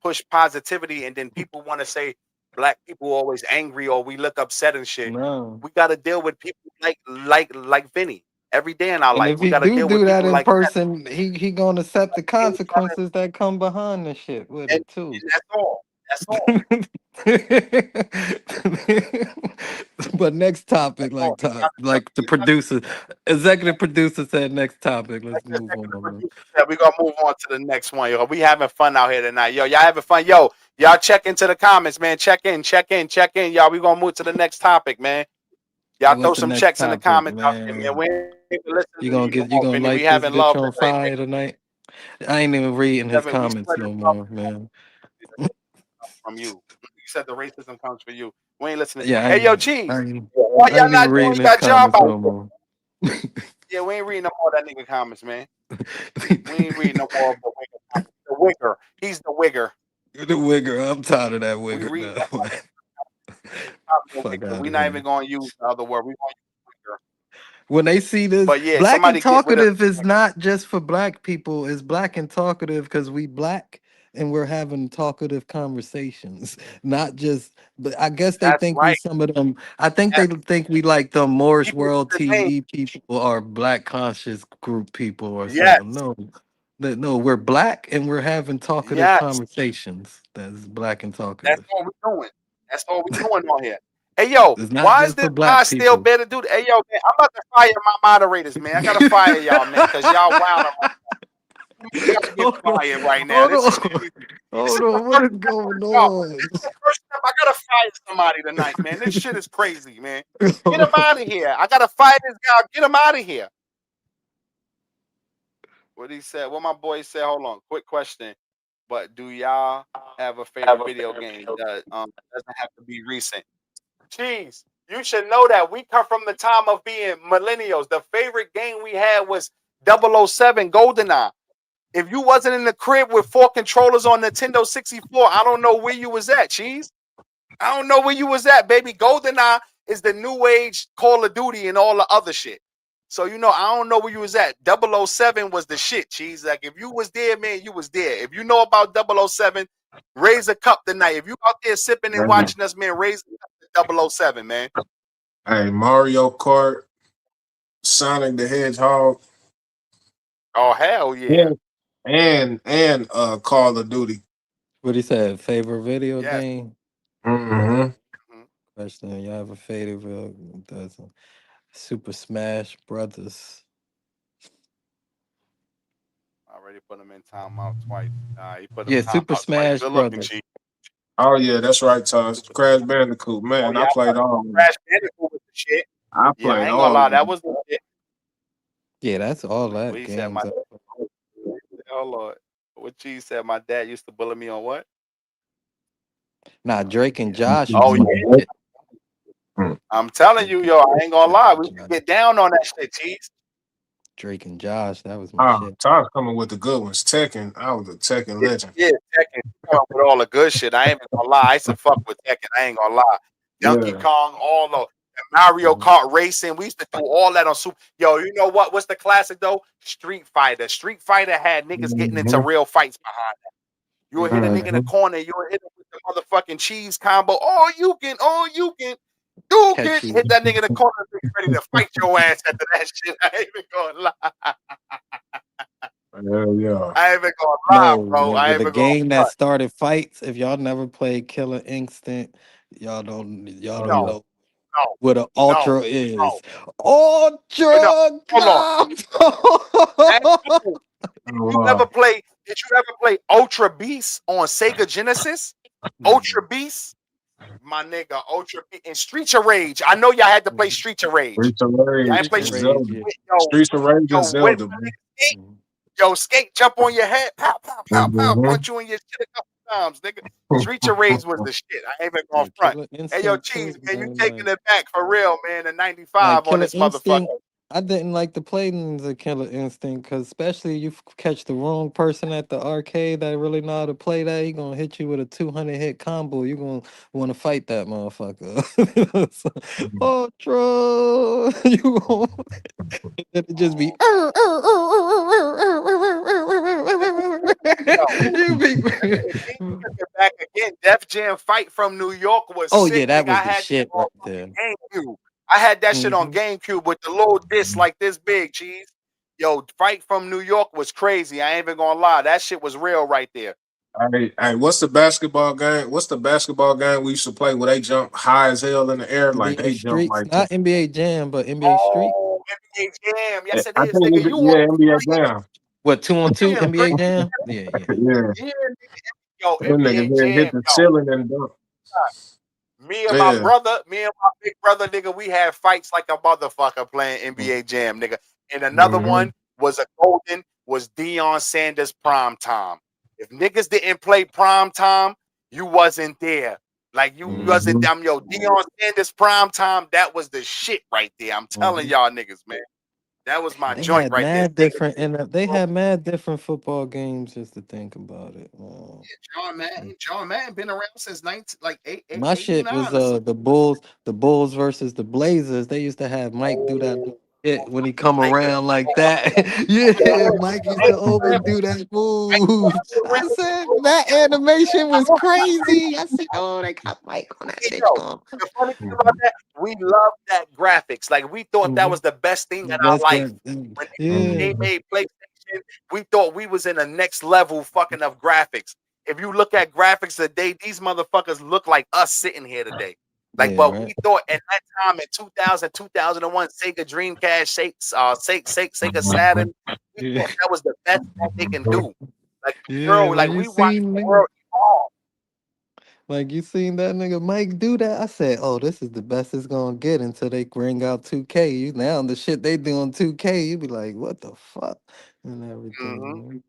A: push positivity, and then people want to say black people always angry or we look upset and shit.
B: No.
A: We got to deal with people like Vinny every day in our
B: And
A: life.
B: if
A: We
B: he
A: got to deal
B: do
A: with
B: that
A: people
B: in
A: like that,
B: person, he gonna accept the
A: and, we gotta-
B: consequences that come behind the shit with it too.
A: and that's all. That's all.
B: But next topic,
A: That's all.
B: like the producer, executive producer said, next topic. Let's move on. Man.
A: We're gonna move on to the next one, yo. We having fun out here tonight. Yo, y'all having fun. Yo, y'all check into the comments, man. Check in. Y'all. We gonna move to the next topic, man. Y'all
B: Hey,
A: throw
B: what's the
A: some
B: next
A: checks in the
B: topic,
A: comments out there, man.
B: man?
A: We ain't listening
B: You
A: to
B: gonna
A: you no
B: get you
A: more,
B: gonna
A: Vinny. We
B: light this
A: having
B: bitch
A: love
B: on
A: today,
B: fire tonight? I ain't even reading his
A: nigga. We
B: comments
A: spreading
B: no
A: love
B: more, man.
A: from you. You said the racism comes for you. We ain't listening.
B: Yeah,
A: Hey, yo, Cheese. Why
B: I
A: y'all
B: ain't even
A: not doing
B: reading his
A: your job
B: comments
A: out
B: no
A: there?
B: more.
A: Yeah, we ain't reading no more of that nigga comments, man. We ain't reading no more of the wigger comments. The wigger. He's the wigger.
B: The wigger. I'm tired of that
A: We
B: wigger
A: read
B: now.
A: no more.
B: Man.
A: The
B: Fuck
A: wigger.
B: out
A: We
B: of
A: not
B: here.
A: even gonna use the other word. We gonna use wigger.
B: When they see this,
A: But yeah,
B: black and
A: somebody get rid of.
B: talkative is not just for black people. It's black and talkative because we black and we're having talkative conversations. Not just, but I guess they
A: That's
B: think we
A: right.
B: some of them. I think they
A: Yes.
B: think we like the Moorish
A: People
B: World
A: the name.
B: TV people or black conscious group people or
A: Yes.
B: something. No, no, we're black and we're having talkative
A: Yes.
B: conversations. That's black and
A: That's
B: talkative.
A: all we doing. That's all we doing on here. Hey yo,
B: It's not
A: why is
B: just
A: this
B: for
A: pod
B: black
A: still
B: people.
A: better, dude? Hey yo, man, I'm about to fire my moderators, man. I gotta fire y'all, man, because y'all wild. Y'all get
B: Hold on,
A: fired right now.
B: hold
A: This is
B: on,
A: crazy. This
B: hold
A: is the
B: on. What
A: first
B: is
A: step
B: going
A: of y'all.
B: on?
A: This is the first step. I gotta fire somebody tonight, man. This shit is crazy, man. Get him out of here. I gotta fire this guy. Get him out of here. What he said, what my boy said. Hold on. Quick question. But do y'all have a favorite video game that doesn't have to be recent? Cheese, you should know that we come from the time of being millennials. The favorite game we had was 007 GoldenEye. If you wasn't in the crib with 4 controllers on Nintendo 64, I don't know where you was at, Cheese. I don't know where you was at, baby. GoldenEye is the new age Call of Duty and all the other shit. So, I don't know where you was at. 007 was the shit, Cheese. Like, if you was there, man, you was there. If you know about 007, raise a cup tonight. If you out there sipping and watching us, man, raise a cup to 007, man.
D: Hey, Mario Kart, Sonic the Hedgehog,
A: Oh, hell
D: yeah,
A: yeah.
D: and Call of Duty.
B: What he said? Favorite video
A: Yes.
B: game?
D: Mm-hmm.
A: Mhm.
B: Question. Y'all have a favorite? Doesn't Super Smash Brothers?
A: I already put him in timeout twice. He put him
B: Yeah, Super
A: timeout twice.
B: Smash
A: Good looking,
B: Brothers.
A: Chief.
D: Oh yeah, that's right, Toss.
A: Super.
D: Crash Bandicoot,
A: Oh,
D: man.
A: yeah.
D: I played all of them.
A: Crash Bandicoot was the shit.
D: I
A: Yeah, I
D: played
A: ain't gonna
D: all
A: lie.
D: of
A: That
D: them.
A: was the shit.
B: Yeah, that's all
A: What
B: that
A: he said,
B: games.
A: oh, Lord. What Cheese said, my dad used to bully me on what?
B: Nah, Drake and
A: Yeah.
B: Josh was
A: Oh,
B: my
A: yeah.
B: shit.
A: I'm telling you, yo, I ain't gonna
B: Drake
A: lie.
B: and
A: We could
B: Josh.
A: get down on that shit, Cheese.
B: Drake and Josh, that was my
D: Ah,
B: shit.
D: Todd's coming with the good ones. Tekken, I was a Tekken
A: Yeah,
D: legend.
A: yeah, Tekken. You come up with all the good shit. I ain't even gonna lie. I used to fuck with Tekken. I ain't gonna lie. Donkey
D: Yeah.
A: Kong, all the Mario
B: Mhm.
A: Kart racing. We used to do all that on Super. Yo, you know what? What's the classic though? Street Fighter. Street Fighter had niggas getting into
D: Mm-hmm.
A: real fights behind that. You would hit a nigga in the
D: Mm-hmm.
A: corner. You would hit him with the motherfucking cheese combo. You can
B: Catch
A: hit
B: you.
A: that nigga in the corner. Nigga ready to fight your ass after that shit. I ain't even gonna lie.
D: Hell yeah.
A: I ain't even gonna lie,
B: No,
A: bro. I ain't
B: the
A: even gonna
B: game that
A: front.
B: started fights. If y'all never played Killer Instinct, y'all don't
A: No,
B: know
A: no,
B: what an
A: no,
B: ultra
A: no.
B: is.
A: No,
B: Ultra
A: hold on. Ask
B: God.
A: you,
D: Oh, wow.
A: did you ever play Ultra Beast on Sega Genesis?
B: Mm,
A: Ultra Beast? My nigga, Ultra Beast and Streets of Rage. I know y'all had to play
B: mm.
A: Streets of Rage.
D: Streets of
A: Y'all ain't
D: Rage
A: play
B: Streets of
D: is
A: Streets.
B: Rage,
D: Zelda.
B: yeah.
D: Streets of Rage
A: Yo,
D: is
A: when
D: Zelda, bro.
A: skate,
B: Mm.
A: skate, jump on your head, pow, pow, pow, pow,
D: Mm-hmm.
A: punch you in your shit a couple times, nigga. Streets of Rage was the shit. I ain't even gonna
B: Yeah,
A: front.
B: Killer
A: Hey, yo,
B: Instinct
A: Cheese,
B: too,
A: man, you
B: man.
A: taking it back for real, man. In
B: Like
A: '95 on
B: Killer
A: this motherfucker.
B: Instinct, I didn't like the playings of Killer Instinct because especially you catch the wrong person at the arcade that really know how to play that, he gonna hit you with a 200 hit combo. You gonna want to fight that motherfucker. So, Ultra, you gonna it'll just be.
A: Yo,
B: You be.
A: if he took it back again, Def Jam Fight from New York was
B: Oh yeah,
A: sick,
B: that
A: nigga.
B: was
A: I
B: the
A: had that
B: shit
A: on
B: right there.
A: GameCube. I had that shit on
B: Hmm.
A: GameCube with the little disc like this big, Cheese. Yo, Fight from New York was crazy. I ain't even gonna lie. That shit was real right there.
D: Hey, what's the basketball game? What's the basketball game we used to play where they jump high as hell in the air? Like
B: NBA
D: they jump
B: Streets,
D: like to,
B: not NBA Jam, but NBA Street.
A: Oh, NBA Jam. Yes, it
D: I
A: is,
D: think
A: nigga. You want
D: yeah, NBA Jam.
B: What, 2-on-2
A: Jam, right?
B: NBA Jam? Yeah, yeah.
D: Yeah.
A: Yeah, yo,
D: Them
A: NBA
D: niggas hit
A: Jam,
D: the
A: yo.
D: ceiling and dunk. Yeah.
A: Me and my big brother, nigga, we had fights like a motherfucker playing NBA Jam, nigga. And another
D: Mm-hmm.
A: one was Deion Sanders prime time. If niggas didn't play prime time, you wasn't there. Like you wasn't
D: Mm-hmm.
A: damn yo, Deion Sanders prime time, that was the shit right there. I'm telling
B: Mhm.
A: y'all niggas, man. That was my
B: They
A: joint
B: had
A: right there.
B: mad different, and they had mad different football games. Just to think about it, man.
A: John Madden been around since 19 like
B: My shit
A: 89
B: was
A: or something.
B: the Bulls versus the Blazers. They used to have Mike do that
A: Oh,
B: little shit when he come
A: Mike is
B: around like
A: oh,
B: that. Yeah, Mike used to always do that move. I said that animation was crazy. I said, oh, they got Mike on that
A: Hey,
B: bitch
A: yo,
B: going.
A: the funny thing about that, we loved that graphics. Like we thought that
B: Mhm.
A: was the best thing in our
B: That's
A: life.
B: good.
A: When
B: Yeah,
A: they made PlayStation, we thought we was in the next level fucking of graphics. If you look at graphics today, these motherfuckers look like us sitting here today. Like,
B: yeah,
A: but
B: right.
A: we thought at that time in 2000, 2001, Sega Dreamcast, Sega Saturn, we
B: Yeah.
A: thought that was the best that they can do. Like,
B: Yeah,
A: girl,
B: when
A: like
B: you
A: we watched
B: seen
A: the
B: nigga,
A: world evolve.
B: like you seen that nigga Mike do that, I said, "Oh, this is the best it's gonna get until they bring out 2K." You now the shit they do on 2K, you be like, "What the fuck?" and
A: Mhm.
B: everything. Man.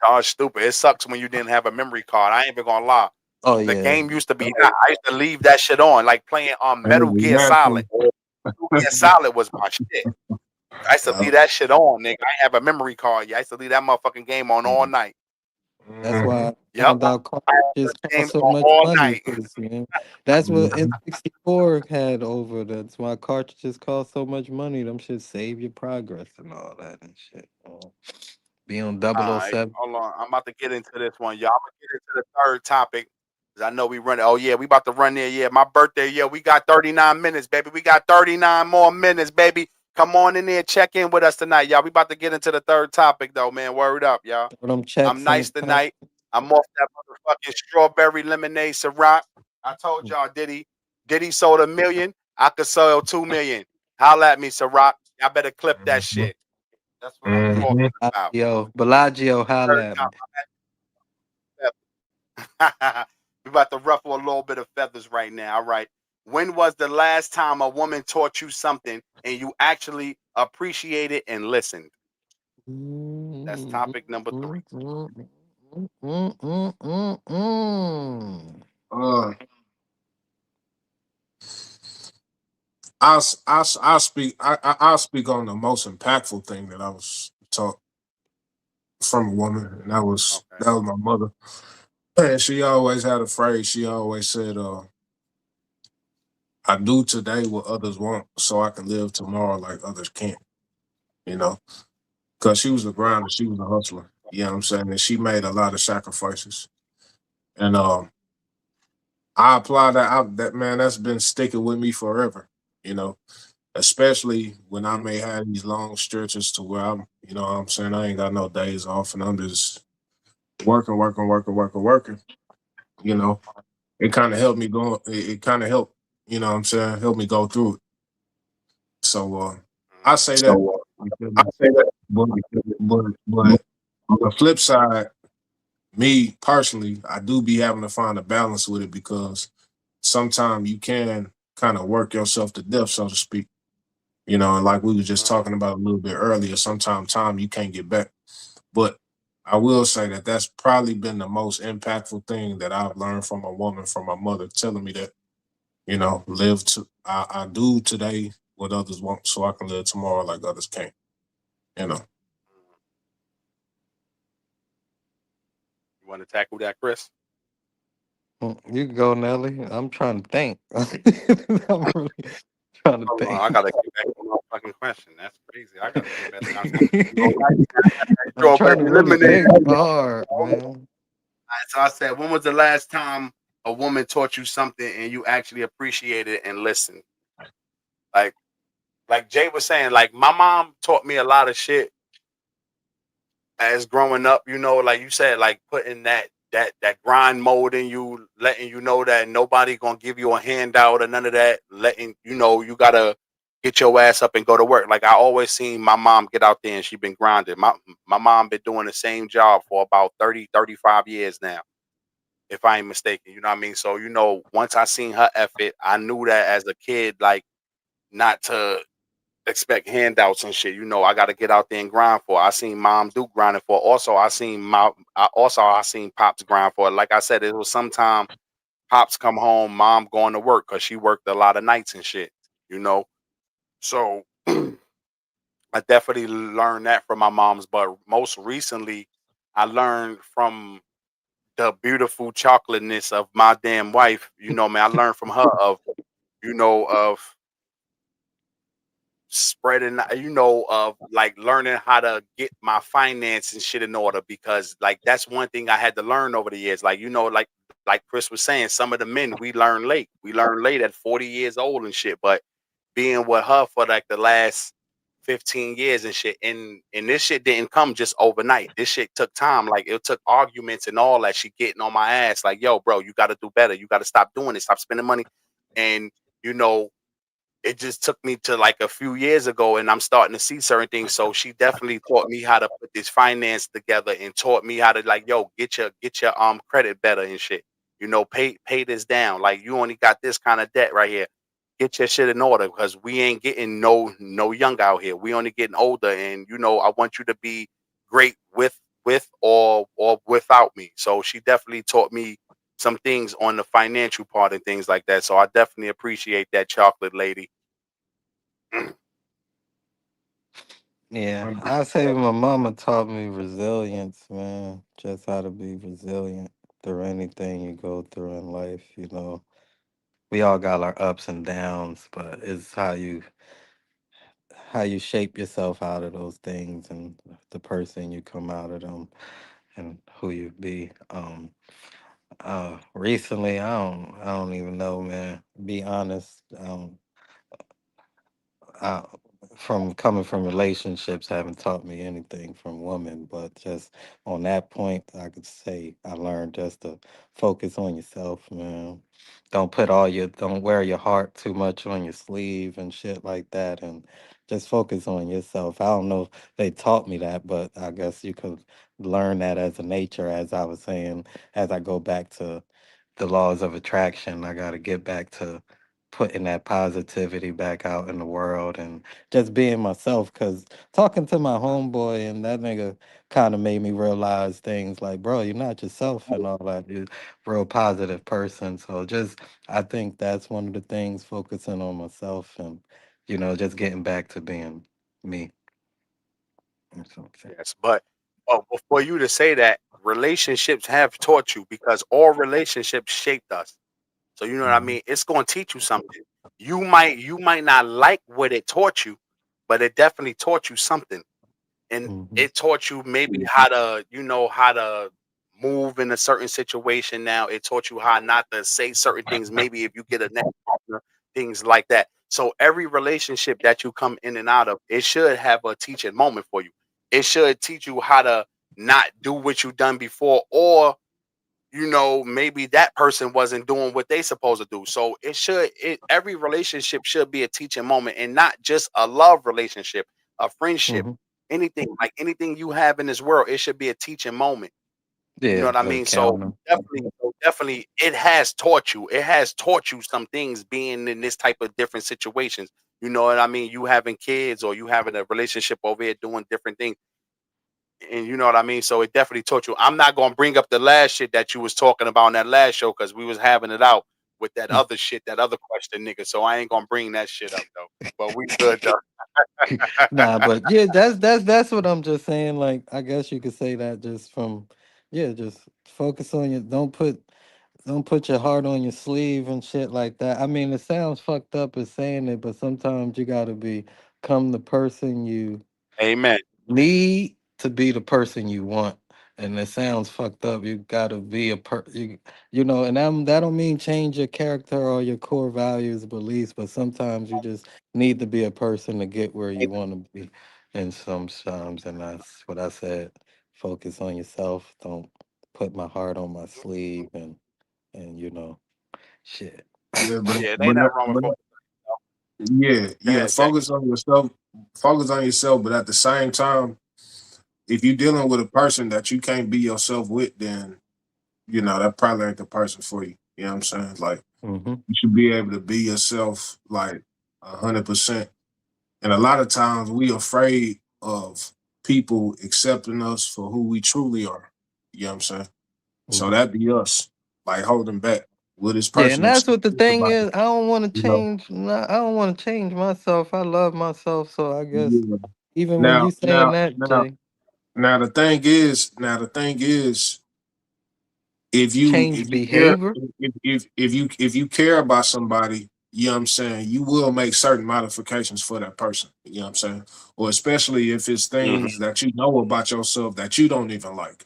A: Oh, it's stupid. It sucks when you didn't have a memory card. I ain't even gonna lie.
B: Oh
A: The
B: yeah,
A: game used to be that. I used to leave that shit on, like playing Metal Gear
D: Exactly.
A: Solid. Metal Gear Solid was my shit. I used to
D: Yeah.
A: leave that shit on, nigga. I ain't have a memory card. Yeah, I used to leave that motherfucking game on all
B: yeah.
A: night.
B: That's
D: Mm-hmm.
B: why I
A: Yep.
B: found out
A: I had the
B: cartridges
A: game
B: cost so
A: on
B: much
A: all
B: money.
A: night.
B: 'Cause, man, that's what
D: Mm-hmm.
B: N64 had over. That's why cartridges cost so much money. Them shit save your progress and all that and shit. Be on
A: All
B: double oh
A: right,
B: 007.
A: hold on. I'm about to get into this one, y'all. I'm gonna get into the third topic. 'Cause I know we run. Oh yeah, we about to run there. Yeah, my birthday. Yeah, we got 39 minutes, baby. We got 39 more minutes, baby. Come on in there, check in with us tonight, y'all. We about to get into the third topic, though, man. Word up, y'all.
B: Throw them
A: I'm
B: checks in
A: nice
B: the pack.
A: tonight. I'm off that motherfucking strawberry lemonade Ciroc. I told y'all, Diddy sold 1 million. I could sell 2 million. Holla at me, Ciroc. Y'all better clip that shit. That's what I'm
D: Mm-hmm.
A: talking about.
B: Bellagio,
A: Third
B: holla at me.
A: topic. We about to ruffle a little bit of feathers right now. All right. When was the last time a woman taught you something and you actually appreciated and listened? That's
B: Mm,
A: topic number three.
B: mm, mm, mm, mm, mm, mm.
D: Uh, I'll speak. I'll speak on the most impactful thing that I was taught from a woman, and
A: Okay.
D: that was my mother. And she always had a phrase. She always said, "I do today what others want, so I can live tomorrow like others can't." You know, because she was a grinder, she was a hustler. You know what I'm saying? And she made a lot of sacrifices. And I apply that out. That man, that's been sticking with me forever. You know, especially when I
A: Mhm.
D: may have these long stretches to where I'm, you know what I'm saying, I ain't got no days off and I'm just working, working, working, working, working. You know, it kind of helped me go. It kind of helped, you know what I'm saying, help me go through it. So I
A: Mhm.
D: say that. You feel me? But, but on the flip side, me personally, I do be having to find a balance with it because sometimes you can kind of work yourself to death, so to speak. You know, and like we were just
A: Mhm.
D: talking about a little bit earlier, sometimes time you can't get back. But I will say that that's probably been the most impactful thing that I've learned from a woman, from my mother, telling me that, you know, I do today what others want so I can live tomorrow like others can't, you know.
A: You want to tackle that, Chris?
B: You can go, Nelly. I'm trying to think. I'm really trying to
A: Hold on. I
B: think.
A: gotta get back to my fucking question. That's crazy. I gotta get better. So that
B: I'm trying to
A: strawberry
B: really
A: lemonade.
B: think hard, man.
A: So I said, when was the last time a woman taught you something and you actually appreciated and listened? Like, like Jay was saying, like my mom taught me a lot of shit as growing up. You know, like you said, like putting that. that grind mode in you, letting you know that nobody gonna give you a handout or none of that. Letting you know you gotta get your ass up and go to work. Like I always seen my mom get out there and she been grinding. My mom been doing the same job for about 30, 35 years now, if I ain't mistaken. You know what I mean? So once I seen her effort, I knew that as a kid, like not to expect handouts and shit. I got to get out there and grind for it. I seen mom do grinding for it. Also, I seen pops grind for it. Like I said, it was sometime pops come home, mom going to work because she worked a lot of nights and shit. You know, so I definitely learned that from my mom's. But most recently, I learned from the beautiful chocolateness of my damn wife. Man, I learned from her of spreading, of like learning how to get my finance and shit in order, because like that's one thing I had to learn over the years. Like, like Chris was saying, some of the men we learn late. We learn late at 40 years old and shit. But being with her for like the last 15 years and shit, and this shit didn't come just overnight. This shit took time. Like it took arguments and all that. She getting on my ass like, yo, bro, you got to do better. You got to stop doing it. Stop spending money. And you know it just took me to like a few years ago, and I'm starting to see certain things. So she definitely taught me how to put this finance together and taught me how to, like, yo, get your credit better and shit. Pay this down. Like, you only got this kind of debt right here. Get your shit in order, because we ain't getting no young out here. We only getting older, and I want you to be great with or without me. So she definitely taught me some things on the financial part and things like that. So I definitely appreciate that, chocolate lady.
B: Yeah, I say
D: 100%.
B: my mama taught me resilience, man. Just how to be resilient through anything you go through in life. We all got our ups and downs, but it's how you shape yourself out of those things and the person you come out of them and who you be. Recently, I don't even know, man. Be honest. uh, from coming from relationships haven't taught me anything from women, but just on that point, I could say I learned just to focus on yourself, man. Don't wear your heart too much on your sleeve and shit like that, and just focus on yourself. I don't know if they taught me that, but I guess you could learn that as a nature, as I was saying, as I go back to the laws of attraction. I got to get back to putting that positivity back out in the world and just being myself. Because talking to my homeboy and that nigga kind of made me realize things like, bro, you're not yourself and all that. You're a real positive person. So just, I think that's one of the things, focusing on myself and, just getting back to being me. That's what I'm saying.
A: Yes, but for you to say that, relationships have taught you, because all relationships shaped us. So you know what I
B: Mhm,
A: mean? It's going to teach you something. You might not like what it taught you, but it definitely taught you something. And
B: mhm,
A: it taught you maybe how to move in a certain situation. Now it taught you how not to say certain things, maybe if you get a next partner, things like that. So every relationship that you come in and out of, it should have a teaching moment for you. It should teach you how to not do what you've done before, or maybe that person wasn't doing what they supposed to do. So every relationship should be a teaching moment, and not just a love relationship, a friendship,
B: mhm.
A: anything you have in this world, it should be a teaching moment. You know
B: Yeah,
A: what I
B: a
A: mean? So
B: counter.
A: definitely it has taught you. It has taught you some things, being in this type of different situations. You know what I mean? You having kids, or you having a relationship over here doing different things, and you know what I mean? So it definitely taught you. I'm not gonna bring up the last shit that you was talking about on that last show, because we was having it out with that other shit, that other question, nigga. So I ain't gonna bring that shit up though. But we good though.
B: Nah, but yeah, that's what I'm just saying. Like, I guess you could say that just from, yeah, just focus on your. Don't put your heart on your sleeve and shit like that. I mean, it sounds fucked up as saying it, but sometimes you gotta become the person you
A: Amen.
B: need to be the person you want. And it sounds fucked up. You gotta be and that don't mean change your character or your core values, beliefs, but sometimes you just need to be a person to get where you want to be. And sometimes, and that's what I said. Focus on yourself. Don't put my heart on my sleeve and shit.
D: Yeah,
A: Yeah, it ain't nothing wrong with
D: but
A: focus.
D: yeah,
A: Go
D: yeah.
A: ahead, Jay.
D: Focus on yourself. Focus on yourself, but at the same time, if you're dealing with a person that you can't be yourself with, then that probably ain't the person for you. You know what I'm saying? Like
B: Hmm.
D: you should be able to be yourself, like 100%. And a lot of times we afraid of people accepting us for who we truly are. You know what I'm saying? So
B: Hmm.
D: that be us, like holding back. Will this
B: Yeah, and
D: person
B: that's
D: accept
B: what the
D: this
B: thing
D: about
B: is. I don't want to
D: you know?
B: change. I don't want to change myself. I love myself, so I guess
D: Yeah.
B: even when
D: Now,
B: you saying
D: now,
B: that,
D: now,
B: Jay,
D: now the thing is, if you
B: change
D: if you care
B: behavior.
D: if you care about somebody, you know what I'm saying, you will make certain modifications for that person. You know what I'm saying? Or especially if it's
A: Hmm.
D: things that you know about yourself that you don't even like.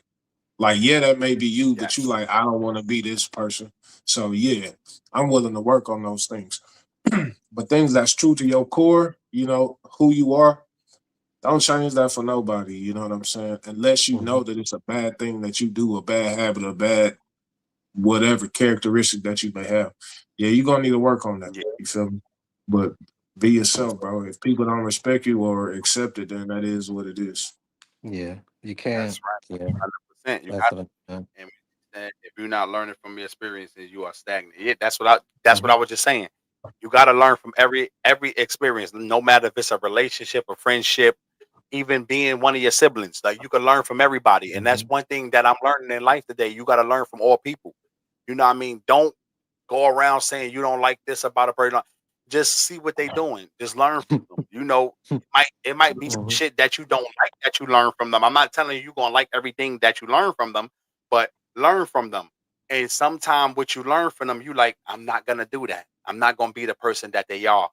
D: Like, yeah, that may be you, but you
A: Yes.
D: like, I don't want to be this person. So yeah, I'm willing to work on those things. But things that's true to your core, who you are, don't change that for nobody. You know what I'm saying? Unless you
B: Hmm.
D: know that it's a bad thing that you do, a bad habit, a bad whatever characteristic that you may have. Yeah, you're gonna need to work on that.
A: Yeah,
D: You feel me? But be yourself, bro. If people don't respect you or accept it, then that is what it is.
B: Yeah, you
A: that's
B: can't.
A: right.
B: Yeah,
A: 100%. You
B: that's
A: got
B: what I'm
A: and if you're not learning from your experiences, you are stagnant. Yeah, that's what I
B: saying.
A: was just saying. You got to learn from every experience, no matter if it's a relationship, a friendship, even being one of your siblings. Like you can learn from everybody, and that's
B: Hmm.
A: one thing that I'm learning in life today. You got to learn from all people. You know what I mean? Don't go around saying you don't like this about a person. Just see what they doing. Just learn from them. It might be some
B: Hmm.
A: shit that you don't like that you learn from them. I'm not telling you you're gonna like everything that you learn from them, but learn from them. And sometime what you learn from them, you like, I'm not gonna do that. I'm not gonna be the person that they are.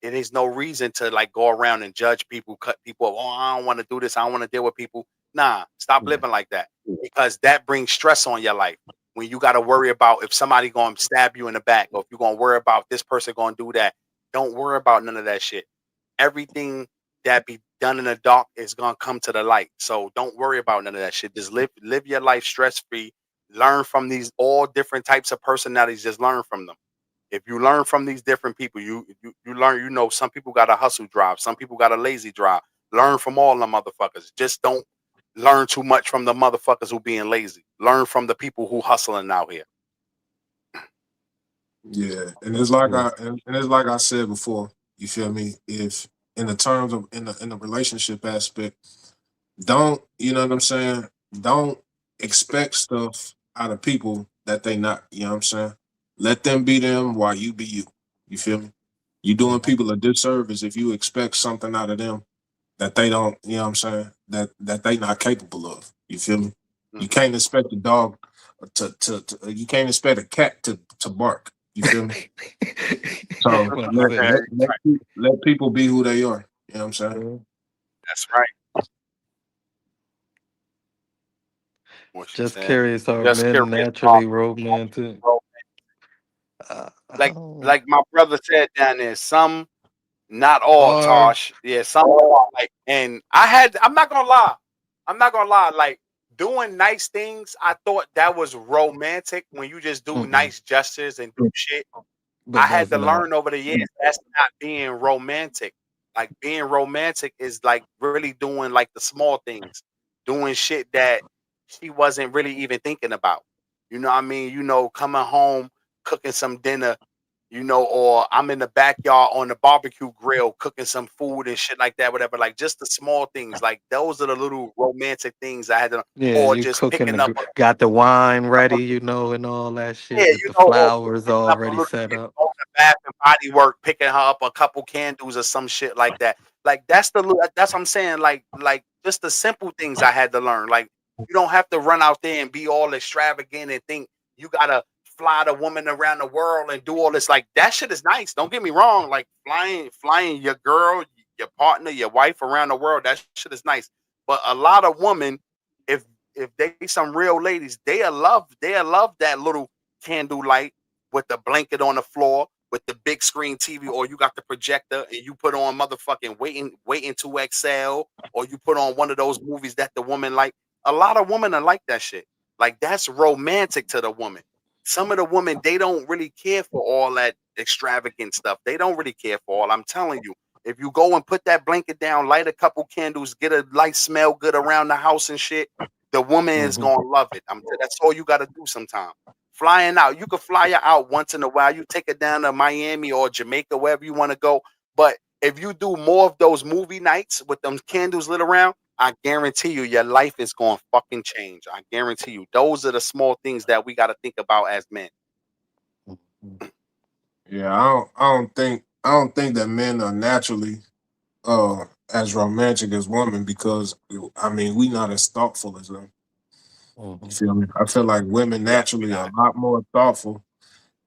A: It is no reason to like go around and judge people, cut people off. Oh, I don't want to do this. I don't want to deal with people. Nah, stop
B: Yeah.
A: living like that because that brings stress on your life when you got to worry about if somebody going to stab you in the back or if you're going to worry about this person going to do that. Don't worry about none of that shit. Everything that be done in the dark is going to come to the light. So don't worry about none of that shit. Just live your life stress free. Learn from these all different types of personalities. Just learn from them. If you learn from these different people, you learn. Some people got a hustle drive. Some people got a lazy drive. Learn from all the motherfuckers. Just don't learn too much from the motherfuckers who being lazy. Learn from the people who hustling out here.
D: Yeah, and it's like
B: Yeah.
D: I said before. You feel me? If in the terms of in the relationship aspect, don't you know what I'm saying? Don't expect stuff out of people that they not. You know what I'm saying? Let them be them while you be you. You feel me? You doing
B: Hmm.
D: people a disservice if you expect something out of them that they don't. You know what I'm saying? That they not capable of. You feel me? You
A: Mhm.
D: can't expect a dog to you can't expect a cat to bark. You feel me? So
B: What I
D: let
B: say?
D: let let, pe- let people be who they are. You know what I'm saying?
B: Yeah.
A: That's right. What you
B: Just
A: said.
B: curious, are
A: Just curious.
B: men naturally romantic?
A: Bro.
B: I
A: Like
B: don't.
A: like my brother said down there, some not all
B: Or
A: Tosh. Yeah, some like and I'm not gonna lie. I'm not gonna lie, like doing nice things, I thought that was romantic when you just do
B: mm-mm,
A: nice gestures and do shit. I
B: but
A: had
B: that's
A: to
B: not.
A: learn over the years that's not being romantic. Like being romantic is like really doing like the small things, doing shit that she wasn't really even thinking about. You know what I mean? Coming home, cooking some dinner, or I'm in the backyard on the barbecue grill cooking some food and shit like that, whatever. Like just the small things, like those are the little romantic things I had to,
B: Yeah,
A: or
B: you
A: just
B: cooking
A: picking up
B: got the wine ready, and all that
A: yeah,
B: shit with the
A: or
B: flowers
A: picking up a
B: already
A: little
B: set
A: shit,
B: up.
A: going to Bath and Body Work, picking her up a couple candles or some shit like that. Like that's what I'm saying. Like just the simple things I had to learn. Like you don't have to run out there and be all extravagant and think you gotta fly the woman around the world and do all this. Like that shit is nice. Don't get me wrong. Like flying your girl, your partner, your wife around the world, that shit is nice. But a lot of women, if if they some real ladies, they love that little candlelight with the blanket on the floor with the big screen TV, or you got the projector and you put on motherfucking waiting to excel, or you put on one of those movies that the woman like. A lot of women are like that shit. Like that's romantic to the woman. Some of the women, they don't really care for all that extravagant stuff. They don't really care for all. I'm telling you, if you go and put that blanket down, light a couple candles, get a light smell good around the house and shit, the woman is
B: Hmm.
A: gonna love it. That's all you got to do. Sometimes flying out, you could fly her out once in a while. You take her down to Miami or Jamaica, wherever you want to go. But if you do more of those movie nights with them candles lit around, I guarantee you, your life is going to fucking change. I guarantee you. Those are the small things that we got to think about as men.
D: Yeah, I don't think that men are naturally as romantic as women because I mean we not as thoughtful as them. You
B: Hmm.
D: feel me? I feel like women
A: Yeah, we
D: naturally are
A: not.
D: a lot more thoughtful.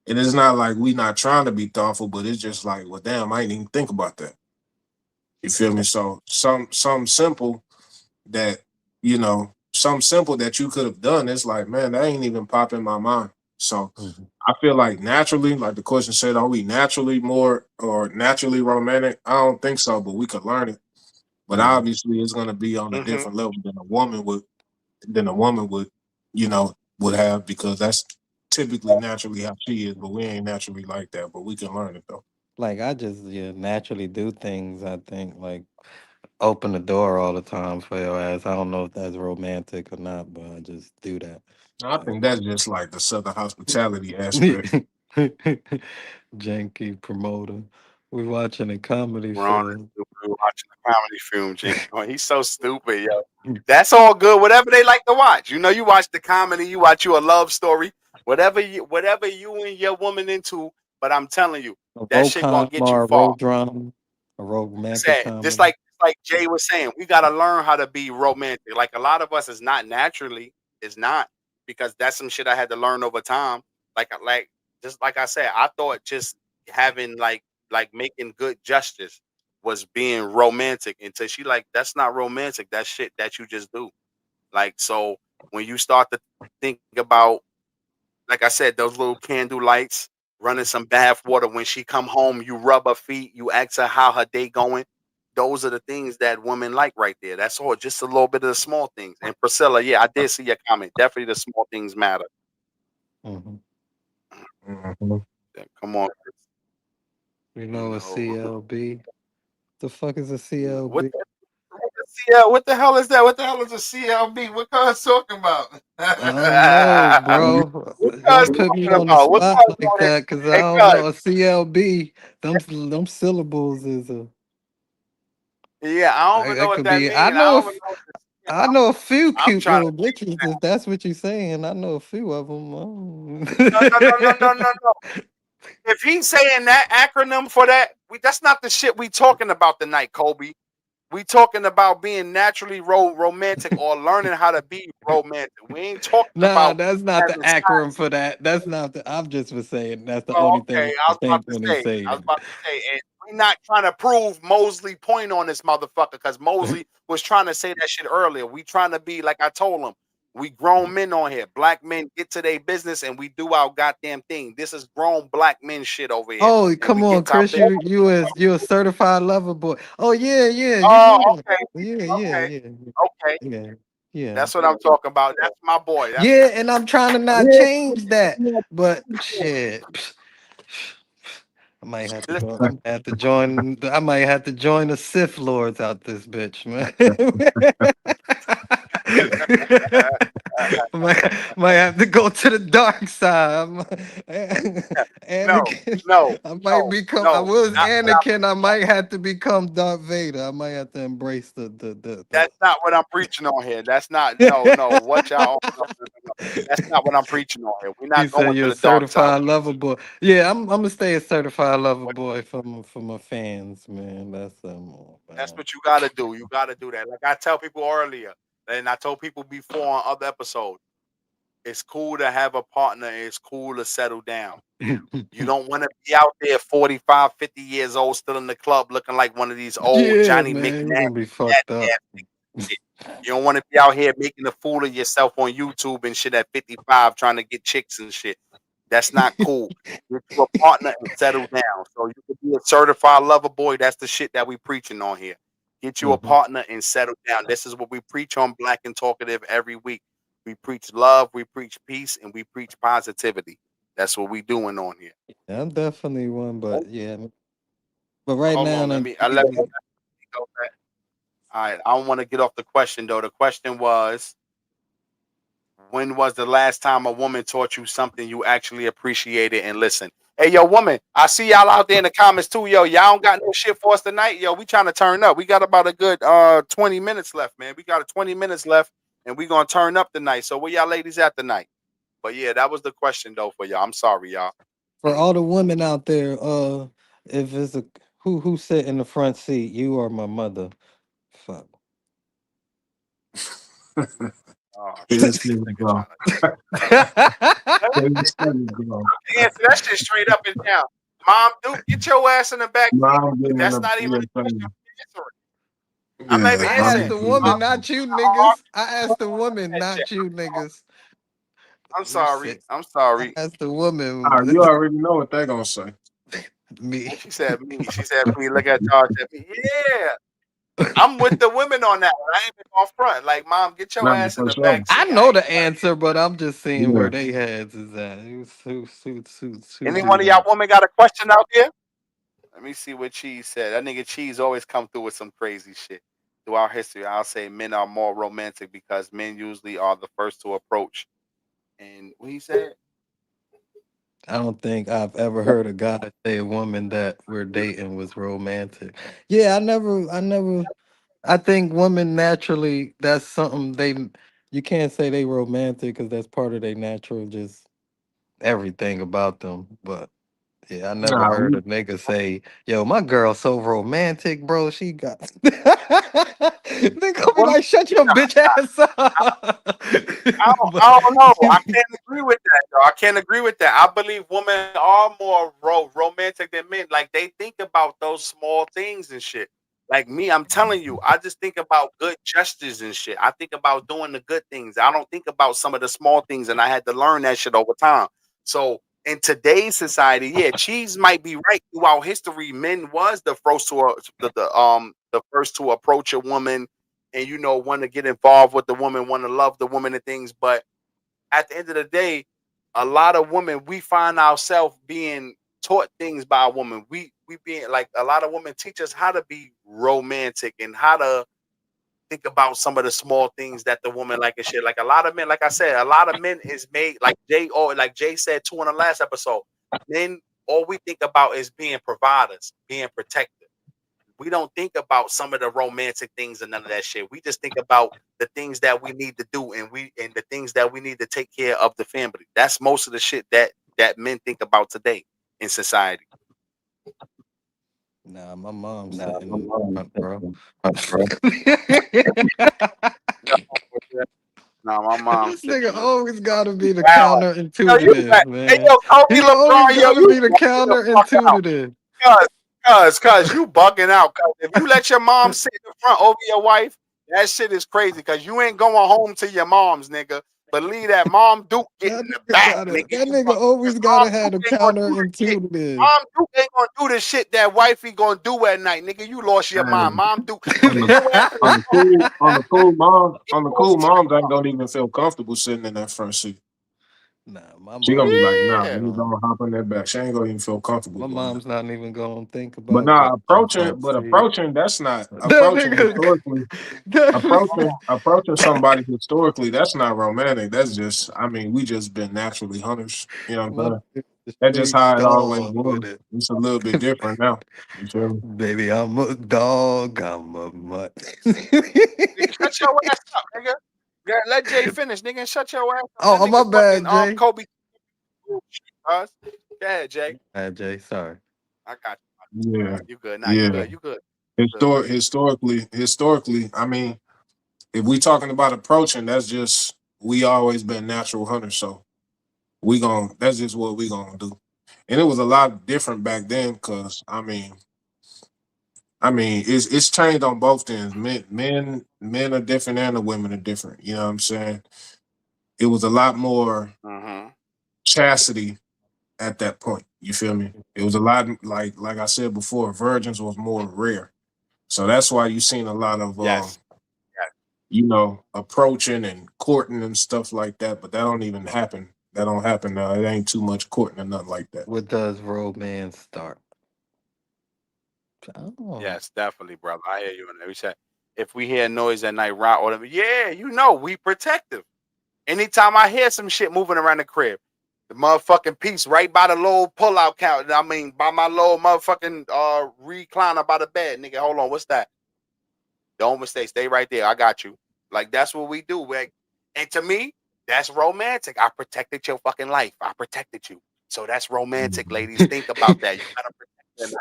D: And it's not like we not trying to be thoughtful, but it's just like, well, damn, I didn't even think about that. You feel me? So some simple that some simple that you could have done. It's like, man, that ain't even pop in my mind. So
B: Hmm.
D: I feel like naturally, like the question said, are we naturally more or naturally romantic? I don't think so, but we could learn it. But
B: Hmm.
D: obviously, it's going to be on a
A: Hmm.
D: different level than a woman would, would have because that's typically naturally how she is. But we ain't naturally like that. But we can learn it though.
B: Like I just naturally do things. I think like open the door all the time for your ass. I don't know if that's romantic or not, but I just do that.
D: I
B: Like
D: think that's just like the southern hospitality aspect.
B: janky promoter. We watching a comedy
A: Ron
B: film.
A: is stupid watching a comedy film, Jinky. Oh, he's so stupid, yo. That's all good. Whatever they like to watch. You know, you watch the comedy, you watch you a love story, whatever you and your woman into. But I'm telling you,
B: A
A: that shit gonna
B: rom
A: get you
B: or a
A: far.
B: road drama, a romantic
A: Said just
B: comedy.
A: like Jay was saying, we gotta learn how to be romantic. Like a lot of us is not naturally, is not because that's some shit I had to learn over time. Like just like I said, I thought just having like making good gestures was being romantic until she like that's not romantic. That's shit that you just do. Like so when you start to think about like I said, those little candle lights, running some bath water. When she come home, you rub her feet, you ask her how her day going. Those are the things that women like right there. That's all. Just a little bit of the small things. And Priscilla, yeah, I did see your comment. Definitely the small things matter.
B: Hmm.
D: Mhm.
A: Yeah, come on.
B: You
A: You
B: know a
A: know.
B: CLB? The fuck is a
A: What
B: CLB?
A: the CL, what the hell is that? What the hell is a CLB? What cuz talking about?
B: I don't know,
D: You
B: bro.
A: What cuz
B: Don't put me
A: talking
B: on the
A: about? What
B: spot
A: cuz
B: like
A: on it?
B: that, cause I
A: Hey
B: don't
A: cuz.
B: know a CLB. Them syllables is a.
A: Yeah, I don't even know
B: That
A: what
B: could
A: that
B: be. I
A: means.
B: know.
A: I don't even know what this is.
B: I know a few
A: I'm
B: cute
A: trying
B: little
A: to think
B: bitches.
A: now.
B: If that's what you're saying, I know a few of them.
A: No, no, no, no, no, no, no. If he's saying that acronym for that, that's not the shit we talking about tonight, Kobe. We talking about being naturally romantic or learning how to be romantic. We ain't talking
B: Nah,
A: about
B: that's not the
A: having
B: acronym
A: sex.
B: for that. That's not the. I'm just was saying that's the
A: Oh,
B: only
A: okay.
B: thing
A: I
B: I
A: was about
B: think
A: to
B: when he
A: say.
B: say
A: I was
B: that.
A: about to say, and we're not trying to prove Mosley point on this motherfucker because Mosley was trying to say that shit earlier. We trying to be like I told him. We grown men on here. Black men get to their business and we do our goddamn thing. This is grown black men shit over here,
B: Oh,
A: and
B: come
A: we
B: on,
A: get to our
B: Chris.
A: business.
B: You a certified lover boy. Oh yeah, yeah. You
A: Oh,
B: know that.
A: okay,
B: Yeah, yeah,
A: okay,
B: yeah,
A: okay.
B: yeah, yeah.
A: That's what I'm talking about. That's my boy. That's
B: Yeah, and I'm trying to not
A: yeah.
B: change that, but shit. I might have to
A: Listen,
B: go. I might have to join. I might have to join the Sith Lords out this bitch, man. might have to go to the dark side.
A: no,
B: Anakin.
A: no,
B: I might
A: no,
B: become. I
A: no.
B: was
A: Not what I'm.
B: Anakin. I might have to become Darth Vader. I might have to embrace
A: That's not what I'm preaching on here. That's not. No, no. What y'all? No, no, no, no. That's not what I'm preaching on here. We're
B: He
A: not
B: said
A: going to
B: you're a
A: the dark side.
B: certified lover boy. Yeah, I'm gonna stay a certified lover
A: What-
B: boy for my fans, man. That's
A: That's
B: man.
A: what you got to do. You got to do that. Like I tell people earlier, and I told people before on other episodes. It's cool to have a partner. It's cool to settle down. You don't want to be out there 45, 50 years old, still in the club, looking like one of these old
B: Yeah,
A: Johnny
B: man, you're
A: McNabb
B: gonna be fucked up.
A: shit. You don't want to be out here making a fool of yourself on YouTube and shit at 55 trying to get chicks and shit. That's not cool. Get you a partner and settle down. So you could be a certified lover boy. That's the shit that we preaching on here. Get you a
B: Mhm.
A: partner and settle down. This is what we preach on Black and Talkative every week. We preach love, we preach peace, and we preach positivity. That's what we doing on here.
B: I'm definitely one, but yeah. But right
A: Hold
B: now,
A: on,
B: I'm
A: let me go back. All right, I don't want to get off the question though. The question was, when was the last time a woman taught you something you actually appreciated and listened? Hey, yo, woman, I see y'all out there in the comments too. Yo, y'all don't got no shit for us tonight. Yo, we trying to turn up. We got about a good 20 minutes left, man. We got 20 minutes left, and we gonna turn up tonight. So where y'all ladies at tonight? But yeah, that was the question though for y'all. I'm sorry, y'all.
B: for all the women out there. If it's a who sit in the front seat, you or my mother? Fuck.
A: Oh
D: Here
A: shit,
D: this
A: this
D: nigga
A: nigga
D: go.
A: trying
D: Here this nigga go.
A: to answer that shit straight up and down. Mom, Duke, get your ass in the back seat.
D: Mom getting in
A: That's
D: the
A: not even
D: yeah,
A: a question. I'm answering. I'm not even
D: yeah,
B: I
A: answering.
B: asked
D: mom.
B: the
A: I'm,
B: woman, not you niggas. I asked the woman, not you niggas.
A: I'm
B: Who
A: sorry.
B: said?
A: I'm
B: I
A: sorry.
B: asked the woman.
D: Ah, you already know what they gonna say.
B: Me.
A: She said me. She said me. Look at y'all. Said me. Yeah. I'm with the women on that one. I ain't been off front. Like, mom, get your
D: Nah,
A: ass in
D: for
A: the
D: sure.
A: back
B: I
A: seat. I
B: know
A: ain't
B: the
A: nobody.
B: answer, but I'm just seeing
D: Yeah.
B: where they heads is at. Who
A: Any
B: do
A: one of y'all
B: that?
A: women got a question out there? Let me see what Cheese said. That nigga Cheese always come through with some crazy shit. Throughout history, I'll say men are more romantic because men usually are the first to approach. And what he said?
B: I don't think I've ever heard a guy say a woman that we're dating was romantic. Yeah, I never. I think women naturally, that's something you can't say they romantic because that's part of their natural, just everything about them. But yeah, I never
D: Nah,
B: heard
D: we
B: a nigga say, "Yo, my girl so romantic, bro. She got." Nigga be
A: Women,
B: like, "Shut your bitch ass up."
A: I
B: But
A: don't know. I can't agree with that, though. I can't agree with that. I believe women are more romantic than men. Like they think about those small things and shit. Like me, I'm telling you, I just think about good gestures and shit. I think about doing the good things. I don't think about some of the small things, and I had to learn that shit over time. So in today's society, yeah, Cheese might be right. Throughout history, men was the first to the first to approach a woman and want to get involved with the woman, want to love the woman and things. But at the end of the day, a lot of women we find ourselves being taught things by a woman. We being like a lot of women teach us how to be romantic and how to think about some of the small things that the woman like and shit. Like a lot of men, like I said, a lot of men is made like Jay said too in the last episode. Men, all we think about is being providers, being protectors. We don't think about some of the romantic things and none of that shit. We just think about the things that we need to do and the things that we need to take care of the family. That's most of the shit that men think about today in society.
B: nah, my mom's
C: Nah,
B: sitting
C: my
B: in the
C: mom
B: front,
C: sent
B: bro.
C: me bro.
A: No, my mom's
B: This
A: sitting
B: nigga
A: in the
B: always gotta be the
A: wow. Yo, you
B: counterintuitive,
A: hey
B: man.
A: yo, Kobe
B: He always
A: LeBron, yo,
B: gotta
A: you
B: be the
A: bugging the fuck out.
B: counterintuitive.
A: Cause, cause you bugging out. Cause if you let your mom sit in front over your wife, that shit is crazy. Cause you ain't going home to your mom's, nigga. Believe that mom Duke get in the back, nigga.
B: That
A: You
B: nigga always
A: mom
B: gotta have
A: Duke
B: the
A: ain't gonna do the shit.
B: counterintuitive.
A: Mom Duke ain't gonna do the shit that wifey gonna do at night, nigga. You lost your mind.
D: hey,
A: Mom Duke,
D: on
A: get
D: the
A: your ass in the
D: on the cool moms ain't don't even feel comfortable sitting in that front seat.
B: Nah, my
D: She gonna be
B: mom's
D: like,
B: not
D: nah,
B: even
A: Yeah.
D: let me
B: going.
D: go hop in that back. She ain't gonna even feel comfortable
B: My
D: doing that.
B: mom's not even gonna think
D: But
B: about
D: nah,
B: getting in the front seat.
D: approaching, that's not
B: That
D: approaching
B: nigga,
D: historically.
B: that nigga.
D: Approaching somebody historically, that's not romantic. That's just, I mean, we just been naturally hunters. You know what I'm
B: My
D: saying?
B: nigga
D: That's just
B: straight
D: how it always
B: dog with
D: was.
B: it.
D: It's a little bit different now. You feel me?
B: Baby, I'm a dog. I'm a mutt.
A: Nigga, shut your ass up, nigga. Yeah, let Jay finish, nigga. And shut your ass up. That
B: Oh, my
A: nigga fucking
B: bad, Jay.
A: Kobe. Us. Go ahead, Jay.
B: Jay, sorry.
A: I got
D: Yeah,
A: you. You good? Nah, you
D: yeah.
A: good. You good. Good.
D: Historically, I mean, if we talking about approaching, that's just we always been natural hunters. So that's just what we gonna do. And it was a lot different back then, because I mean, it's changed on both ends. Men are different and the women are different. You know what I'm saying? It was a lot more
A: Mm-hmm.
D: chastity at that point. You feel me? It was a lot like I said before, virgins was more rare. So that's why you seen a lot of
A: Yes. Yes.
D: approaching and courting and stuff like that. But that don't even happen. That don't happen now. It ain't too much courting or nothing like that.
B: What does romance start? Oh,
A: Yes, definitely, brother. I hear you. And we said, if we hear noise at night, rock or whatever, yeah, we protective. Anytime I hear some shit moving around the crib, the motherfucking piece right by the low pull-out count. I mean, by my low motherfucking recliner by the bed, nigga. Hold on, what's that? Don't mistake. Stay right there. I got you. Like that's what we do. Like, and to me, that's romantic. I protected your fucking life. I protected you. So that's romantic, ladies. Think about that. You gotta protect them.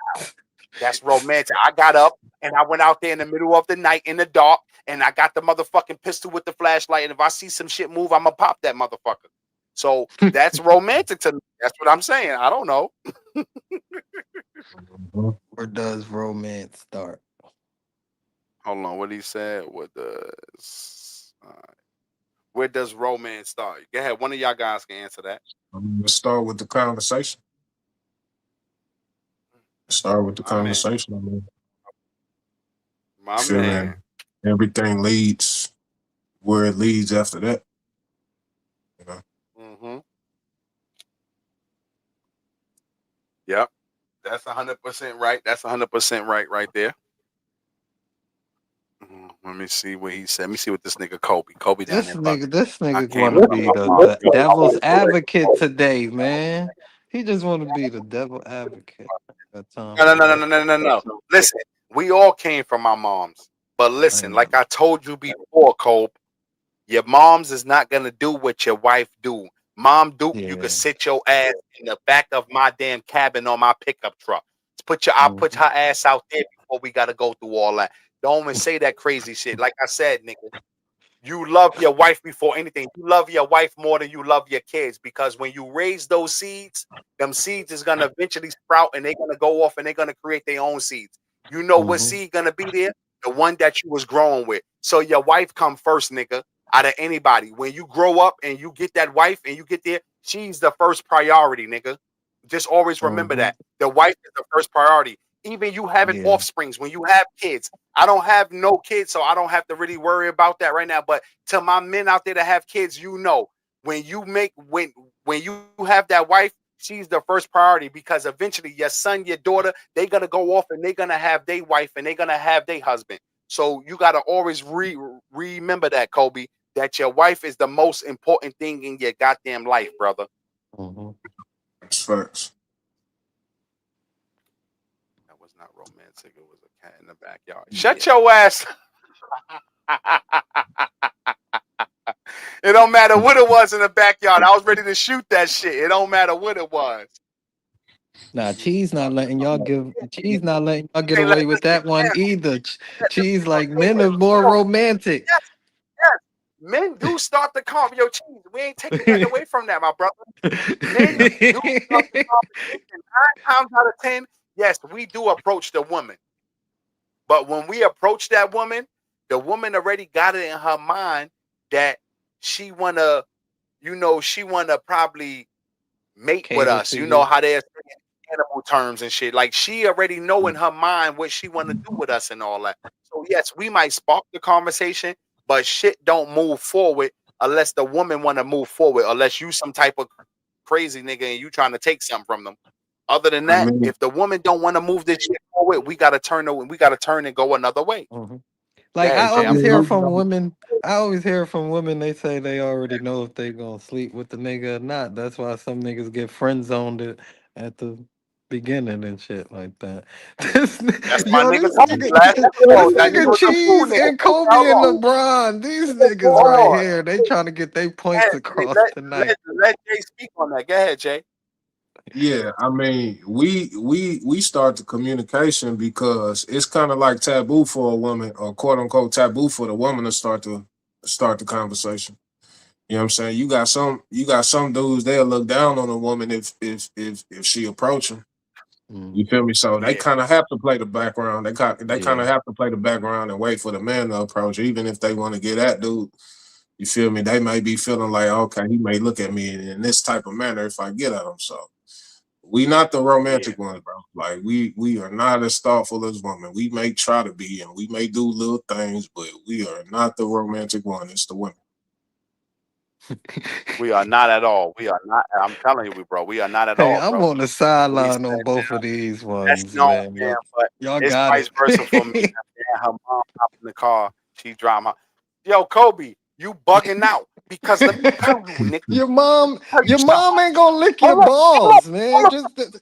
A: That's romantic. I got up and I went out there in the middle of the night in the dark and I got the motherfucking pistol with the flashlight. And if I see some shit move, I'm gonna pop that motherfucker. So that's romantic to me. That's what I'm saying. I don't know.
D: Mhm.
B: where does romance start?
A: Hold on. What he said? Where does romance start? Go ahead. One of y'all guys can answer that.
D: Let's start with the conversation. Start with the
A: My man.
D: conversation. I mean,
A: My
D: feel me?
A: man.
D: Everything leads where it leads after that. You know.
A: Mm-hmm. Yep. That's 100% right. That's 100% right there. Let me see what he said. Let me see what this nigga Kobe down there bugging.
B: This
A: I
B: nigga
A: came
B: want to
A: up
B: be
A: with
B: the devil's advocate today, man. He just want to be the devil advocate. Got time
A: no, no,
B: for
A: no,
B: that?
A: no, no, no, no, no. Listen, we all came from our moms. But
B: I
A: listen,
B: know.
A: like I told you before, Cole, your moms is not gonna do what your wife do. Mom Duke, you could
B: Yeah.
A: sit your ass in the back of my damn cabin on my pickup truck. I'll put
B: Mhm.
A: her ass out there before we gotta go through all that. Don't even say that crazy shit. Like I said, nigga. You love your wife before anything. You love your wife more than you love your kids because when you raise those seeds, them seeds is gonna eventually sprout and they're gonna go off and they're gonna create their own seeds. You know what
B: Mhm.
A: seed gonna be there? The one that you was growing with. So your wife come first, nigga, out of anybody. When you grow up and you get that wife and you get there, she's the first priority, nigga. Just always remember
B: Mhm.
A: that. The wife is the first priority. Even you having
B: Yeah.
A: offsprings, when you have kids. I don't have no kids, so I don't have to really worry about that right now. But to my men out there that have kids, when you have that wife, she's the first priority because eventually your son, your daughter, they're gonna go off and they're gonna have their wife and they're gonna have their husband. So you gotta always remember that, Kobe, that your wife is the most important thing in your goddamn life, brother.
B: Mhm.
D: That's facts.
A: That was not romantic. It was a cat in the backyard. Shut your ass. It don't matter what it was in the backyard. I was ready to shoot that shit. It don't matter what it was.
B: Nah,
A: You
B: Cheese not
A: start the
B: letting y'all give. Cheese not letting y'all get
A: can't let
B: away with
A: this
B: that
A: nigga
B: one
A: down.
B: either. Cheese like
A: Hey,
B: men are more romantic.
A: yes, yes. Men do start the conversation. Yo, Cheese, we ain't taking nothing away from that, my brother. Men do start the conversation. 9 times out of 10, yes, we do approach the woman. But when we approach that woman, the woman already got it in her mind that she wanna, she wanna probably mate with
B: Cater
A: us.
B: to
A: You know
B: you.
A: how they're saying animal terms and shit. Like she already know in her mind what she want to do with us and all that. So yes, we might spark the conversation, but shit don't move forward unless the woman want to move forward. Unless you some type of crazy nigga and you trying to take something from them. Other than
D: I
A: that,
D: mean,
A: if the woman don't want to move this shit forward, we gotta turn and go another way.
B: Mhm.
A: Go
B: Like I
A: ahead, Jay. I'm
B: always
D: yeah,
B: hear
A: sorry.
B: from women. I always hear from women. They say they already know if they gonna sleep with the nigga or not. That's why some niggas get friend zoned at the beginning and shit like that.
A: That's my
B: Yo,
A: nigga
B: this
A: Kobe
B: nigga,
A: last
B: this
A: episode. That nigga
B: nigga
A: was a cool
B: Cheese
A: nigga.
B: and
A: Kobe,
B: Kobe
A: hold
B: and
A: on.
B: LeBron. These niggas
A: Hold
B: right
A: on.
B: here, they trying to get their
A: Go
B: points
A: ahead, Jay.
B: across tonight.
A: Let Jay speak on that. Go ahead, Jay.
D: yeah. I mean, we start the communication because it's kind of like taboo for a woman, or quote unquote taboo for the woman to start the conversation. You know what I'm saying? You got some dudes they'll look down on a woman if she approach them. You
B: Mhm.
D: feel me? So they
A: Yeah.
D: kind of have to play the background. They kind of
B: Yeah.
D: have to play the background and wait for the man to approach, even if they want to get at dude. You feel me? They may be feeling like, okay, he may look at me in this type of manner if I get at him. So We not the romantic ones, bro. Like we are not as thoughtful as women. We may try to be, and we may do little things, but we are not the romantic one. It's the women.
A: We are not at all. We are not. I'm telling you, bro. We are not at
B: Hey,
A: all,
B: I'm
A: bro.
B: on the
A: We
B: sideline on
A: said
B: both of these
A: that's
B: ones,
A: no
B: man.
A: man,
B: Y'all,
A: but
B: y'all
A: it's
B: got
A: vice versa for me.
B: it.
A: Man, her mom hopped in the car. She dropped my. Yo, Kobe, you bugging out because let me tell you, nigga.
B: Your mom,
A: Tell you
B: your
A: something.
B: mom ain't gonna lick your
A: Hold on, hold on,
B: balls, man.
A: hold
B: Just
A: the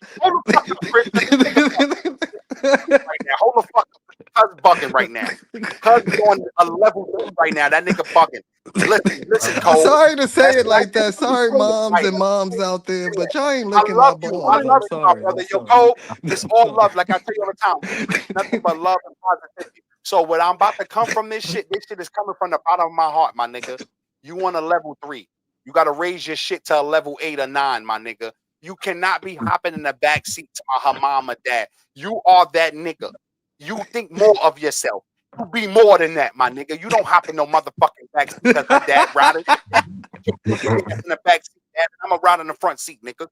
A: fuck up, Chris. Let this nigga talk right now. Hold the fuck up. Cuz bugging right now. Cuz on a level 3 right now. That nigga bugging. Listen, Cole.
B: sorry to say it
A: That's
B: like that. Sorry, moms and moms out there, but y'all ain't
A: I
B: licking my
A: love you. I
B: balls. I'm
A: love you, my
B: sorry. I'm
A: brother. Yo,
B: sorry.
A: Cole, it's
B: I'm
A: all
B: sorry.
A: love. Like I tell you all the time, we nothing but love and positivity. So what I'm about to come from this shit is coming from the bottom of my heart, my nigga. You want a level 3. You got to raise your shit to a level 8 or 9, my nigga. You cannot be hopping in the back seat to her mom or dad. You are that nigga. You think more of yourself. You be more than that, my nigga. You don't hop in no motherfucking back seat because her dad riding. Get your ass in the back seat, dad, and I'm gonna ride in the front seat, nigga.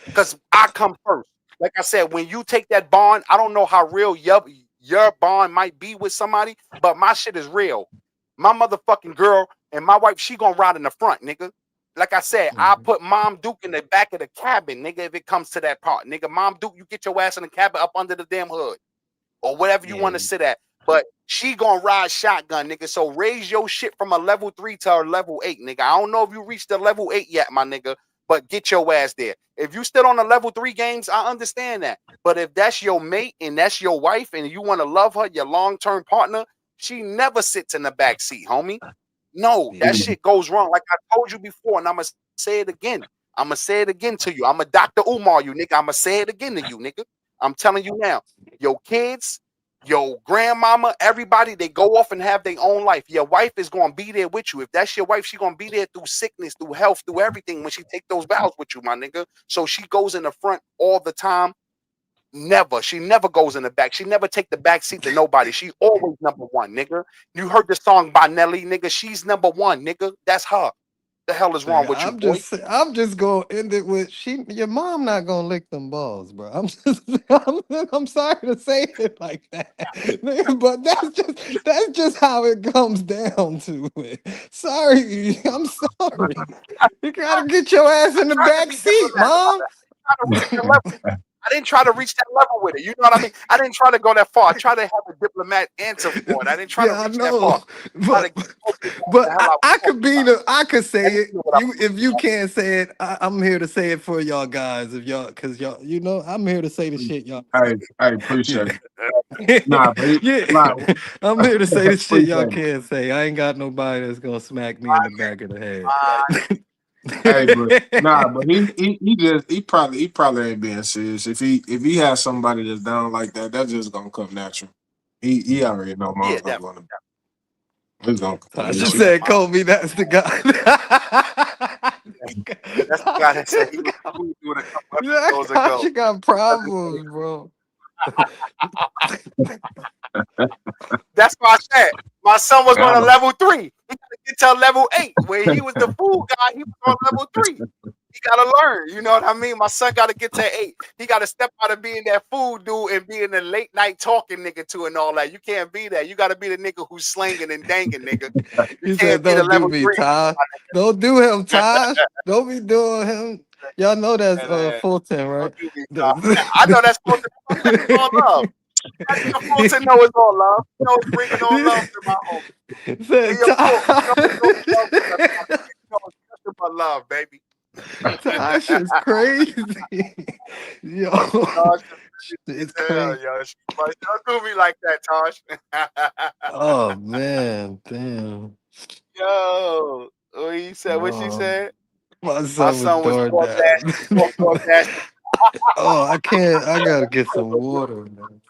A: Because I come first. Like I said, when you take that bond, I don't know how real your bond might be with somebody, but my shit is real. My motherfucking girl and my wife, she gonna ride in the front, nigga. Like I said, I put Mom Duke in the back of the cabin, nigga, if it comes to that part. Nigga, Mom Duke, you get your ass in the cabin up under the damn hood or whatever you want to
B: Yeah.
A: sit at. But she gonna ride shotgun, nigga. So raise your shit from a level 3 to a level 8, nigga. I don't know if you reached the level 8 yet, my nigga, but get your ass there. If you still on the level 3 games, I understand that. But if that's your mate and that's your wife and you want to love her, your long-term partner, she never sits in the back seat, homie. No, that
B: Yeah.
A: shit goes wrong. Like I told you before, and I'm gonna say it again. I'm gonna say it again to you. I'm a Dr. Umar, you nigga. I'm gonna say it again to you, nigga. I'm telling you now. Your kids, your grandmama, everybody, they go off and have their own life. Your wife is gonna be there with you. If that's your wife, she gonna be there through sickness, through health, through everything when she take those vows with you, my nigga. So she goes in the front all the time. Never. She never goes in the back. She never take the back seat to nobody. She always number one, nigga. You heard the song by Nelly, nigga. She's number one, nigga. That's her. The hell is wrong
B: Nigga,
A: with you, boy?
B: I'm just gonna end it with your mom not gonna lick them balls, bro. I'm sorry to say it like that, nigga, but that's just how it comes down to it. Sorry, I'm sorry. You gotta get your ass
A: I
B: in the
A: tried to
B: back
A: be
B: seat,
A: diplomatic about
B: mom.
A: that. I tried to reach the level. I didn't try to reach that level with it. You know what I mean? I didn't try to go that far. I tried to have a diplomatic answer for it. I didn't try to
B: Yeah, I
A: reach that
B: know,
A: far. I tried to
B: but
A: get focused on what the
B: but
A: hell I was
B: I could
A: talking
B: be
A: about.
B: I could
A: And
B: say
A: you
B: it.
A: know what I
B: You
A: was
B: if you
A: doing.
B: can't say it, I'm here to say it for y'all guys. If y'all, cause y'all, I'm here to say the shit y'all.
D: I appreciate
B: Yeah,
D: it. Nah, but
B: yeah.
D: like,
B: I'm here to say the shit y'all
D: appreciate it.
B: can't say. I ain't got nobody that's gonna smack me in the back of the
D: Hey, but nah,
B: head.
D: but he probably ain't being serious. If he has somebody that's down like that, that's just gonna come natural. He already know
A: Yeah,
D: mom's gonna go
A: definitely.
D: in the It's gonna
A: You
B: Tasha
A: know,
D: it's,
A: yeah,
B: said,
A: mom.
B: Kobe, that's the guy.
A: That's the guy that said he was
B: Tasha
A: cool doing a couple
B: got,
A: episodes ago.
B: Tasha got problems, bro.
A: That's why I said my son was on a
D: I
A: level 3. He got to get to a level 8. Where he was the fool guy, he was on level 3. He got to learn. You know what I mean? My son got to get to 8. He got to step out of being that fool dude and being the late night talking nigga too and all that. You can't be that. You got to be the nigga who's slanging and danging, nigga. You
B: He
A: can't
B: said,
A: be the
B: don't do
A: level
B: me,
A: 3.
B: Tosh. Don't do him, Tosh. Don't be doing him. Y'all know that's
A: And,
B: Fulton,
A: don't
B: right?
A: do me, I know that's supposed to be all love. That nigga Fulton know it's all love. You know it's bringing all love to my home. Hey,
B: Said
A: yo, Fulton, you know it's all
B: Tosh.
A: love. You know it's nothing but love, baby.
B: Tosh is crazy. Yo,
A: Tosh
B: it's
A: is hell,
B: crazy.
A: yo. Don't do me like that, Tosh.
B: Oh man, damn.
A: Yo, what he said? What she
B: No,
A: said?
B: my
A: My
B: son was
A: son was
B: door
A: door
B: down.
A: dashing, door dashing.
B: Oh, I can't. I gotta get some water, man.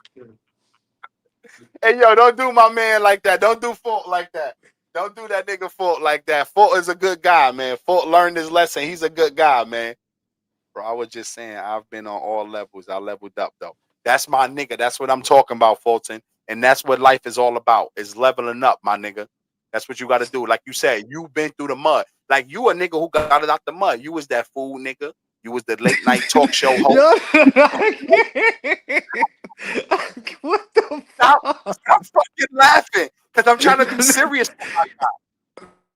A: Hey, yo, don't do my man like that. Don't do Fort like that. Don't do that nigga Fort like that. Fort is a good guy, man. Fort learned his lesson. He's a good guy, man. Bro, I was just saying, I've been on all levels. I leveled up, though. That's my nigga. That's what I'm talking about, Fulton. And that's what life is all about, is leveling up, my nigga. That's what you got to do. Like you said, you've been through the mud. Like you a nigga who got it out the mud. You was that fool nigga. You You was the late night talk show host.
B: Yo, what the
A: Stop,
B: fuck?
A: stop fucking laughing, because I'm trying to be serious.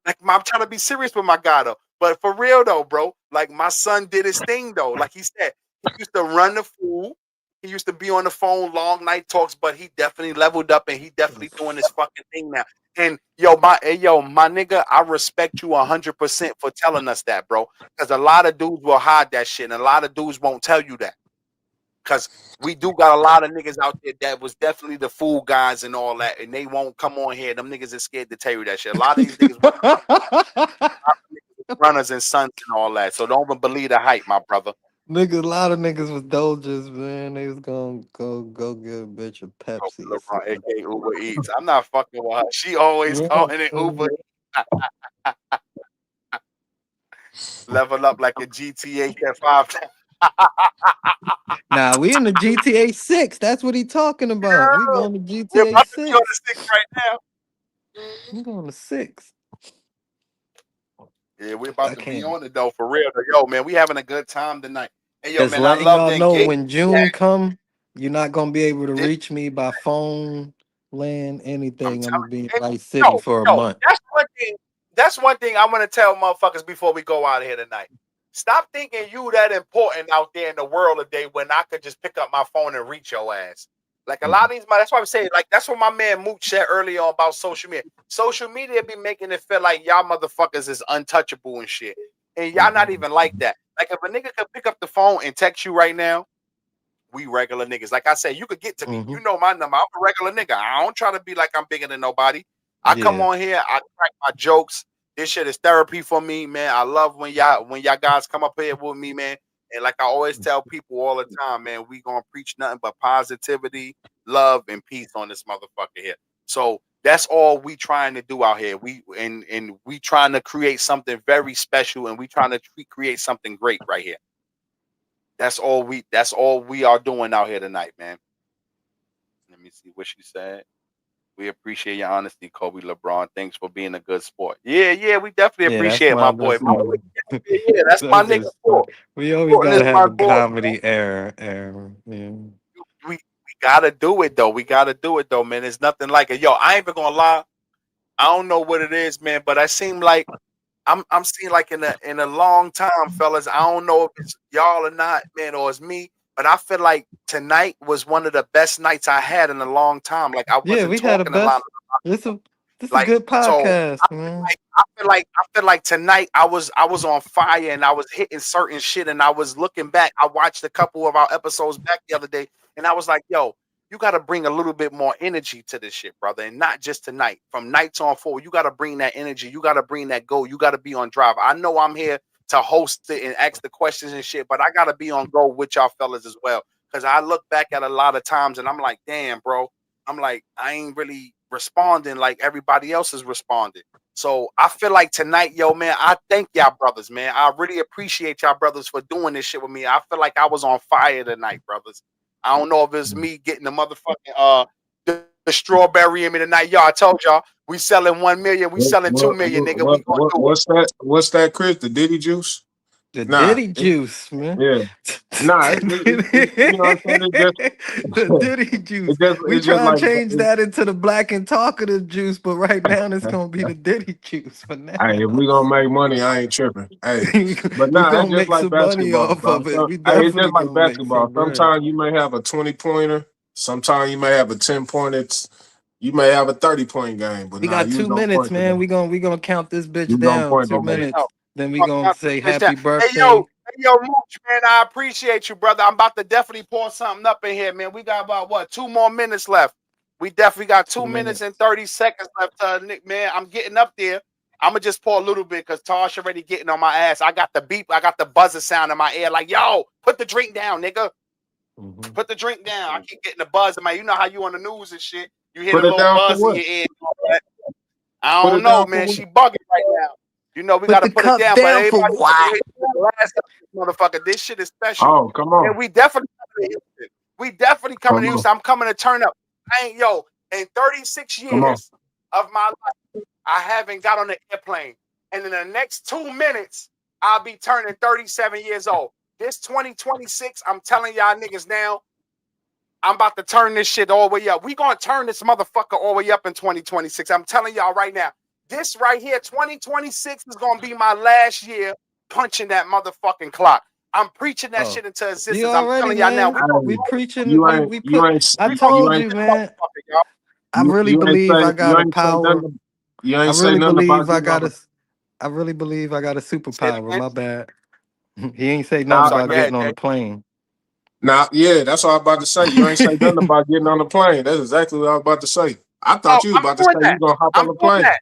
A: Like I'm trying to be serious with my guy though. But for real though, bro, like my son did his thing though. Like he said, he used to run the fool. He used to be on the phone, long night talks, but he definitely leveled up and he definitely doing his fucking thing now. And my nigga, I respect you 100% for telling us that, bro. Because a lot of dudes will hide that shit, and a lot of dudes won't tell you that. Because we do got a lot of niggas out there that was definitely the fool guys and all that, and they won't come on here. Them niggas is scared to tell you that shit. A lot of these niggas was runners and sons and all that. So don't even believe the hype, my brother.
B: Niggas, a lot of niggas was Dojas, man. They was gonna go get a bitch of Pepsi or
A: LeBron,
B: something.
A: aka Uber Eats. I'm not fucking with her. She always
B: Yeah.
A: calling it Uber. Level up like a GTA 5.
B: Nah, we in the GTA 6. That's what he talking about. We going to
A: We're
B: GTA
A: about to be on the
B: 6.
A: 6 right now.
B: We going to 6.
A: Yeah, we're
B: I
A: about to be
B: can't.
A: on it though, for real. Yo, man, we having a good time tonight. Hey, yo,
B: Just
A: man, I
B: letting
A: love
B: y'all
A: the
B: know
A: engagement.
B: when June come, you're not gonna be able to
A: This,
B: reach me by phone, land,
A: I'm
B: anything. I'm gonna
A: telling
B: be in
A: you.
B: Vice City
A: Yo,
B: for a
A: yo,
B: month.
A: that's one thing. That's one thing I want to tell motherfuckers before we go out of here tonight. Stop thinking you that important out there in the world today when I could just pick up my phone and reach your ass. Like a lot of these, that's why I'm saying, like that's what my man Mooch said earlier on about social media. Social media be making it feel like y'all motherfuckers is untouchable and shit, and y'all not even like that. Like if a nigga could pick up the phone and text you right now, we regular niggas. Like I said, you could get to me.
B: Mm-hmm.
A: You know my number. I'm a regular nigga. I don't try to be like I'm bigger than nobody. I come
B: Yeah.
A: on here, I crack my jokes. This shit is therapy for me, man. I love when y'all guys come up here with me, man. And like I always tell people all the time, man, we gonna preach nothing but positivity, love, and peace on this motherfucker here. So that's all we trying to do out here. And we trying to create something very special, and we trying to create something great right here. That's all we are doing out here tonight, man. Let me see what she said. We appreciate your honesty, Kobe LeBron. Thanks for being a good sport. Yeah, we definitely
B: Yeah, that's
A: appreciate it,
B: my
A: my boy.
B: that's my
A: Yeah, that's my
B: that's
A: nigga
B: just fun.
A: sport.
B: We always
A: Sporting is
B: gotta have
A: my
B: a
A: boy.
B: comedy error. Yeah.
A: We gotta do it though. We gotta do it though, man. There's nothing like it. Yo, I ain't even gonna lie. I don't know what it is, man, but I seem like I'm seeing like in a long time, fellas. I don't know if it's y'all or not, man, or it's me, but I feel like tonight was one of the best nights I had in a long time. Like I
B: Yeah,
A: wasn't
B: we had a
A: talking a lot.
B: best this a
A: Like
B: good
A: so,
B: podcast, man.
A: I feel like tonight I was on fire and I was hitting certain shit and I was looking back. I watched a couple of our episodes back the other day and I was like, yo, you got to bring a little bit more energy to this shit, brother, and not just tonight. From nights on forward, you got to bring that energy. You got to bring that go. You got to be on drive. I know I'm here to host it and ask the questions and shit, but I got to be on go with y'all fellas as well. Because I look back at a lot of times and I'm like, damn, bro. I'm like, I ain't really responding like everybody else is responding. So I feel like tonight, yo, man, I thank y'all brothers, man. I really appreciate y'all brothers for doing this shit with me. I feel like I was on fire tonight, brothers. I don't know if it's me getting the motherfucking the strawberry in me tonight. Y'all, I told y'all we selling 1 million, we selling 2 million, nigga. We gonna do it.
D: What's that? What's that, Chris? The Diddy juice?
B: The
D: Nah,
B: Diddy juice, man.
D: yeah, nah. You know what I'm saying?
B: The Diddy juice. We
D: It's just
B: try and
D: like
B: change that into the Black and Talkative juice, but right now it's gonna be the Diddy juice for now.
D: hey, if we gonna make money, I ain't tripping. Hey, but
B: We
D: nah, it's
B: gonna
D: just
B: make
D: like
B: some money
D: basketball,
B: off
D: bro.
B: of it.
D: So,
B: We
D: hey, it's
B: definitely
D: just like
B: gonna make
D: basketball.
B: some bread.
D: Sometimes you may have a 20-pointer. Sometimes you may have a 10-pointer. You may have a 30-point game, but
B: We
D: nah,
B: got
D: you
B: 2 minutes,
D: don't
B: man.
D: point
B: We gonna count this
D: You
B: bitch
D: gonna
B: down.
D: point
B: Two
D: today.
A: Okay,
B: minutes.
A: no.
B: Then we gonna say
A: Hey,
B: happy
A: yo,
B: birthday.
A: Mooch, man, I appreciate you, brother. I'm about to definitely pour something up in here, man. We got about what 2 more minutes left. We definitely got
B: Two
A: 2 minutes and
B: minutes.
A: 30 seconds left, Nick, man. I'm getting up there. I'm gonna just pour a little bit because Tosh already getting on my ass. I got the beep, I got the buzzer sound in my ear, like, yo, put the drink down, nigga.
B: Mhm.
A: Put the drink down. I keep getting the buzz in my. You know how you on the news and shit. You hear the
D: Put it
A: little
D: down for
A: buzz in
D: what?
A: your ear. I
D: Put
A: don't
D: it
A: know,
D: down for
A: man.
D: what?
A: She bugging right now. You know, we
B: Put
A: got to
B: the
A: put it
B: cup
A: down. But
B: down for
A: everybody,
B: what?
A: the last motherfucker, this shit is special.
D: Oh, come
A: And
D: on,
A: we definitely coming to Houston. We definitely coming
D: come
A: to
D: on,
A: Houston. I'm coming to turn up. I ain't, yo, in 36
D: come on.
A: years of my life, I haven't got on an airplane. And in the next 2 minutes, I'll be turning 37 years old. This 2026, I'm telling y'all niggas now, I'm about to turn this shit all the way up. We gonna turn this motherfucker all the way up in 2026. I'm telling y'all right now. This right here, 2026 is gonna be my last year punching that motherfucking clock. I'm preaching that
B: Oh,
A: shit into
B: you
A: existence. I'm
B: already,
A: telling y'all now,
B: man.
A: we gonna
B: We
D: Hey,
B: preaching.
D: you ain't
B: We
D: you
B: put.
D: ain't
B: I
A: we gonna
D: you
B: told
A: push
D: ain't
B: you,
A: this
B: man.
A: motherfucker, y'all.
B: I really
D: you ain't
B: believe
D: say
B: I got a power.
D: you
B: I
D: ain't say
B: really
D: nothing about
B: believe I
D: getting on
B: got
D: the
B: a. I really believe I got a
A: Say it
B: superpower.
A: again.
B: My bad. He ain't say
A: I'm
B: nothing
D: now.
A: sorry,
B: about
A: go ahead,
B: getting on the
A: Jay.
B: plane.
D: Now, yeah, that's what I was about to say. You ain't say nothing about getting on the plane. That's exactly what I was about to say. I
A: Oh,
D: thought you was
A: I'm
D: about to
A: doing
D: say
A: that.
D: you gonna hop on
A: I'm
D: the
A: doing
D: plane.
A: that.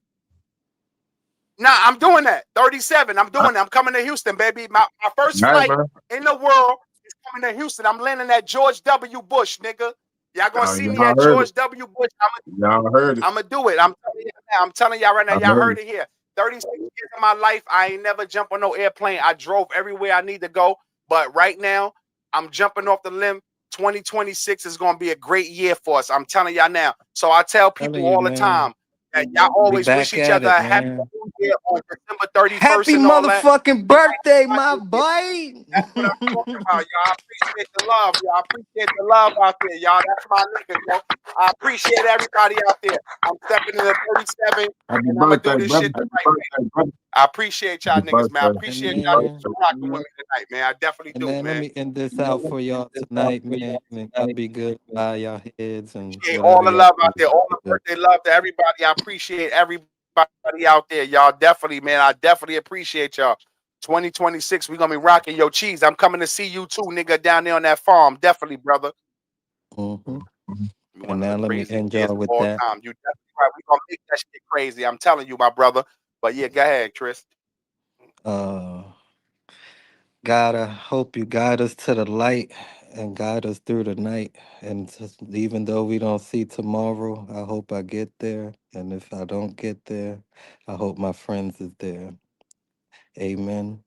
A: Nah, I'm doing that. 37. I'm
D: All
A: doing that. I'm coming to Houston, baby. My first
D: right,
A: flight
D: man.
A: in the world is coming to Houston. I'm landing at George W. Bush, nigga. Y'all gonna
D: Oh,
A: see me
D: y'all
A: at
D: heard it.
A: George W. Bush.
D: Y'all heard it.
A: I'm gonna do it. I'm telling you now. I'm telling y'all right now.
D: I
A: Y'all
D: heard
A: heard
D: it.
A: it here. 36 years of my life, I ain't never jumped on no airplane. I drove everywhere I need to go. But right now, I'm jumping off the limb. 2026 is gonna be a great year for us. I'm telling y'all now. So I tell people
B: Telling you,
A: all the
B: man.
A: time that y'all
B: We
A: always wish
B: back
A: each
B: at
A: other
B: it,
A: a happy
B: man.
A: new year on December 31st
B: Happy
A: and all that.
B: motherfucking birthday, my boy.
A: That's what I'm talking about, y'all. I appreciate the love, y'all. I appreciate the love out there, y'all. That's my niggas, yo. I appreciate everybody out there. I'm stepping into 37
D: Happy
A: and I'm gonna
D: birthday,
A: do this
D: brother.
A: shit the
D: Happy
A: right way.
D: birthday, brother.
A: I appreciate y'all
D: Happy
A: niggas, man. I
D: birthday.
B: And
A: appreciate y'all niggas
B: man,
A: for rocking with me tonight, man. I definitely
B: and
A: do,
B: man, let
A: man.
B: me end this out for y'all tonight, man. And y'all be good by y'all heads and
A: Appreciate all
B: whatever
A: the
B: y'all
A: love out
B: do.
A: there, all the birthday love to everybody. I appreciate everybody out there, y'all. Definitely, man. I definitely appreciate y'all. 2026, we're gonna be rocking your cheese. I'm coming to see you too, nigga, down there on that farm. Definitely, brother.
B: Hmm. And
A: One of
B: now
A: the
B: let me
A: craziest
B: end
A: years
B: y'all
A: of
B: with
A: all
B: that.
A: time. You definitely right. We gonna make that shit crazy. I'm telling you, my brother. But yeah, go ahead, Chris.
B: Uh, God, I hope you guide us to the light and guide us through the night. And even though we don't see tomorrow, I hope I get there. And if I don't get there, I hope my friends is there. Amen.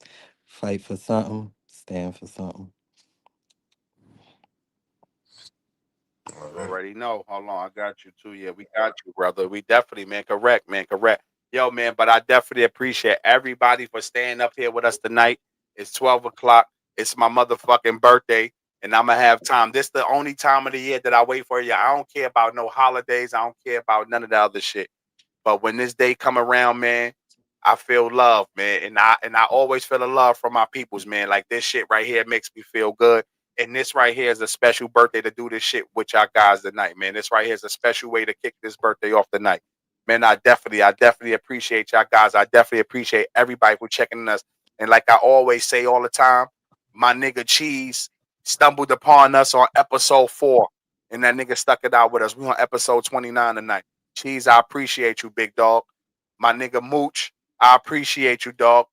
B: Fight for something, stand for something.
A: You already know. Hold on, I got you too. Yeah, we got you, brother. We definitely, man. Correct, man. Correct. Yo, man. But I definitely appreciate everybody for staying up here with us tonight. It's 12 o'clock. It's my motherfucking birthday, and I'm gonna have time. This the only time of the year that I wait for you. I don't care about no holidays. I don't care about none of the other shit. But when this day come around, man, I feel love, man, and I always feel the love from my peoples, man. Like this shit right here makes me feel good. And this right here is a special birthday to do this shit with y'all guys tonight, man. This right here is a special way to kick this birthday off tonight. Man, I definitely appreciate y'all guys. I definitely appreciate everybody for checking us. And like I always say all the time, my nigga Cheese stumbled upon us on episode 4. And that nigga stuck it out with us. We on episode 29 tonight. Cheese, I appreciate you, big dog. My nigga Mooch, I appreciate you, dog.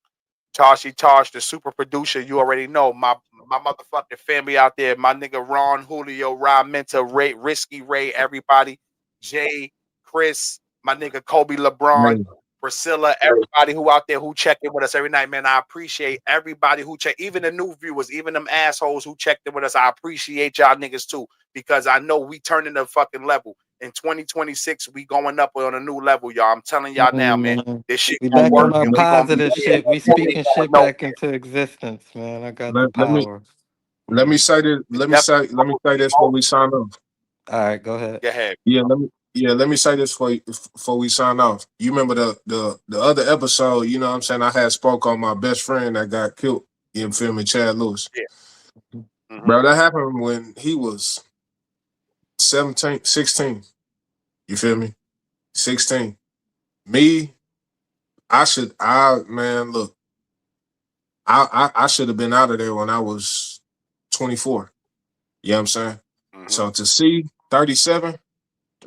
A: Tashi Tosh, the super producer, you already know. My motherfucking family out there. My nigga Ron, Julio, Ron Minta, Ray, Risky Ray, everybody. Jay, Chris, my nigga Kobe LeBron,
D: Hey,
A: Priscilla, everybody who out there who check in with us every night, man. I appreciate everybody who check, even the new viewers, even them assholes who checked in with us. I appreciate y'all niggas too, because I know we turning the fucking level. In 2026, we going up on a new level, y'all. I'm telling y'all now, man.
B: Man.
A: This shit
B: We
A: gonna
B: back
A: work,
B: on our
A: and we gonna be
B: positive
A: here
B: shit. We
A: before they
B: speaking
A: going
B: shit back
A: nowhere.
B: into existence, man. I got the
D: let me
B: power.
D: let me say this.
A: It's
D: Let me
A: definitely
D: say this before we sign off.
B: All right, go ahead.
A: go ahead.
D: Let me say this before we sign off. You remember the other episode? You know what I'm saying? I had spoke on my best friend that got killed. You feel me, Chad Lewis,
A: Yeah. Mm-hmm.
D: bro. That happened when he was 17, 16. You feel me? 16. Me, man, look, I should have been out of there when I was 24. You know what I'm saying?
A: Mm-hmm.
D: So to see 37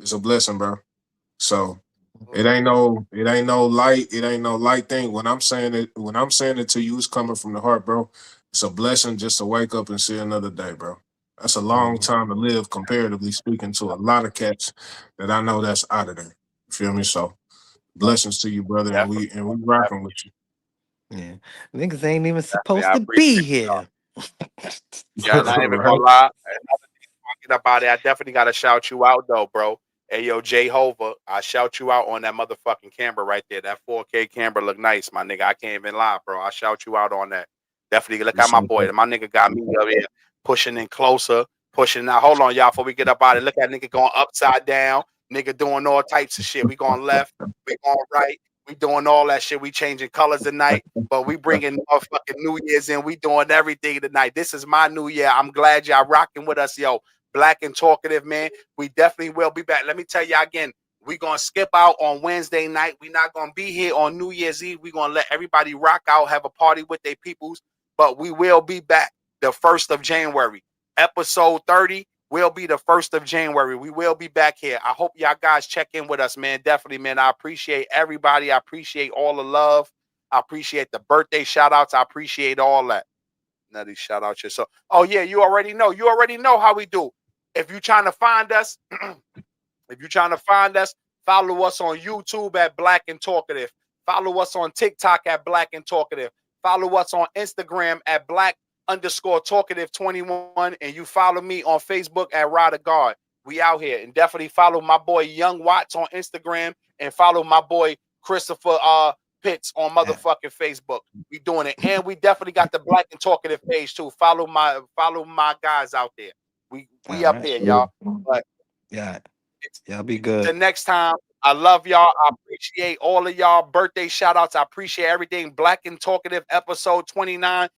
D: is a blessing, bro. So it ain't no light thing. When I'm saying it to you, it's coming from the heart, bro. It's a blessing just to wake up and see another day, bro. That's a long
B: Mhm.
D: time to live, comparatively speaking, to a lot of cats that I know that's out of there. You feel me? So blessings to you, brother,
A: Definitely,
D: and we rocking with you.
B: Yeah. Niggas ain't even
A: definitely.
B: supposed
A: I
B: to
A: appreciate
B: be
A: y'all.
B: here.
A: Yeah, I'm not even
D: Right?
A: gonna lie. Another thing before I get up out there, I definitely gotta shout you out though, bro. Hey yo, Jehovah, I shout you out on that motherfucking camera right there. That 4K camera look nice, my nigga. I can't even lie, bro. I shout you out on that. Definitely look at my
D: Appreciate
A: boy.
D: that.
A: My nigga got me up here pushing in closer, pushing now. Hold on, y'all, before we get up out of it. Look at nigga going upside down, nigga doing all types of shit. We going left, we going right, we doing all that shit. We changing colors tonight, but we bringing motherfucking New Year's in. We doing everything tonight. This is my new year. I'm glad y'all rocking with us, yo. Black and Talkative, man. We definitely will be back. Let me tell y'all again. We're going to skip out on Wednesday night. We're not going to be here on New Year's Eve. We're going to let everybody rock out, have a party with their peoples. But we will be back the 1st of January. Episode 30 will be the 1st of January. We will be back here. I hope y'all guys check in with us, man. Definitely, man. I appreciate everybody. I appreciate all the love. I appreciate the birthday shout outs. I appreciate all that. Nutty shout out yourself. Oh, yeah, you already know. You already know how we do. If you're trying to find us, follow us on YouTube at Black and Talkative. Follow us on TikTok at Black and Talkative. Follow us on Instagram at Black_Talkative21. And you follow me on Facebook at Ryder Guard. We out here. And definitely follow my boy Young Watts on Instagram. And follow my boy Christopher Pitts on motherfucking Facebook. We doing it. And we definitely got the Black and Talkative page too. Follow my guys out there. We up here, y'all. But
B: Yeah. Y'all be
A: the
B: good.
A: next time, I love y'all. I appreciate all of y'all birthday shout outs. I appreciate everything. Black and Talkative episode 29.